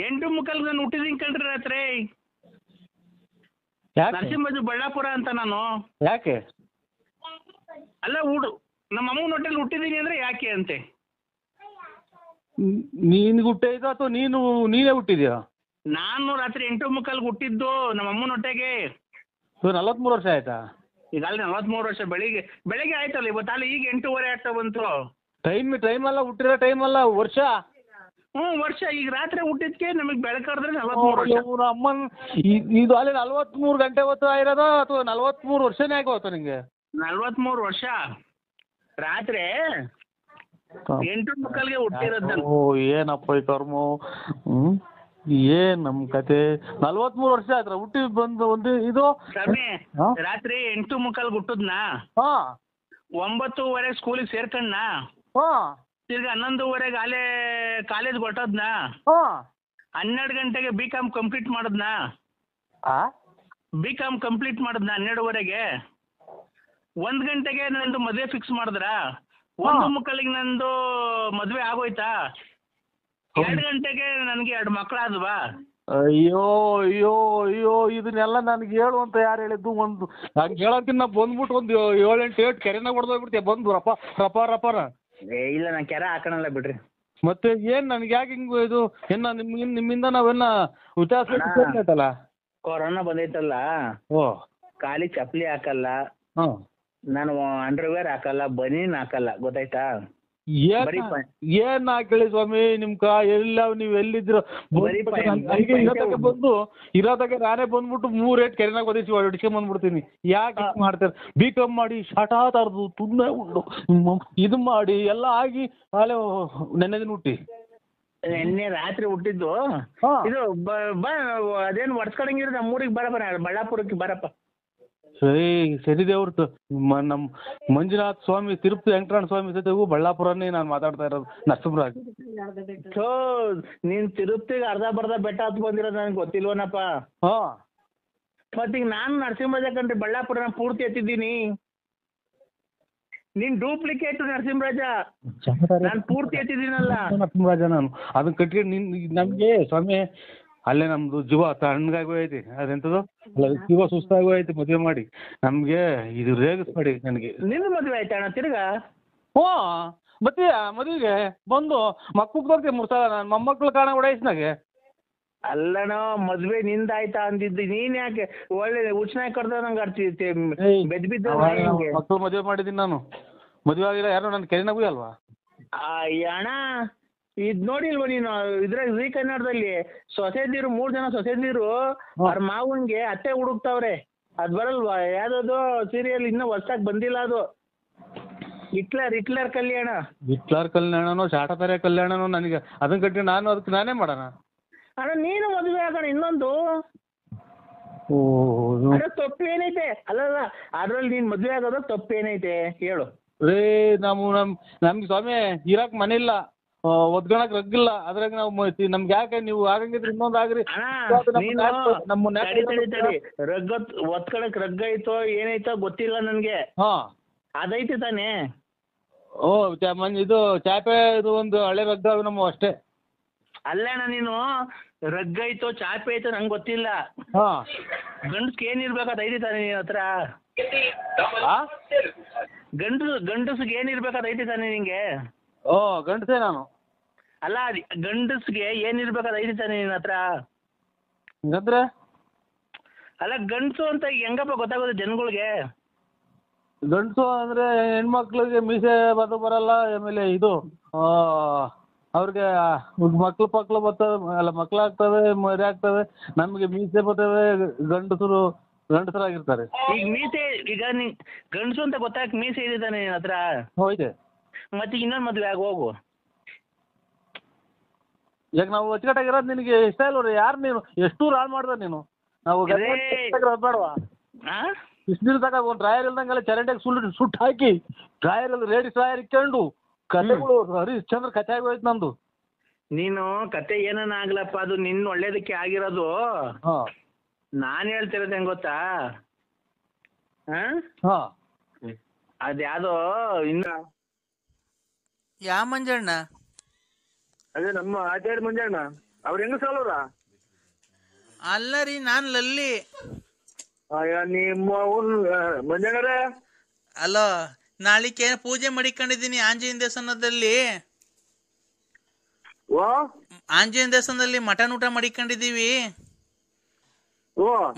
8:45 ನಾನು ಹುಟ್ಟಿದೀನಿ ಕಣ್ರಿ ರಾತ್ರಿ. ನರಸಿಂಹರಾಜು ಬಳ್ಳಾಪುರ ಅಂತ ನಾನು. ಯಾಕೆ? ಅಲ್ಲ ನಮ್ಮ ಅಮ್ಮನ ಹೊಟ್ಟೆಲಿ ಹುಟ್ಟಿದೀನಿ ಅಂದ್ರೆ ಯಾಕೆ ಅಂತೆ. ನೀನ್ ಹುಟ್ಟಿದ ಅಥವಾ ನೀನೇ ಹುಟ್ಟಿದ್ಯಾ? ನಾನು ರಾತ್ರಿ 8:45 ಹುಟ್ಟಿದ್ದು ನಮ್ಮ ಅಮ್ಮನ ಹೊಟ್ಟೆಗೆ. 43 ವರ್ಷ ಆಯ್ತಾ? ಈಗ ಅಲ್ಲಿ 43 ವರ್ಷ ಬೆಳಿಗ್ಗೆ ಆಯ್ತಲ್ಲ ಇವತ್ತು ಅಲ್ಲಿ ಈಗ 8:30 ಆಗ್ತಾ ಬಂತು. ಟೈಮ್ ಅಲ್ಲ, ಹುಟ್ಟಿರೋ ಟೈಮ್ ಅಲ್ಲ, ವರ್ಷ. ವರ್ಷ. ಈಗ ರಾತ್ರಿ ಹುಟ್ಟಿದ್ಕೆ ನಮಗ್ ಬೆಳಕಾದ್ರೆ 43 ವರ್ಷ. ಅಮ್ಮನ್ ಇದು ಅಲ್ಲಿ 43 ಗಂಟೆ ಹೊತ್ತು ಆಗಿರೋದು ಅಥವಾ 43 ವರ್ಷನೇ ಆಗೋತ ನಿಂಗೆ? 43 ವರ್ಷ ರಾತ್ರಿ 8:30ಗೆ ಹುಟ್ಟಿರೋದ್ ನಾನು. ಏನಪ್ಪ ಈ ಕರ್ಮ. ಏನ್ ನಮ್ ಕತೆ. 43 ವರ್ಷ ಆಯ್ತು ಹುಟ್ಟಿ ಬಂದು ಒಂದು ಇದು ರಾತ್ರಿ 8:30 ಹುಟ್ಟದ್ನಾ, 9:00 ಸ್ಕೂಲಿಗೆ ಸೇರ್ಕಣ್ಣ, ತಿರ್ಗಿ 11:00 ಅಲ್ಲೇ ಕಾಲೇಜ್ ಹೊಟ್ಟದ್ನ, 12 ಗಂಟೆಗೆ BCom ಕಂಪ್ಲೀಟ್ ಮಾಡದ್ನ, BCom ಕಂಪ್ಲೀಟ್ ಮಾಡದ್ನ 12:30ಗೆ, 1 ಗಂಟೆಗೆ ನಂದು ಮದ್ವೆ ಫಿಕ್ಸ್ ಮಾಡಿದ್ರ, 1:30 ನಂದು ಮದ್ವೆ ಆಗೋಯ್ತಾ, 2 ಗಂಟೆಗೆ ನನ್ಗೆ 2 ಮಕ್ಕಳಾದ್ವಾ. ಅಯ್ಯೋ ಅಯ್ಯೋ ಅಯ್ಯೋ ಇದನ್ನೆಲ್ಲ ನನ್ಗೆ ಹೇಳು ಅಂತ ಯಾರು ಹೇಳಿದ್ದು? ಒಂದು ಹಂಗೆ ಹೇಳೋಕಿನ್ನ ಬಂದ್ಬಿಟ್ಟು ಒಂದು 7-8 ಕೆರೆನಾಗ ಹೊಡೆದೋಗ್ಬಿಡ್ತೀಯ ಬಂದು ರಪಾರ. ಇಲ್ಲ ನಾನು ಕೆರೆ ಹಾಕೋಣಲ್ಲ ಬಿಡ್ರಿ. ಮತ್ತೆ ಏನ್ ನನ್ಗೆ ಯಾಕೆ ಹಿಂಗ ಇದು ನಿಮ್ಮಿಂದ ನಾವೇನ ವ್ಯತ್ಯಾಸ? ಕೊರೋನಾ ಬಂದೈತಲ್ಲ, ಕಾಲಿಗೆ ಚಪ್ಪಲಿ ಹಾಕಲ್ಲ, ನಾನು ಅಂಡರ್ವೇರ್ ಹಾಕಲ್ಲ, ಬನೀನ್ ಹಾಕಲ್ಲ, ಗೊತ್ತಾಯ್ತಾ? ಏನ್ ಹಾಕಿ ಸ್ವಾಮಿ ನಿಮ್ಕ ಎಲ್ಲ ನೀವ್ ಎಲ್ಲಿದ್ರು ಬಂದು ಇರೋದಾಗ ನಾನೇ ಬಂದ್ಬಿಟ್ಟು 3 ಕೆರೆನಾಗ ಓದಿಸಿ ಹೊಡಿಸ್ಕೊಂಡ್ ಬಂದ್ಬಿಡ್ತೀನಿ. ಯಾಕೆ ಮಾಡ್ತಾರೆ? BCom ಮಾಡಿ ಶಾಟ ತರದು ತುಂಬಾ ಉಂಡು ಇದು ಮಾಡಿ ಎಲ್ಲ ಆಗಿ ನಾಳೆ ನೆನ್ನೆ ದಿನ ಹುಟ್ಟಿ ನಿನ್ನೆ ರಾತ್ರಿ ಹುಟ್ಟಿದ್ದು ಇದು ಅದೇನು ಒಡ್ಸ್ಕೊಳಂಗಿರ ನಮ್ಮೂರಿಗೆ ಬಳ್ಳಾಪುರಕ್ಕೆ ಬರಪ್ಪ. ಸರಿ ದೇವ್ರದ್ದು ನಮ್ ಮಂಜುನಾಥ್ ಸ್ವಾಮಿ, ತಿರುಪತಿ ವೆಂಕಟರಮಣ ಸ್ವಾಮಿ ಜೊತೆಗೂ ಬಳ್ಳಾಪುರನೇ ನಾನು ಮಾತಾಡ್ತಾ ಇರೋದು, ನರಸಿಂಹರಾಜ್. ನೀನ್ ತಿರುಪತಿಗೆ ಅರ್ಧ ಬೆಟ್ಟ ಹತ್ತು ಬಂದಿರೋದು ನನಗೆ ಗೊತ್ತಿಲ್ವನಪ್ಪ. ಮತ್ತೀಗ ನಾನು ನರಸಿಂಹರಾಜ ಕಂಡ್ರಿ ಬಳ್ಳಾಪುರ ಪೂರ್ತಿ ಎತ್ತಿದ್ದೀನಿ. ನೀನ್ ಡೂಪ್ಲಿಕೇಟ್ ನರಸಿಂಹರಾಜ, ನಾನು ಪೂರ್ತಿ ಎತ್ತಿದ್ದೀನಲ್ಲ ನರಸಿಂಹರಾಜ. ನಾನು ಅದನ್ನ ಕಟ್ಕೊಂಡು ನಮ್ಗೆ ಸ್ವಾಮಿ ಅಲ್ಲೇ ನಮ್ದು ಜೀವ ತಣ್ಣಗಾಗೂ ಐತಿ, ಅದೆಂತದು ಜೀವ ಸುಸ್ತಾಗೂ ಐತಿ ಮದುವೆ ಮಾಡಿ. ನಮ್ಗೆ ಇದು ರೇಗಿಸ್ಬೇಡಿ ನನಗೆ. ನಿನ್ನ ಮದುವೆ ಆಯ್ತಾ ಅಣ್ಣ ತಿರ್ಗಾ? ಮತ್ತೆ ಮದುವೆಗೆ ಬಂದು ಮಕ್ಕಳು ಬರ್ತೀವಿ 3 ಸಲ. ನಾನು ಮೊಮ್ಮಕ್ಳು ಕಾಣ ಓಡಾಯಿಸ್ನಾಗೆ. ಅಲ್ಲಣ್ಣ ಮದ್ವೆ ನಿಂದ ಆಯ್ತಾ ಅಂದಿದ್ದು, ನೀನ್ ಯಾಕೆ ಒಳ್ಳೆ ಉಚ್ಚನಾಗಿ ಕಡ್ದ ನಂಗೆ ಆಡ್ತಿದ್ದೆ ಬೆದ್ಬಿದ್ದ. ಮಕ್ಕಳು ಮದುವೆ ಮಾಡಿದೀನಿ ನಾನು, ಮದುವೆ ಆಗಿಲ್ಲ ಯಾರು ನನ್ನ ಕೆರೆನಾಗೂ ಅಲ್ವಾ? ಅಣ್ಣ ಇದ್ ನೋಡಿಲ್ವ ನೀನು ಇದ್ರಾಗ ಜೀ ಕನ್ನಡದಲ್ಲಿ ಸೊಸೆದಿರು 3 ಜನ ಸೊಸೆದಿರು ಅವ್ರ ಮಾವನ್ಗೆ ಅತ್ತೆ ಹುಡುಕ್ತಾವ್ರೆ. ಅದ್ ಬರಲ್ವಾ? ಯಾವ್ದದು ಸೀರಿಯಲ್ ಇನ್ನೂ ಹೊಸದಾಗಿ ಬಂದಿಲ್ಲ ಅದು. ಹಿಟ್ಲರ್ ಕಲ್ಯಾಣನೋ ಶಾಟತಾರೆ ಕಲ್ಯಾಣನೋ ನನಗೆ ಅದನ್ನ ಕಟ್ಟಿ ನಾನು ಅದಕ್ಕೆ ನಾನೇ ಮಾಡೋಣ. ಅಣ್ಣ ನೀನು ಮದುವೆ ಆಗೋಣ ಇನ್ನೊಂದು. ತಪ್ಪೇನೈತೆ? ಅಲ್ಲಲ್ಲ ಅದ್ರಲ್ಲಿ ನೀನ್ ಮದ್ವೆ ಆಗೋದ ತಪ್ಪೇನೈತೆ ಹೇಳು? ನಮ್ಗೆ ಸ್ವಾಮಿ ಇರಾಕ್ ಮನೆ ಇಲ್ಲ, ಒದ್ಗಣಕ್ ರಗ್ಗಿಲ್ಲ, ಅದ್ರಾಗ ನಾವು ನಮ್ಗೆ ಯಾಕೆ ನೀವು ಆಗಂಗಿದ್ರೆ ಇನ್ನೊಂದು ಆಗ್ರಿ. ರಗ್ಗ ಒತ್ಕಳಕ್ ರಗ್ಗ ಐತೋ ಏನೈತೋ ಗೊತ್ತಿಲ್ಲ ನನ್ಗೆ. ಅದೈತೆ ತಾನೇ? ಇದು ಚಾಪೆ ಇದು ಒಂದು ಹಳೆ ರಗ್ಗ ನಮ್ಮ ಅಷ್ಟೇ. ಅಲ್ಲಣ್ಣ ನೀನು ರಗ್ಗ ಐತೋ ಚಾಪೆ ಐತೋ ನಂಗೆ ಗೊತ್ತಿಲ್ಲ. ಗಂಡಸ್ಗೆ ಏನಿರ್ಬೇಕಾದ ಐತಿ ತಾನೆ ನಿನ್ ಹತ್ರ? ಗಂಡಸ್ಗೆ ಏನಿರ್ಬೇಕಾದ ಐತಿ ತಾನೆ ನಿಂಗೆ? ಗಂಡಸೇ ನಾನು. ಅಲ್ಲ ಗಂಡಸ್ಗೆ ಏನಿರ್ಬೇಕಾದ ಐತಿ ತಾನೆ ನಿನ್ನ ಹತ್ರ? ಹಂಗಂದ್ರೆ ಅಲ್ಲ ಗಂಡಸು ಅಂತ ಹೆಂಗಪ್ಪ ಗೊತ್ತಾಗೋದು ಜನಗಳಿಗೆ? ಗಂಡಸು ಅಂದ್ರೆ ಹೆಣ್ಮಕ್ಳಿಗೆ ಮೀಸೆ ಬರಲ್ಲ, ಆಮೇಲೆ ಇದು ಅವ್ರಿಗೆ ಮಕ್ಳು ಬರ್ತವೆ, ಅಲ್ಲ ಮಕ್ಳಾಗ್ತವೆ, ಮರಿ ಆಗ್ತವೆ. ನಮ್ಗೆ ಮೀಸೆ ಬರ್ತವೆ, ಗಂಡಸರಾಗಿರ್ತಾರೆ. ಈಗ ಮೀಸೆ ಈಗ ಗಂಡಸು ಅಂತ ಗೊತ್ತಾಗ ಮೀಸೆ ಇದೆ ತಾನೆ ನಿನ್ನ ಹತ್ರ? ಇದೆ. ಮತ್ತೆ ಇನ್ನೊಂದು ಮದ್ವೆ ಆಗ ಹೋಗು. ಈಗ ನಾವು ಅಚ್ಚುಕಟ್ಟಾಗಿರೋದು ನಿನಗೆ ಇಷ್ಟ ಇಲ್ವ? ಯಾರು ನೀನು ಎಷ್ಟು ಹಾಳು ಮಾಡ್ದ ನೀನು? ನಾವು ಬೇಡವಾ? ಇಷ್ಟು ದಿನ ತಗ ಒಂದು ಡ್ರಾಯರ್ ಇಲ್ದಂಗೆಲ್ಲ ಚರಂಡಿಯಾಗ ಸುಟ್ಟು ಹಾಕಿ ಡ್ರಾಯರ್ ಲೇಡೀಸ್ ಡ್ರಾಯರ್ ಇಕ್ಕೊಂಡು ಕತೆಗಳು ಹರಿಶ್ಚಂದ್ರ ಕತೆ ಆಗೋಯ್ತು ನಂದು. ನೀನು ಕತೆ ಏನನ್ನ ಆಗ್ಲಪ್ಪ, ಅದು ನಿನ್ನ ಒಳ್ಳೇದಕ್ಕೆ ಆಗಿರೋದು. ನಾನ್ ಹೇಳ್ತಿರೋದು ಹೆಂಗ್ ಗೊತ್ತಾ? ಅದ್ಯಾವ್ದೋ ಇನ್ನ ಯಾ ಮಂಜಣ್ಣ? ಅದೇ ನಮ್ಮ ಆಚಾರ್ಯ ಮಂಜಣ್ಣ. ಅವ್ರ ಹೆಂಗ ಸಾಲವ್ರ? ಅಲ್ಲ ರೀ, ನಾನ್ ಲಲ್ಲಿ. ನಿಮ್ಮ ಮಂಜಣ್ಣರೇ, ಅಲೋ, ನಾಳಿಕೆ ಪೂಜೆ ಮಾಡಿಕೊಂಡಿದ್ದೀನಿ ಆಂಜನೇಯ ದೇವಸ್ಥಾನದಲ್ಲಿ. ಆಂಜನೇಯ ದೇವಸ್ಥಾನದಲ್ಲಿ ಮಟನ್ ಊಟ ಮಾಡಿಕೊಂಡಿದೀವಿ.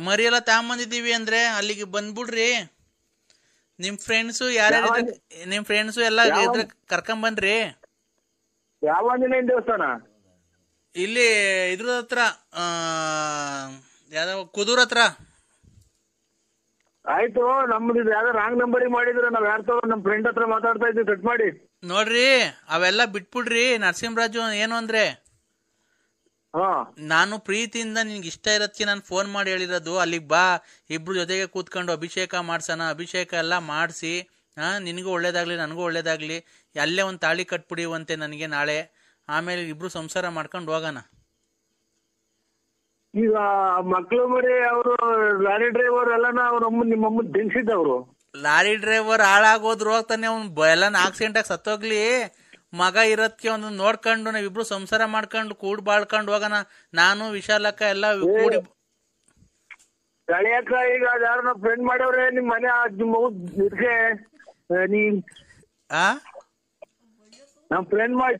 ಮರಿ ಎಲ್ಲ ತಗೊಂಬಂದಿದೀವಿ ಅಂದ್ರೆ ಅಲ್ಲಿಗೆ ಬಂದ್ಬಿಡ್ರಿ. ನಿಮ್ ಫ್ರೆಂಡ್ಸು ಯಾರ್ಯಾರು ನಿಮ್ ಫ್ರೆಂಡ್ಸು ಎಲ್ಲ ಇದ್ರ ಕರ್ಕೊಂಬನ್ರಿ. ಯಾವ ಆಂಜನೇಯನ ದೇವಸ್ಥಾನ? ಇಲ್ಲಿ ಇದ್ರ ಹತ್ರ ಯಾವ್ದೋ ಕುದೂರ್ ಹತ್ರ. ಆಯ್ತು, ನಮ್ದು ಯಾವ್ದೋ ರಾಂಗ್ ನಂಬರಿಗೆ ಮಾಡಿದ್ರೆ ನಾವ್ ಯಾರ ನಮ್ ಫ್ರೆಂಡ್ ಹತ್ರ ಮಾತಾಡ್ತಾ ಇದ್ವಿ, ಕಟ್ ಮಾಡಿ. ನೋಡ್ರಿ ಅವೆಲ್ಲ ಬಿಟ್ಬಿಡ್ರಿ ನರಸಿಂಹರಾಜು. ಏನು ಅಂದ್ರೆ ನಾನು ಪ್ರೀತಿಯಿಂದ ನಿನ್ಗೆ ಇಷ್ಟ ಇರತ್ತಿ ನಾನು ಫೋನ್ ಮಾಡಿ ಹೇಳಿರೋದು, ಅಲ್ಲಿಗೆ ಬಾ, ಇಬ್ರು ಜೊತೆಗೆ ಕೂತ್ಕೊಂಡು ಅಭಿಷೇಕ ಮಾಡ್ಸೋಣ. ಅಭಿಷೇಕ ಎಲ್ಲ ಮಾಡಿಸಿ ನಿನಗೂ ಒಳ್ಳೇದಾಗ್ಲಿ ನನಗೂ ಒಳ್ಳೇದಾಗ್ಲಿ, ಅಲ್ಲೇ ಒಂದು ತಾಳಿ ಕಟ್ಬಿಡಿವಂತೆ ನನಗೆ ನಾಳೆ. ಆಮೇಲೆ ಇಬ್ರು ಸಂಸಾರ ಮಾಡ್ಕೊಂಡು ಹೋಗೋಣ. ಈಗ ಮಕ್ಳು ಮರಿ ಅವರು ಲಾರಿ ಡ್ರೈವರ್ ಎಲ್ಲ ನಿಮ್ಮಮ್ಮ ದಿನ್ಸಿದ್ದವ್ರು. ಲಾರಿ ಡ್ರೈವರ್ ಹಾಳಾಗೋದ್ರು ಹೋಗ್ತಾನೆ, ಅವ್ನು ಎಲ್ಲ ಆಕ್ಸಿಡೆಂಟ್ ಆಗಿ ಸತ್ತೋಗ್ಲಿ. ಮಗ ಇರೋದಕ್ಕೆ ಒಂದು ನೋಡ್ಕೊಂಡು ನಾವಿಬ್ರು ಸಂಸಾರ ಮಾಡ್ಕೊಂಡು ಕೂಡ್ ಬಾಳ್ಕೊಂಡು ಹೋಗೋಣ. ನಾನು ವಿಶಾಲಕ್ಕ ಎಲ್ಲ ಕೂಡಿ. ಗಳಿಯಕ್ಕ ಈಗ ಯಾರು ನಮ್ಮ ಫ್ರೆಂಡ್ ಮಾಡವ್ರೆ ನಿಮ್ ಮನೆ ಇದಕ್ಕೆ ನಮ್ ಫ್ರೆಂಡ್ ಮಾಡಿ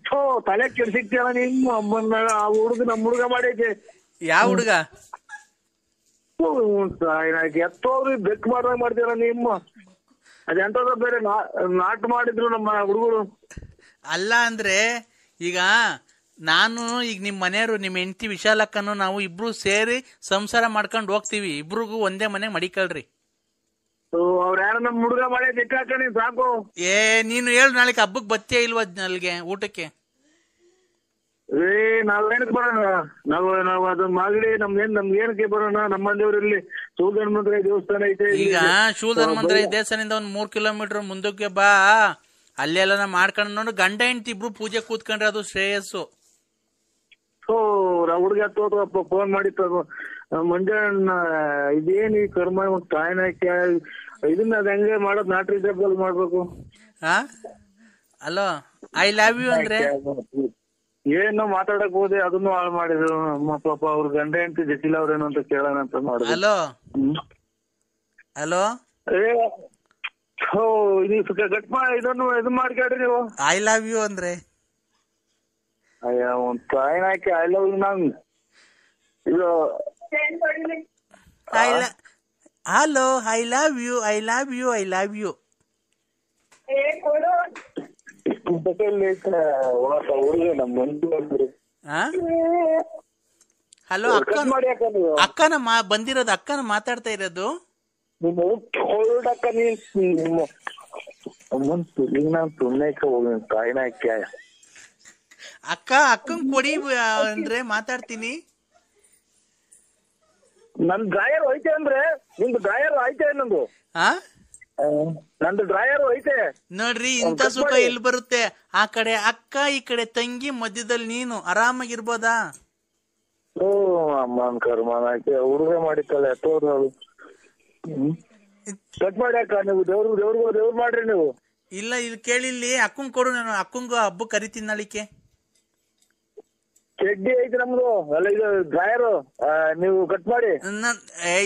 ತಲೆ ಕೆಡ್ಸಿಕ್ತಿಯಲ್ಲ ನಿಮ್ಮ ಹುಡುಗ, ನಮ್ ಹುಡುಗ ಮಾಡೈತೆ. ಯಾವ ಹುಡುಗ? ಎತ್ತೋರು ಬೆಕ್ ಮಾಡ್ದಂಗ ಮಾಡ್ತೀರ ನಿಮ್ಮ. ಅದೆಂತದ ಬೇರೆ ನಾಟ್ ಮಾಡಿದ್ರು ನಮ್ಮ ಹುಡುಗರು. ಅಲ್ಲ ಅಂದ್ರೆ ಈಗ ನಾನು ಈಗ ನಿಮ್ ಮನೆಯವರು, ನಿಮ್ ಹೆಂಡತಿ ವಿಶಾಲಕ್ಕನು ನಾವು ಇಬ್ರು ಸೇರಿ ಸಂಸಾರ ಮಾಡ್ಕೊಂಡು ಹೋಗ್ತೀವಿ. ಇಬ್ರಿಗೂ ಒಂದೇ ಮನೆ ಮಡಿಕಳ್ರಿ. ಅವ್ರ ಯಾರ ನಮ್ ಹುಡುಗ ಮಾಡಿ ದಿಕ್ಕಾಕಣಿ ಸಾಕು. ನೀನು ಹೇಳು, ನಾಳೆ ಹಬ್ಬಕ್ಕೆ ಬತ್ತಿಯೇ ಇಲ್ವಾ ಅಲ್ಲಿಗೆ ಊಟಕ್ಕೆ? ನಾವೇನಕ್ಕೆ ಬರೋಣ? ನಾವು ಅದನ್ನ ಮಾಗಡಿ ನಮ್ಗೇನಕ್ಕೆ ಬರೋಣ? ನಮ್ಮ ದೇವ್ರಲ್ಲಿ ಶೂಲಧನ್ವಂತರಿ ದೇವಸ್ಥಾನ ಐತೆ. ಈಗ ಶೂಲಧನ್ವಂತರಿ ದೇವಸ್ಥಾನದಿಂದ ಒಂದ್ 3 ಕಿಲೋಮೀಟರ್ ಮುಂದಕ್ಕೆ ಬಾ, ಅಲ್ಲೆಲ್ಲ ಮಾಡ್ಕೊಂಡು ನೋಡು. ಗಂಡ ಹೆಂಡತಿ ಇಬ್ರು ಪೂಜೆ ಕೂತ್ಕೊಂಡ್ರೆ ಅದು ಶ್ರೇಯಸ್ಸು. ಹುಡುಗ ತೋತಪ್ಪ ಫೋನ್ ಮಾಡಿ ಮಂಜಣ್ಣ, ಇದೇನ್ ಈ ಕರ್ಮ ತಾಯಿನ ಇದನ್ನ ಅದ್ ಹೆಂಗೆ ಮಾಡೋದ್ ನಾಟ್ರಿ ಜಬ್ಬಲ್ ಮಾಡ್ಬೇಕು. ಹಲೋ, ಐ ಲವ್ ಯು ಅಂದ್ರೆ ಏನೋ ಮಾತಾಡಕ್ ಹೋದೆ, ಅದನ್ನು ಹಾಳು ಮಾಡಿದ್ರು. ನಮ್ಮ ಪಾಪ ಅವ್ರ ಗಂಡ ಹೆಂಡತಿ ಜಟಿಲ ಅವ್ರೇನು ಅಂತ ಕೇಳೋಣ ಅಂತ ಮಾಡಿದ್ರು. ಹಲೋ ಹಲೋ, ಇದನ್ನು ಇದು ಮಾಡ್ಕೊಡ್ರಿ ನೀವು. ಐ ಲವ್ ಯು ಅಂದ್ರೆ ಅಯ್ಯ ಒಂದ್ ತಾಯಿನ ಹಾಕಿ ಐ ಲವ್ ಯು. ನಂಗ್ ಇದು hello, I love you, I love you, I love you. Hello, ಅಕ್ಕನ ಬಂದಿರೋದು, ಅಕ್ಕನ ಮಾತಾಡ್ತಾ ಇರೋದು. ಅಕ್ಕ ಅಕ್ಕಂಗ್ ಕೊಡಿ ಅಂದ್ರೆ ಮಾತಾಡ್ತೀನಿ. ನನ್ ಡ್ರಾಯರ್ ಐತೆ ಅಂದ್ರೆ ನಿಮ್ದು ಡ್ರಾಯರ್ ಐತೆ ನಂದು. ನಂದು ಡ್ರಾಯರ್ ಐತೆ ನೋಡ್ರಿ. ಇಂಥ ಸುಖ ಎಲ್ಲಿ ಬರುತ್ತೆ? ಆ ಕಡೆ ಅಕ್ಕ, ಈ ಕಡೆ ತಂಗಿ, ಮಧ್ಯದಲ್ಲಿ ನೀನು ಆರಾಮಾಗಿರ್ಬೋದಾ? ಅಮ್ಮನ್ ಕರ್ಮನಾಕಿ ಹುಡುಗ ಮಾಡಿತ್ತಲ್ಲ ಎತ್ತೋದು. ಕಟ್ ಮಾಡಿ ಅಕ್ಕ, ನೀವು ದೇವ್ರು ಮಾಡ್ರಿ ನೀವು. ಇಲ್ಲ, ಇಲ್ಲಿ ಕೇಳಿಲ್ಲಿ ಅಕ್ಕಂಗ್ ಕೊಡು, ನಾನು ಅಕ್ಕಂಗ ಹಬ್ಬ ಕರಿತೀನಿ ನಾಳಿಕೆ. ಚಡ್ಡಿ ಐತಿ ನಮ್ದು ಎಲ್ಲ, ಇದು ಡ್ರಾಯರು ನೀವು ಕಟ್ ಮಾಡಿ.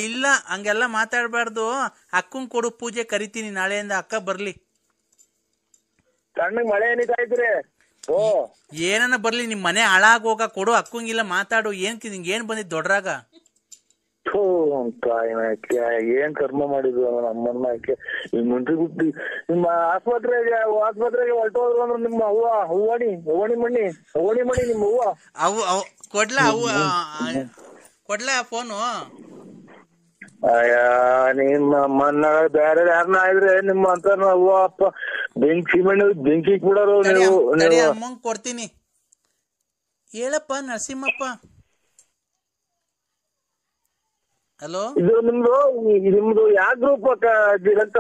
ಇಲ್ಲ, ಹಂಗೆಲ್ಲ ಮಾತಾಡ್ಬಾರ್ದು. ಅಕ್ಕಂಗ್ ಕೊಡು, ಪೂಜೆ ಕರಿತೀನಿ ನಾಳೆಯಿಂದ. ಅಕ್ಕ ಬರ್ಲಿ. ಸಣ್ಣಗ್ ಮಳೆ ಏನಿತಾ ಇದ್ರಿ? ಏನನ್ನ ಬರ್ಲಿ, ನಿಮ್ ಮನೆ ಹಾಳಾಗೋಗ ಕೊಡು. ಅಕ್ಕಂಗಿಲ್ಲ ಮಾತಾಡು. ನಿಂಗೆ ಏನ್ ಬಂದಿದ್ ದೊಡ್ಡರಾಗ? ಏನ್ ಕರ್ಮ ಮಾಡಿದ್ವು ನಮ್ಮನ್ನ. ನಿಮ್ಮ ಆಸ್ಪತ್ರೆಗೆ ಹೊರಟೋದ್ರು ಅಂದ್ರೆ ನಿಮ್ಮ ಅವ್ವ ಹೂವಣಿ ಮಣ್ಣಿ ನಿಮ್ಮ ಹೂವ ಅವು ಕೊಡ್ಲಾ ಫೋನು? ಅಯ್ಯ, ನಿಮ್ಮ ಮನ್ನ ಬೇರೆ ಯಾರನ್ನ ಆದ್ರೆ ನಿಮ್ಮ ಅಂತ ಹೂವ ಅಪ್ಪ ಬೆಂಕಿ ಬಿಡೋರು ನೀವು. ಅಮ್ಮಂಗ್ ಕೊಡ್ತೀನಿ. ಹೇಳಪ್ಪ ನರಸಿಂಹಪ್ಪ. ಹಲೋ, ಇದು ನಿಮ್ದು ಯಾವ ಗ್ರೂಪ್ ರಕ್ತ?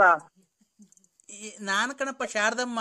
ನಾನು ಕಣಪ್ಪ, ಶಾರದಮ್ಮ.